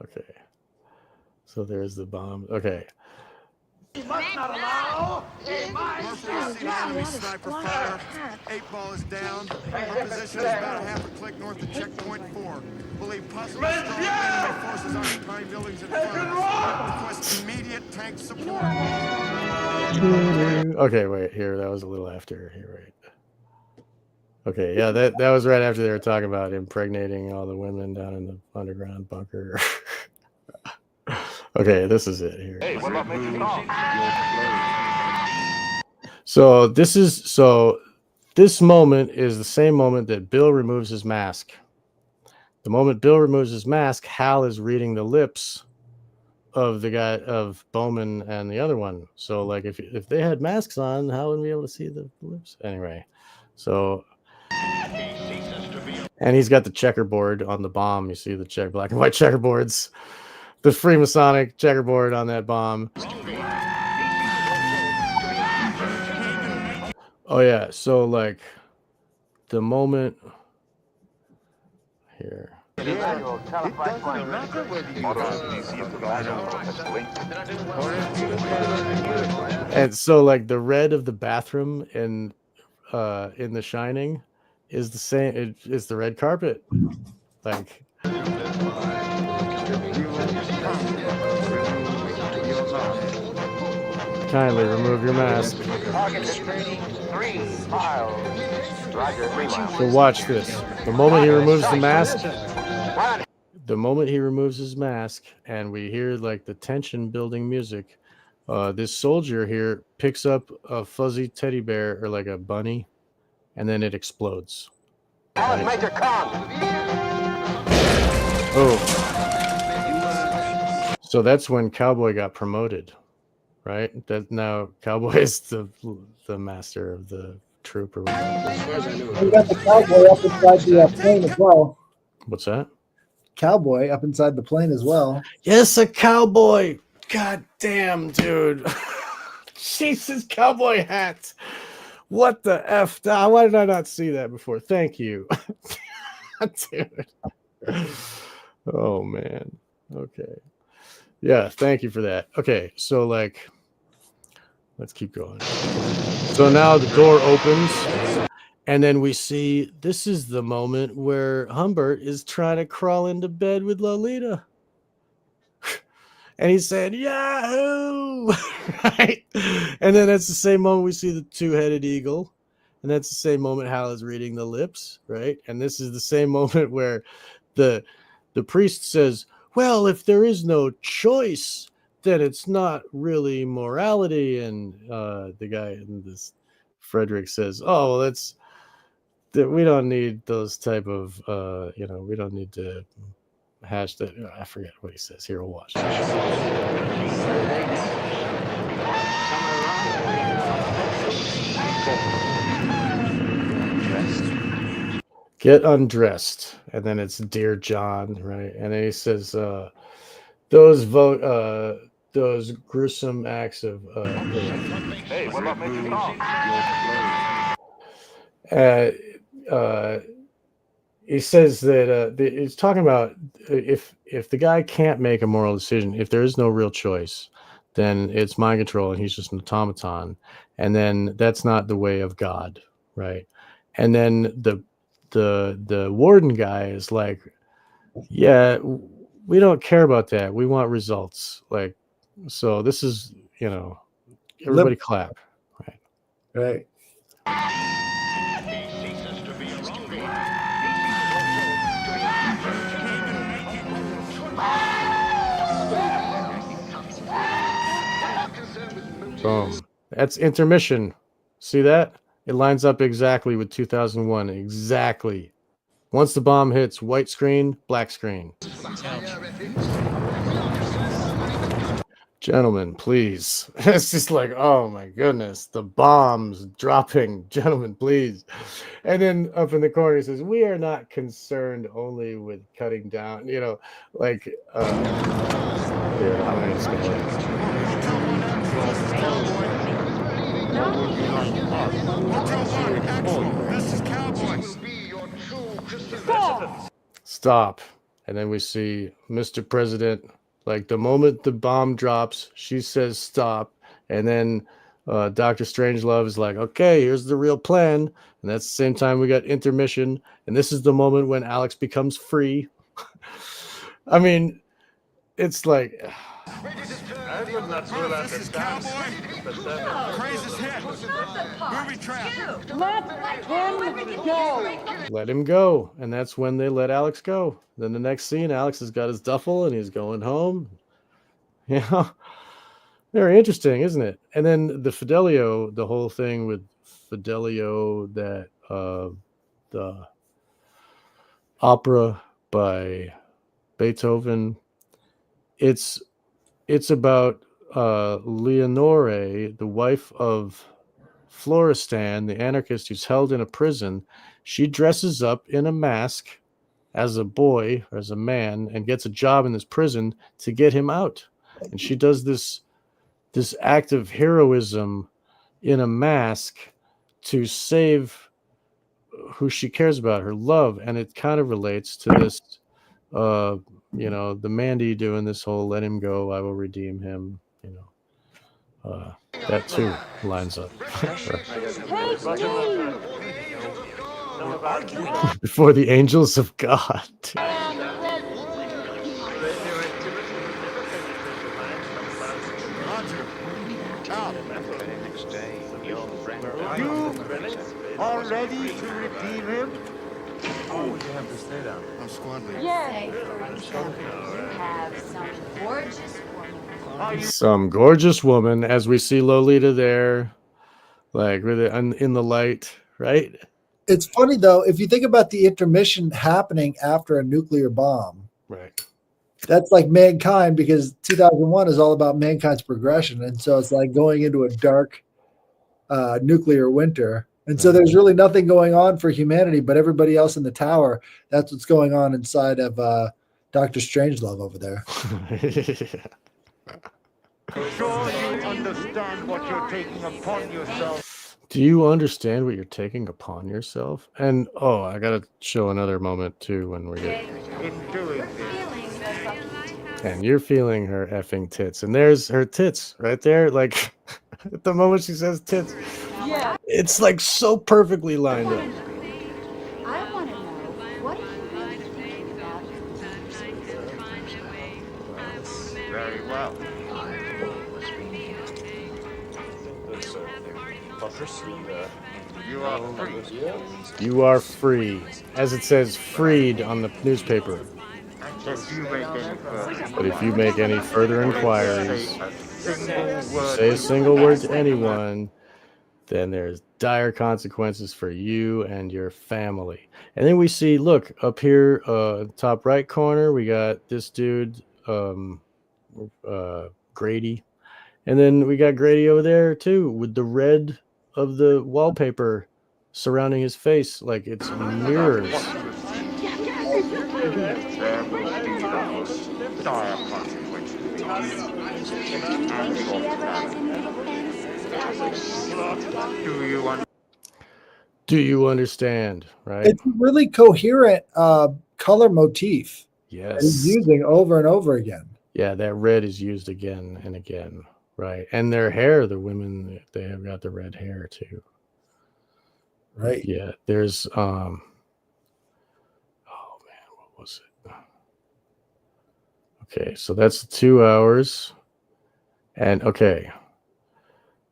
Okay. So there's the bomb. Okay. He must not allow. Enemy sniper fire. 8-ball is down. Our position is about a half a click north of checkpoint 4. Believe possibly strong enemy forces occupying buildings in front of us. Request immediate tank support. Okay, wait, here. That was a little after. Here, wait. Okay, yeah, that was right after they were talking about impregnating all the women down in the underground bunker. Okay, this is it here. Hey, what about making it off? So this moment is the same moment that Bill removes his mask. The moment Bill removes his mask, Hal is reading the lips of the guy, of Bowman and the other one. So like if they had masks on, how would we be able to see the lips? Anyway, so and he's got the checkerboard on the bomb. You see the black and white checkerboards. The Freemasonic checkerboard on that bomb. Oh yeah, so like the moment here. And so like the red of the bathroom in The Shining is the same. It's the red carpet. Like kindly remove your mask. So watch this. The moment he removes the mask, his mask, and we hear like the tension building music, this soldier here picks up a fuzzy teddy bear or like a bunny, and then it explodes. Major Kong. Oh. So that's when Cowboy got promoted, right? That now Cowboy is the master of the troop or whatever. We got the cowboy up inside the plane as well. What's that? Cowboy up inside the plane as well. Yes, a cowboy. God damn, dude. Jesus, cowboy hat. What the F? Why did I not see that before? Thank you. Dude. Oh, man. Okay. Yeah, thank you for that. Okay, so like, let's keep going. So now the door opens, and then we see this is the moment where Humbert is trying to crawl into bed with Lolita. And he said, Yahoo! Right? And then that's the same moment we see the two-headed eagle. And that's the same moment Hal is reading the lips, right? And this is the same moment where the priest says, well, if there is no choice, then it's not really morality. And the guy in this, Frederick, says, oh, well, we don't need those type of, we don't need to hash that. I forget what he says. Here, we'll watch. get undressed, and then it's Dear John, right? And then he says, those gruesome acts of Hey, what about making songs? he says that he's talking about if the guy can't make a moral decision, if there is no real choice, then it's mind control and he's just an automaton, and then that's not the way of God, right? And then the warden guy is like, yeah, we don't care about that. We want results. Like, so this is, everybody clap, right? Right. Boom. That's intermission. See that? It lines up exactly with 2001. Exactly. Once the bomb hits, white screen, black screen. Gentlemen, please. It's just like, oh my goodness, the bombs dropping. Gentlemen, please. And then up in the corner, he says, we are not concerned only with cutting down, like, here, I'm just This is Cowboys. Stop. And then we see Mr. President, like the moment the bomb drops, she says stop. And then Dr. Strangelove is like, okay, here's the real plan. And that's the same time we got intermission. And this is the moment when Alex becomes free. I mean, it's like... I would not really This is Cowboy. Craziest hit. Booby trap. Let him go. And that's when they let Alex go. Then the next scene, Alex has got his duffel and he's going home. Very interesting, isn't it? And then the Fidelio, the whole thing with Fidelio, that the opera by Beethoven, it's about Leonore, the wife of Florestan, the anarchist who's held in a prison. She dresses up in a mask as a boy or as a man and gets a job in this prison to get him out. And she does this act of heroism in a mask to save who she cares about, her love. And it kind of relates to this, the Mandy doing this whole let him go, I will redeem him, that too lines up. Before the angels of God. You are ready to redeem him? Oh, you have to stay down. I'm squabbling. Say, for example, you have some gorgeous woman. Some gorgeous woman, as we see Lolita there, like really in the light, right? It's funny though, if you think about the intermission happening after a nuclear bomb, right? That's like mankind, because 2001 is all about mankind's progression, and so it's like going into a dark nuclear winter, and so there's really nothing going on for humanity, but everybody else in the tower. That's what's going on inside of Dr. Strangelove over there. Sure, you understand what you're taking upon yourself. Do you understand what you're taking upon yourself? And I gotta show another moment too when we get In doing this. and you're feeling her effing tits, and there's her tits right there, like at the moment she says tits. Yeah. It's like so perfectly lined up. I want to know, what do you really think about Very well. You are free. You are free, as it says, freed on the newspaper. If you make any further, But if you make any further inquiries, say a word, single word to anyone, then there's dire consequences for you and your family. And then we see, look, up here, top right corner, we got this dude, Grady. And then we got Grady over there too, with the red of the wallpaper surrounding his face, like it's mirrors. There will be the most dire consequences. And your Do you understand? Do you understand? Right? It's a really coherent color motif that he's Yes. using over and over again. Yeah, that red is used again and again, right? And their hair, the women, they have got the red hair too. Right. Yeah, there's oh man, what was it? Okay, so that's 2 hours. And okay.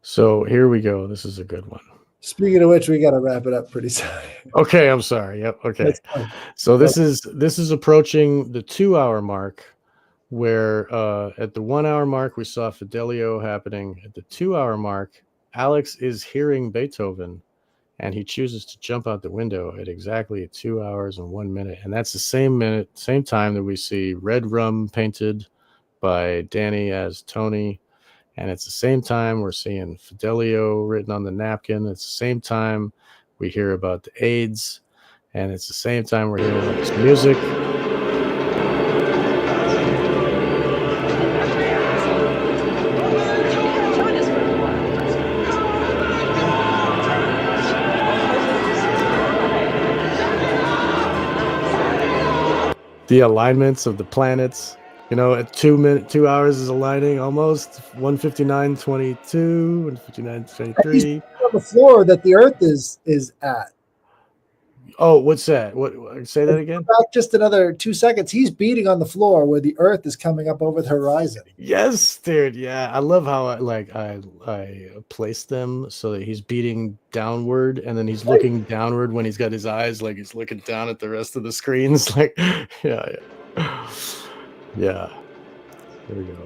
So here we go. This is a good one. Speaking of which, we got to wrap it up pretty soon. Okay, I'm sorry. Yep. Okay. That's fine. So this is approaching the 2 hour mark, where at the 1 hour mark we saw Fidelio happening. At the 2 hour mark, Alex is hearing Beethoven, and he chooses to jump out the window at exactly 2 hours and 1 minute. And that's the same time that we see Red Rum painted by Danny as Tony. And it's the same time we're seeing Fidelio written on the napkin. It's the same time we hear about the AIDS. And it's the same time we're hearing all this music. The alignments of the planets, at 2 hours is aligning almost 159.22, 159.23. On the floor that the Earth is at. Oh, what's that? What? Say that again. Back just another 2 seconds. He's beating on the floor where the Earth is coming up over the horizon. Yes, dude. Yeah, I love how I placed them so that he's beating downward, and then he's looking downward when he's got his eyes, like he's looking down at the rest of the screens. Like, yeah. Here we go.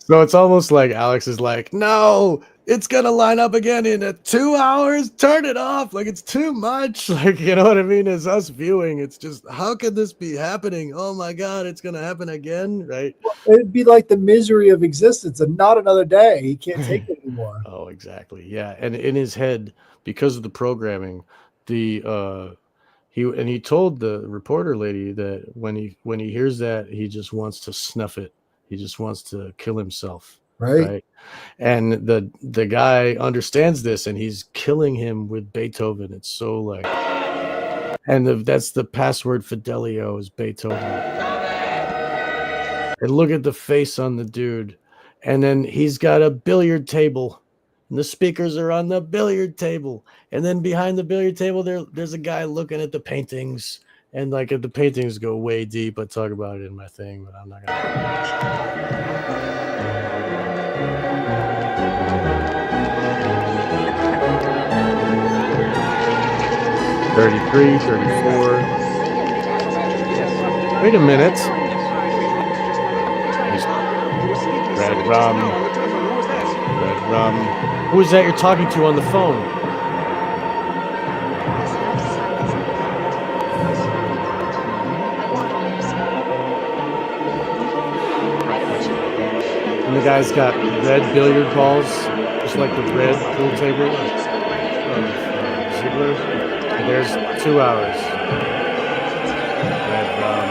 So it's almost like Alex is like, no, it's going to line up again in 2 hours. Turn it off. Like, it's too much. Like, you know what I mean? As us viewing, it's just, how could this be happening? Oh my God, it's going to happen again. Right. It'd be like the misery of existence and not another day. He can't take it anymore. Oh, exactly. Yeah. And in his head, because of the programming, he told the reporter lady that when he hears that, he just wants to snuff it. He just wants to kill himself. Right. And the guy understands this, and he's killing him with Beethoven. It's so like, and that's the password. Fidelio is Beethoven. And look at the face on the dude. And then he's got a billiard table, and the speakers are on the billiard table. And then behind the billiard table, there's a guy looking at the paintings. And like, if the paintings go way deep, I talk about it in my thing, but I'm not gonna. 33, 34. Wait a minute. Red Rum. Who is that you're talking to on the phone? And the guy's got red billiard balls, just like the red pool table of Ziegler. And there's 2 hours. Red Rum.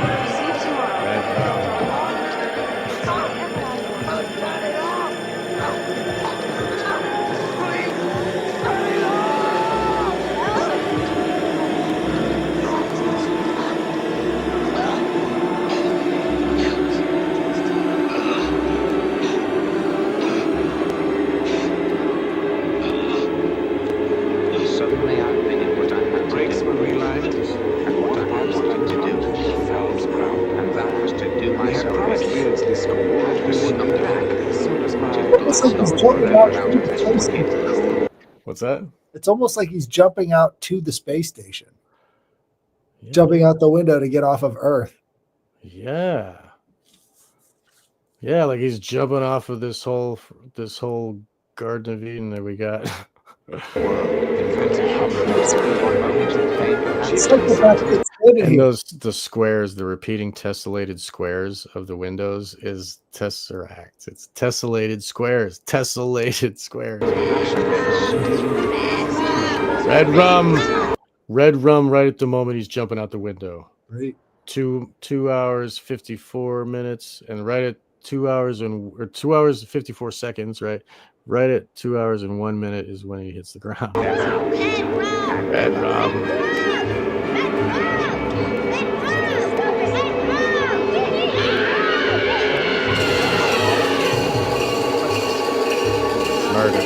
Suddenly I've been in what I had breaks were realized and what I had wanted to do. And that was to do myself What's that? It's almost like he's jumping out to the space station. Yeah. Jumping out the window to get off of Earth. Yeah. Yeah, like he's jumping off of this whole Garden of Eden that we got. And the squares, the repeating tessellated squares of the windows is tesseract. It's tessellated squares. Tessellated squares. Red rum right at the moment he's jumping out the window. Right. 2 hours 54 minutes, and right at 2 hours and 54 seconds, right at 2 hours and 1 minute is when he hits the ground. Red rum. Murder.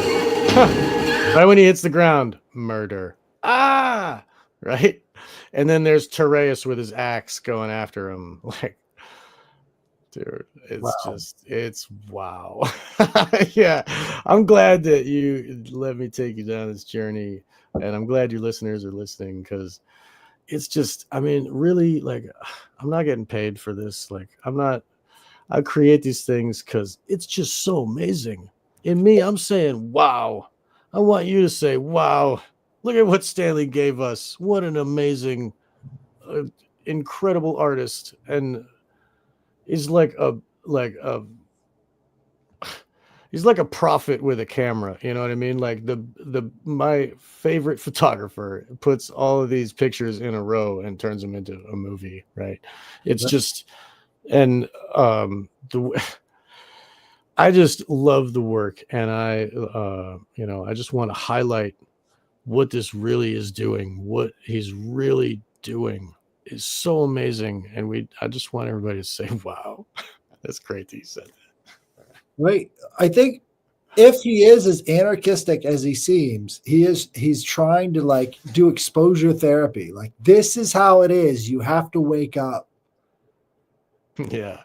Right when he hits the ground, murder. Right. And then there's Tereus with his axe going after him. Like, dude, it's wow. Yeah, I'm glad that you let me take you down this journey, and I'm glad your listeners are listening, because it's just, I mean, really, like, I'm not getting paid for this. Like, I create these things because it's just so amazing. In me, I'm saying, wow. I want you to say, wow. Look at what Stanley gave us. What an amazing, incredible artist. And he's like a prophet with a camera. You know what I mean? Like my favorite photographer puts all of these pictures in a row and turns them into a movie, right? It's just, and I just love the work, and I just want to highlight what this really is doing. What he's really doing is so amazing, and I just want everybody to say, "Wow, that's great that you said that." Right. I think if he is as anarchistic as he seems, he's trying to like do exposure therapy. Like, this is how it is. You have to wake up. Yeah,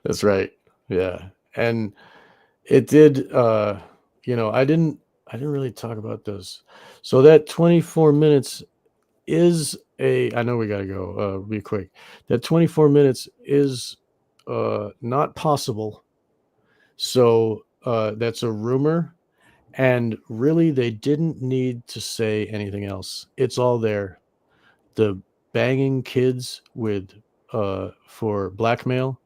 that's right. Yeah, and it did. I didn't really talk about those. So that 24 minutes is I know we got to go real quick. That 24 minutes is not possible. So that's a rumor, and really they didn't need to say anything else. It's all there. The banging kids with for blackmail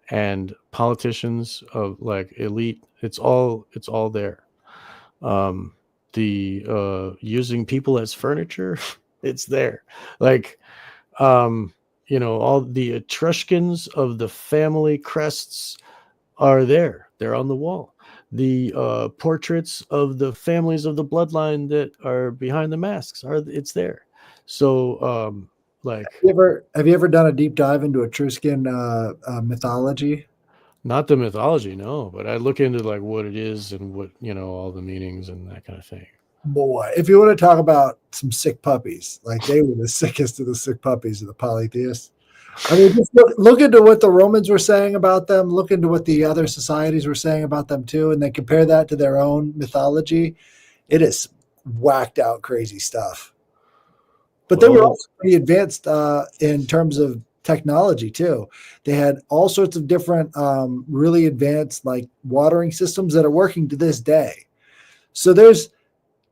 and politicians of like elite, it's all there. The using people as furniture, it's there. Like all the Etruscans of the family crests are there. They're on the wall. The portraits of the families of the bloodline that are behind the masks it's there. So like, have you ever done a deep dive into Etruscan mythology? Not the mythology, no, but I look into like what it is and what, all the meanings and that kind of thing. Boy, if you want to talk about some sick puppies, like they were the sickest of the sick puppies of the polytheists. I mean, just look into what the Romans were saying about them, look into what the other societies were saying about them too, and then compare that to their own mythology. It is whacked out crazy stuff. But they were also pretty advanced in terms of technology too. They had all sorts of different really advanced like watering systems that are working to this day. So there's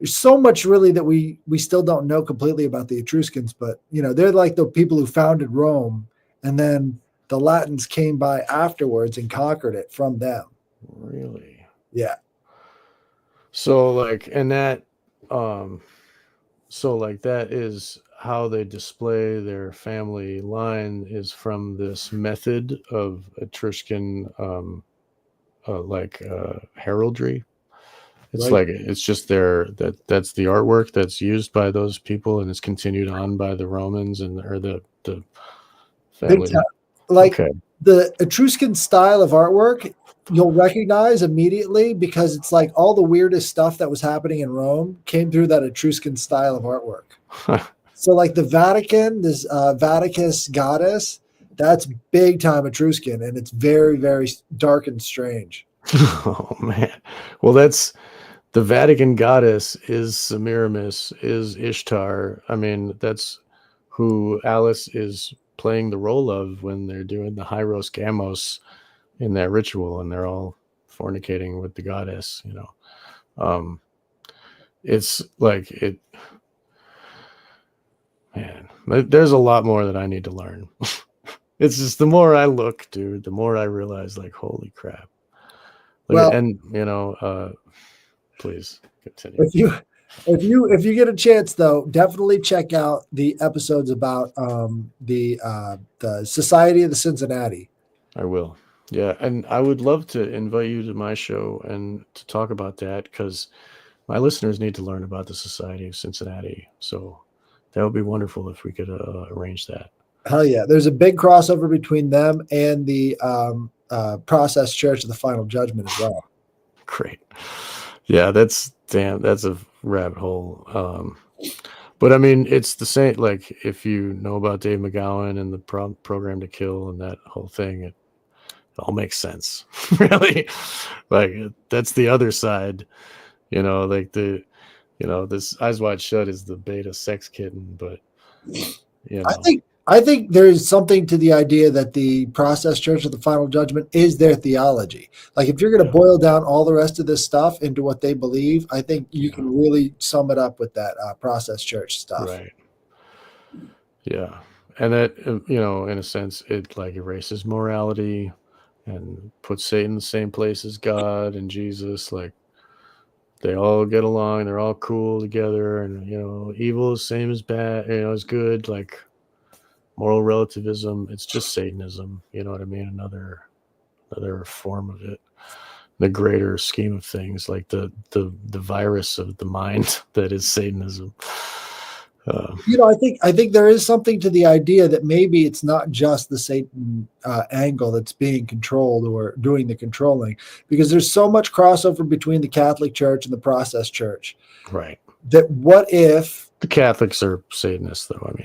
so much really that we still don't know completely about the Etruscans, but they're like the people who founded Rome, and then the Latins came by afterwards and conquered it from them. Really? Yeah. So like, and that that is how they display their family line, is from this method of Etruscan heraldry. It's Right. like, it's just that's the artwork that's used by those people, and it's continued on by the Romans or the family. Like the Etruscan style of artwork, you'll recognize immediately because it's like all the weirdest stuff that was happening in Rome came through that Etruscan style of artwork. So like the Vatican, this Vaticus goddess, that's big time Etruscan, and it's very, very dark and strange. Oh man. Well, that's the Vatican goddess is Semiramis, is Ishtar. I mean, that's who Alice is playing the role of when they're doing the Hyros Gamos in that ritual, and they're all fornicating with the goddess, It's like it, man. There's a lot more that I need to learn. It's just the more I look, dude, the more I realize, like, holy crap. Well, And please continue. If you get a chance, though, definitely check out the episodes about the Society of the Cincinnati. I will. Yeah, and I would love to invite you to my show and to talk about that, because my listeners need to learn about the Society of Cincinnati. So that would be wonderful if we could arrange that. Hell yeah! There's a big crossover between them and the Process Church of the Final Judgment as well. Great. Yeah, that's a rabbit hole. But I mean, it's the same. Like, if you know about Dave McGowan and the Program to Kill and that whole thing, it all makes sense. Really, like, that's the other side. Like this Eyes Wide Shut is the beta sex kitten, but I think there's something to the idea that the Process Church of the Final Judgment is their theology. Like, if you're going to boil down all the rest of this stuff into what they believe, I think you can really sum it up with that Process Church stuff. Right. Yeah. And that, in a sense, it like erases morality and puts Satan in the same place as God and Jesus. Like, they all get along, they're all cool together, and evil is same as bad, is good. Like, moral relativism, it's just Satanism. You know what I mean? Another form of it. The greater scheme of things, like the virus of the mind that is Satanism. I think there is something to the idea that maybe it's not just the Satan angle that's being controlled or doing the controlling, because there's so much crossover between the Catholic Church and the Process Church. Right. That what if the Catholics are Satanists, though?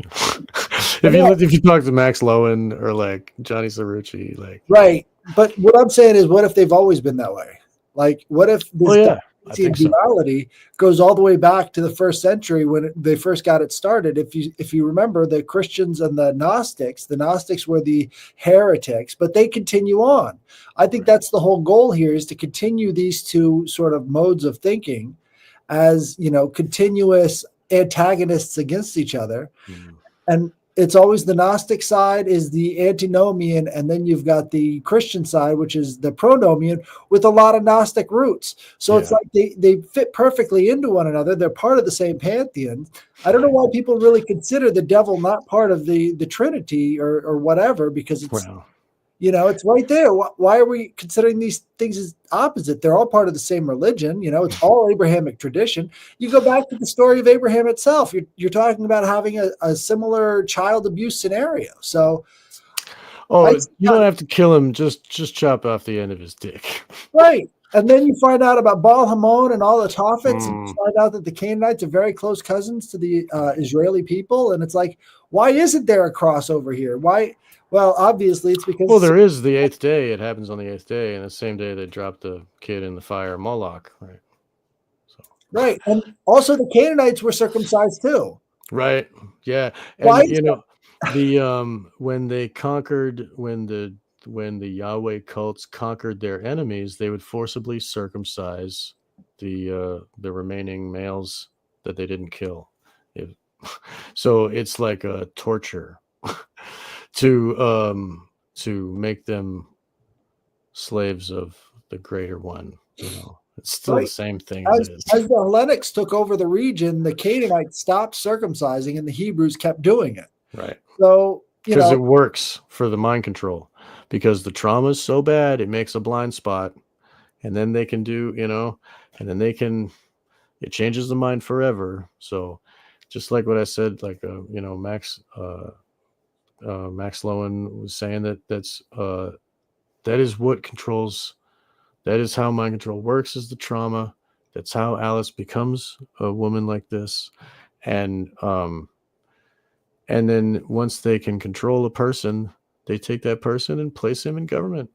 I mean, if you talk to Max Lowen or like Johnny Cerrucci, like, right. But what I'm saying is, what if they've always been that way? Like, what if this duality goes all the way back to the first century when they first got it started? If you remember, the Christians and the Gnostics were the heretics, but they continue on. I think that's the whole goal here, is to continue these two sort of modes of thinking as, continuous antagonists against each other. And it's always the Gnostic side is the antinomian, and then you've got the Christian side, which is the pronomian, with a lot of Gnostic roots. So it's like they fit perfectly into one another. They're part of the same pantheon. I don't know why people really consider the devil not part of the Trinity or whatever, because it's it's right there. Why are we considering these things as opposite? They're all part of the same religion. It's all Abrahamic tradition. You go back to the story of Abraham itself. You're talking about having a similar child abuse scenario. So, you don't have to kill him. Just chop off the end of his dick. Right. And then you find out about Baal Hamon and all the Tophets, and you find out that the Canaanites are very close cousins to the Israeli people. And it's like, why isn't there a crossover here? Why? Well, obviously it's because... Well, there is the 8th day. It happens on the 8th day, and the same day they dropped the kid in the fire, Moloch, right? So. Right, and also the Canaanites were circumcised too. Right, yeah. And, when they conquered, when the Yahweh cults conquered their enemies, they would forcibly circumcise the remaining males that they didn't kill. So it's like a torture. to make them slaves of the greater one. It's still the same thing as it is. As the Hellenics took over the region, the Canaanites stopped circumcising and the Hebrews kept doing it. Right. So, because it works for the mind control, because the trauma is so bad, it makes a blind spot, and then they can do, and then it changes the mind forever. So just like what I said, like, Max Lowen was saying that is what controls. That is how mind control works, is the trauma. That's how Alice becomes a woman like this. And then once they can control a person, they take that person and place him in government,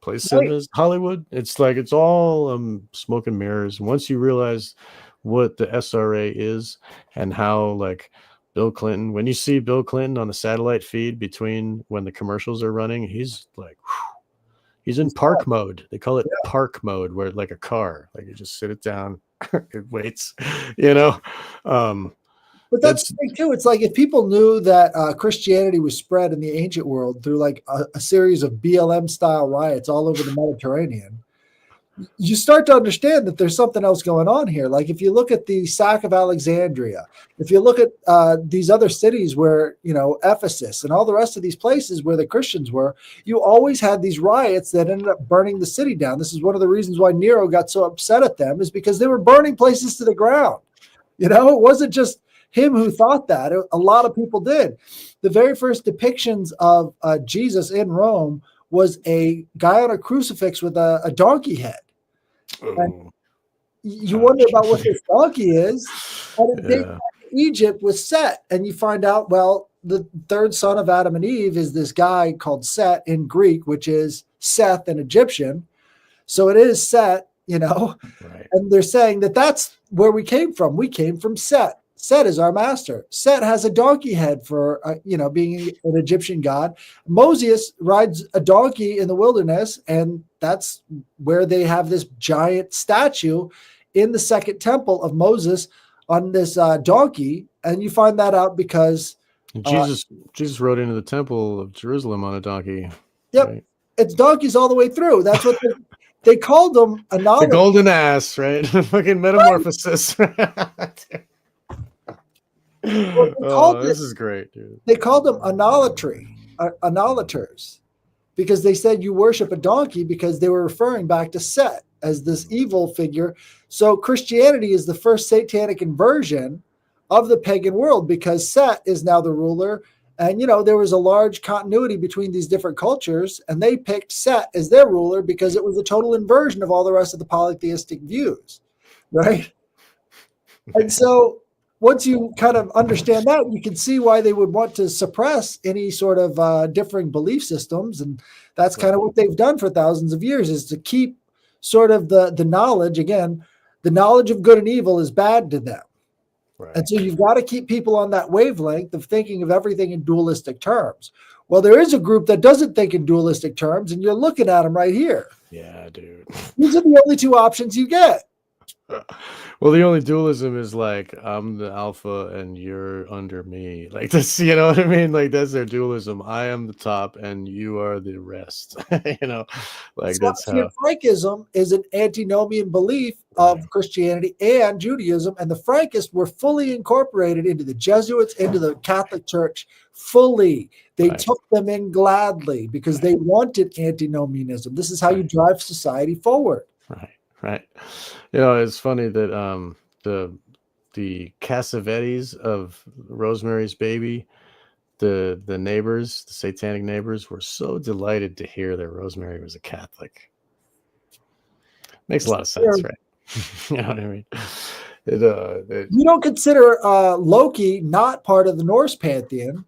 place him as Hollywood. It's like, it's all smoke and mirrors. Once you realize what the SRA is and how, like, Bill Clinton, when you see Bill Clinton on the satellite feed between when the commercials are running, he's like, He's in park mode. They call it park mode, where like a car, like you just sit it down, it waits, you know. But that's the thing too. It's like if people knew that Christianity was spread in the ancient world through like a series of BLM style riots all over the Mediterranean, you start to understand that there's something else going on here. Like if you look at the sack of Alexandria, if you look at these other cities where, you know, Ephesus and all the rest of these places where the Christians were, you always had these riots that ended up burning the city down. This is one of the reasons why Nero got so upset at them, is because they were burning places to the ground. You know, it wasn't just him who thought that. A lot of people did. The very first depictions of Jesus in Rome was a guy on a crucifix with a donkey head. And you wonder about what this donkey is. And it dates back to Egypt with Set. And you find out, well, the third son of Adam and Eve is this guy called Set in Greek, which is Seth in Egyptian. So it is Set, you know. Right. And they're saying that that's where we came from. We came from Set. Set is our master. Set has a donkey head for, you know, being an Egyptian god. Moses rides a donkey in the wilderness, and that's where they have this giant statue in the second temple of Moses on this donkey. And you find that out because Jesus rode into the temple of Jerusalem on a donkey. Yep. Right? It's donkeys all the way through. That's what they called them. The golden ass, right? Fucking metamorphosis. Well, this is great, dude. They called them anolators, because they said you worship a donkey, because they were referring back to Set as this evil figure. So Christianity is the first satanic inversion of the pagan world, because Set is now the ruler. And, you know, there was a large continuity between these different cultures, and they picked Set as their ruler because it was a total inversion of all the rest of the polytheistic views, right? And so once you kind of understand that, you can see why they would want to suppress any sort of differing belief systems. And that's kind of what they've done for thousands of years, is to keep sort of the knowledge. Again, the knowledge of good and evil is bad to them. Right. And so you've got to keep people on that wavelength of thinking of everything in dualistic terms. Well, there is a group that doesn't think in dualistic terms, and you're looking at them right here. Yeah, dude. These are the only two options you get. Well, the only dualism is like, I'm the alpha and you're under me. Like this, you know what I mean? Like that's their dualism. I am the top and you are the rest. You know, like so that's how. Frankism is an antinomian belief of Christianity and Judaism, and the Frankists were fully incorporated into the Jesuits, into the Catholic Church, fully. They took them in gladly because they wanted antinomianism. This is how you drive society forward. Right. You know, it's funny that the Cassavetes of Rosemary's Baby, the neighbors, the satanic neighbors, were so delighted to hear that Rosemary was a Catholic. Makes a lot of sense, right? You know what I mean? You don't consider Loki not part of the Norse pantheon.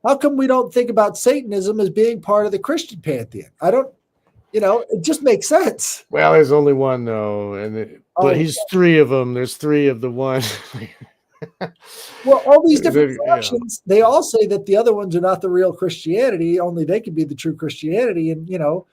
How come we don't think about Satanism as being part of the Christian pantheon? I don't. You know, it just makes sense. Well, there's only one though, but he's three of them. There's three of the one. Well, all these different factions, they all say that the other ones are not the real Christianity. Only they can be the true Christianity, and you know,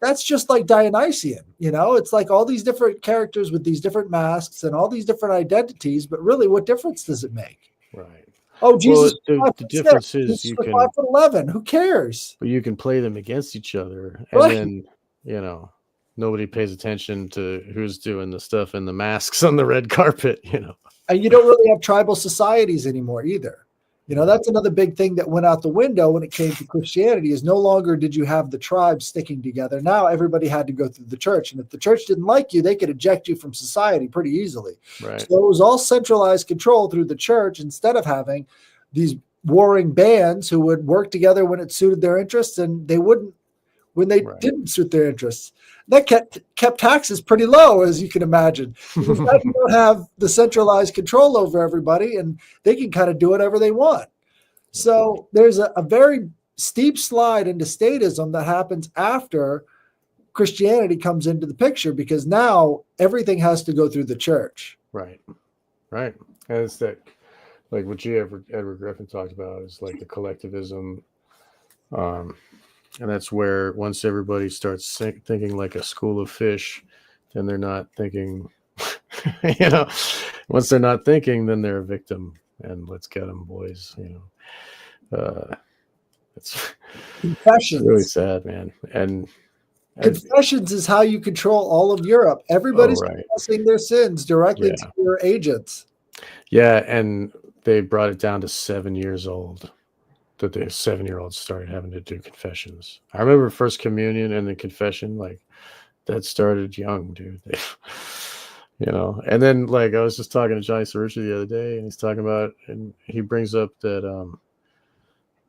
that's just like Dionysian. You know, it's like all these different characters with these different masks and all these different identities. But really, what difference does it make? Right. Oh, Jesus! Well, the difference is you can 5'11". Who cares? But you can play them against each other, and then you know nobody pays attention to who's doing the stuff in the masks on the red carpet. You know, and you don't really have tribal societies anymore either. You know, that's another big thing that went out the window when it came to Christianity. Is no longer did you have the tribes sticking together. Now everybody had to go through the church, and if the church didn't like you, they could eject you from society pretty easily. Right. So it was all centralized control through the church instead of having these warring bands who would work together when it suited their interests, and they wouldn't when they didn't suit their interests. That kept taxes pretty low, as you can imagine. Because now you don't have the centralized control over everybody, and they can kind of do whatever they want. So there's a very steep slide into statism that happens after Christianity comes into the picture, because now everything has to go through the church. Right. And it's that, like what Edward Griffin talked about, is like the collectivism. And that's where once everybody starts thinking like a school of fish, then they're not thinking, you know, once they're not thinking, then they're a victim. And let's get them, boys. You know, it's really Confessions. sad, man. And Confessions is how you control all of Europe. Everybody's right. confessing their sins directly to your agents. Yeah, and they brought it down to 7 years old. That the 7-year-olds started having to do confessions. I remember first communion and the confession, like that started young, dude. You know, and then like I was just talking to Johnny Cerrucci the other day, and he's talking about, and he brings up that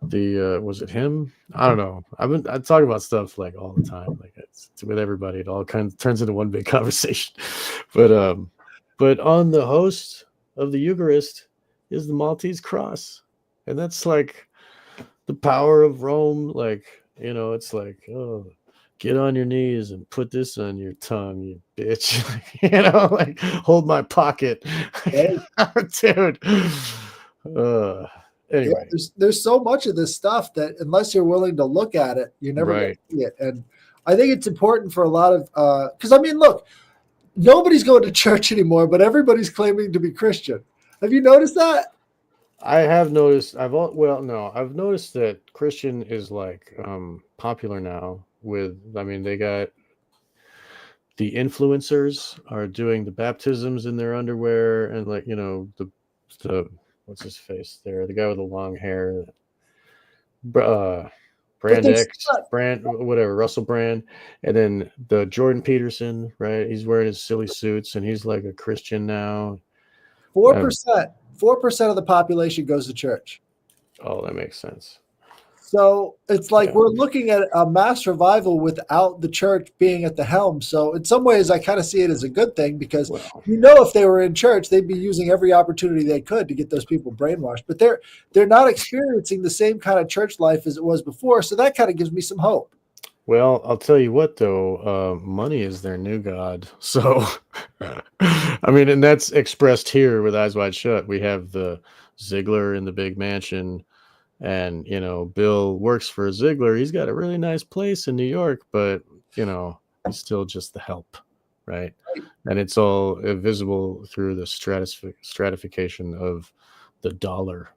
was it him? I don't know. I talk about stuff like all the time, like it's with everybody. It all kind of turns into one big conversation. But on the host of the Eucharist is the Maltese cross, and that's like the power of Rome. Like, you know, it's like, oh, get on your knees and put this on your tongue, you bitch. You know, like hold my pocket. Dude. Anyway. Yeah, there's so much of this stuff that unless you're willing to look at it, you're never going to see it. And I think it's important for a lot of because I mean, look, nobody's going to church anymore, but everybody's claiming to be Christian. Have you noticed that? I have noticed. I've noticed that Christian is like popular now. They got the influencers are doing the baptisms in their underwear, and like, you know, the what's his face there, the guy with the long hair, Russell Brand, and then the Jordan Peterson, right? He's wearing his silly suits, and he's like a Christian now. 4% of the population goes to church. Oh, that makes sense. So it's like we're looking at a mass revival without the church being at the helm. So in some ways, I kind of see it as a good thing because if they were in church, they'd be using every opportunity they could to get those people brainwashed. But they're not experiencing the same kind of church life as it was before. So that kind of gives me some hope. Well, I'll tell you what, though, money is their new god. So, I mean, and that's expressed here with Eyes Wide Shut. We have the Ziegler in the big mansion. And, you know, Bill works for Ziegler. He's got a really nice place in New York, but, you know, he's still just the help, right? And it's all visible through the stratification of the dollar.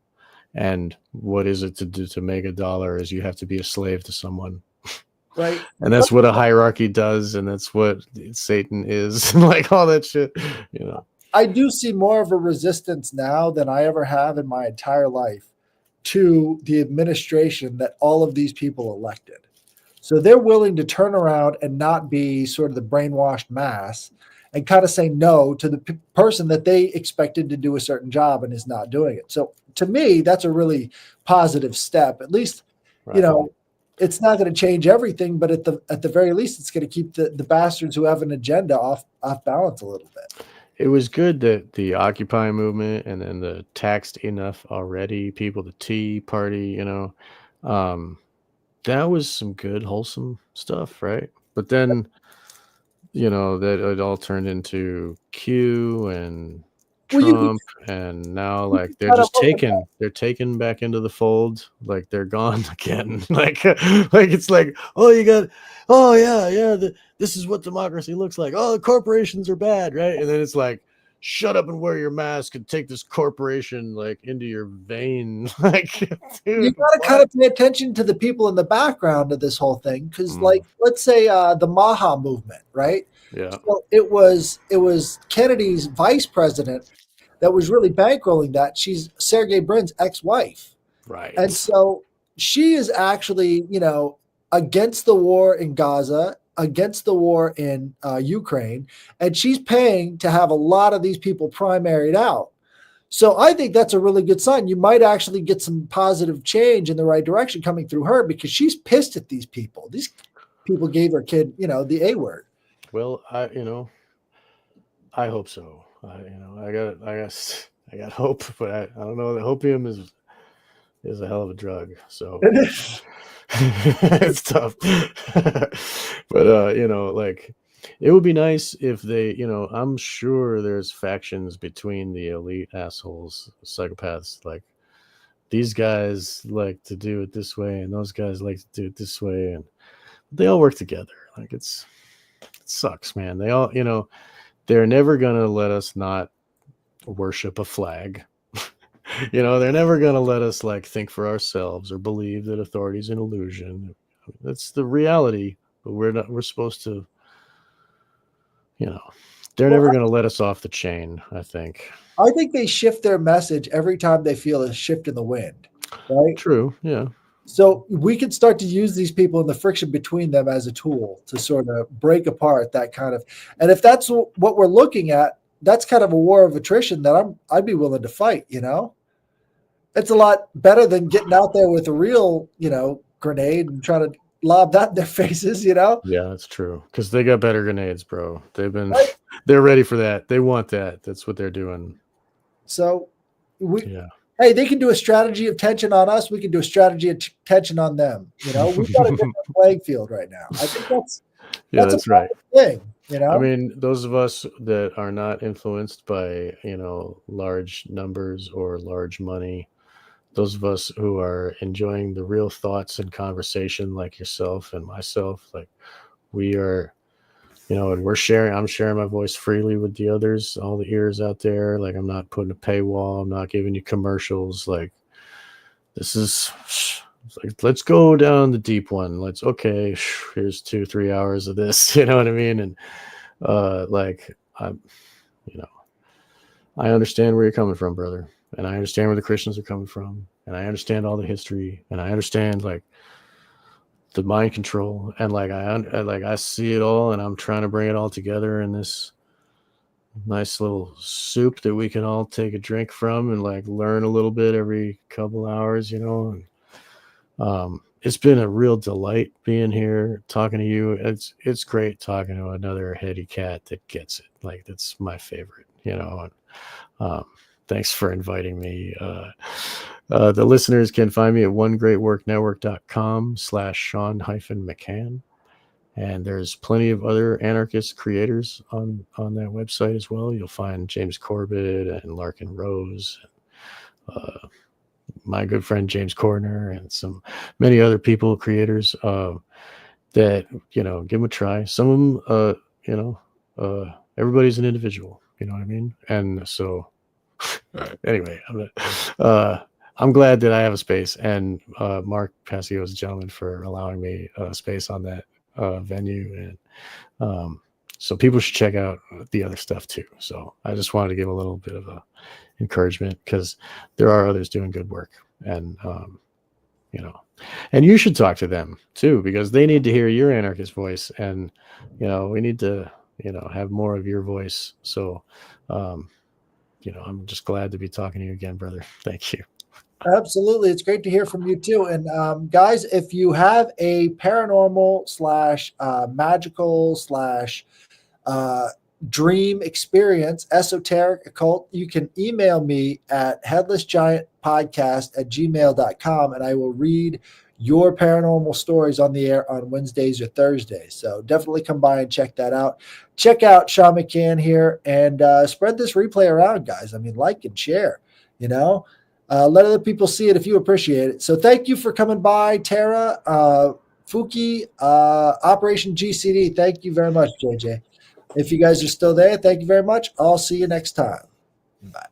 And what is it to do to make a dollar is you have to be a slave to someone. Right. And that's what a hierarchy does. And that's what Satan is. Like all that shit, you know. I do see more of a resistance now than I ever have in my entire life to the administration that all of these people elected. So they're willing to turn around and not be sort of the brainwashed mass and kind of say no to the person that they expected to do a certain job and is not doing it. So to me, that's a really positive step. At least, you know, it's not going to change everything, but at the very least, it's going to keep the bastards who have an agenda off balance a little bit. It was good that the Occupy movement and then the taxed enough already people, the Tea Party, you know, that was some good, wholesome stuff, right? But then, you know, that it all turned into Q and Trump, and now like they're taken back into the fold, like they're gone again. like it's like, this is what democracy looks like. Oh, the corporations are bad, right? And then it's like, shut up and wear your mask and take this corporation like into your vein. Like, dude, you got to kind of pay attention to the people in the background of this whole thing, because like, let's say the Maha movement, right? Yeah. So it was Kennedy's vice president that was really bankrolling that. She's Sergey Brin's ex-wife. Right. And so she is actually, you know, against the war in Gaza, against the war in Ukraine, and she's paying to have a lot of these people primaried out. So I think that's a really good sign. You might actually get some positive change in the right direction coming through her, because she's pissed at these people. These people gave her kid, you know, the A word. Well, I hope so. I got hope, but I don't know. The opium is a hell of a drug. So it's tough. But you know, like it would be nice if they, you know, I'm sure there's factions between the elite assholes, psychopaths, like these guys like to do it this way and those guys like to do it this way, and they all work together. Like it sucks, man. They all, they're never gonna let us not worship a flag. They're never gonna let us like think for ourselves or believe that authority is an illusion. That's the reality, but we're supposed to, they're never gonna let us off the chain, I think. I think they shift their message every time they feel a shift in the wind, right? True, yeah. So we could start to use these people and the friction between them as a tool to sort of break apart that kind of, and if that's what we're looking at, that's kind of a war of attrition that I'd be willing to fight, It's a lot better than getting out there with a real, grenade and trying to lob that in their faces, Yeah, that's true. Because they got better grenades, bro. Right. They're ready for that. They want that. That's what they're doing. So hey, they can do a strategy of tension on us. We can do a strategy of tension on them. We've got a different playing field right now. I think that's right. Thing, I mean, those of us that are not influenced by, large numbers or large money, those of us who are enjoying the real thoughts and conversation like yourself and myself, like we are, and I'm sharing my voice freely with the others, all the ears out there. Like I'm not putting a paywall. I'm not giving you commercials. Like this is like, let's go down the deep one. Here's 2-3 hours of this, you know what I mean? And I understand where you're coming from, brother. And I understand where the Christians are coming from. And I understand all the history. And I understand like the mind control. And like I see it all, and I'm trying to bring it all together in this nice little soup that we can all take a drink from and like learn a little bit every couple hours, And it's been a real delight being here talking to you. It's great talking to another heady cat that gets it. Like that's my favorite, And, thanks for inviting me. The listeners can find me at onegreatworknetwork.com/Sean-McCann. And there's plenty of other anarchist creators on that website as well. You'll find James Corbett and Larkin Rose, my good friend James Cordner, and many other people, creators that, give them a try. Some of them, everybody's an individual, you know what I mean? And so anyway, I'm glad that I have a space, and Mark Passio is a gentleman for allowing me a space on that venue. And so people should check out the other stuff too. So I just wanted to give a little bit of a encouragement, because there are others doing good work, and and you should talk to them too, because they need to hear your anarchist voice, and we need to have more of your voice. So I'm just glad to be talking to you again, brother. Thank you. Absolutely. It's great to hear from you too. And guys, if you have a paranormal / magical / dream experience, esoteric, occult, you can email me at headlessgiantpodcast@gmail.com, and I will read your paranormal stories on the air on Wednesdays or Thursdays. So definitely come by and check that out. Check out Sean McCann here, and spread this replay around, guys. I mean, like and share, let other people see it if you appreciate it. So thank you for coming by, Tara, Fuki, Operation GCD. Thank you very much, JJ. If you guys are still there, thank you very much. I'll see you next time. Bye.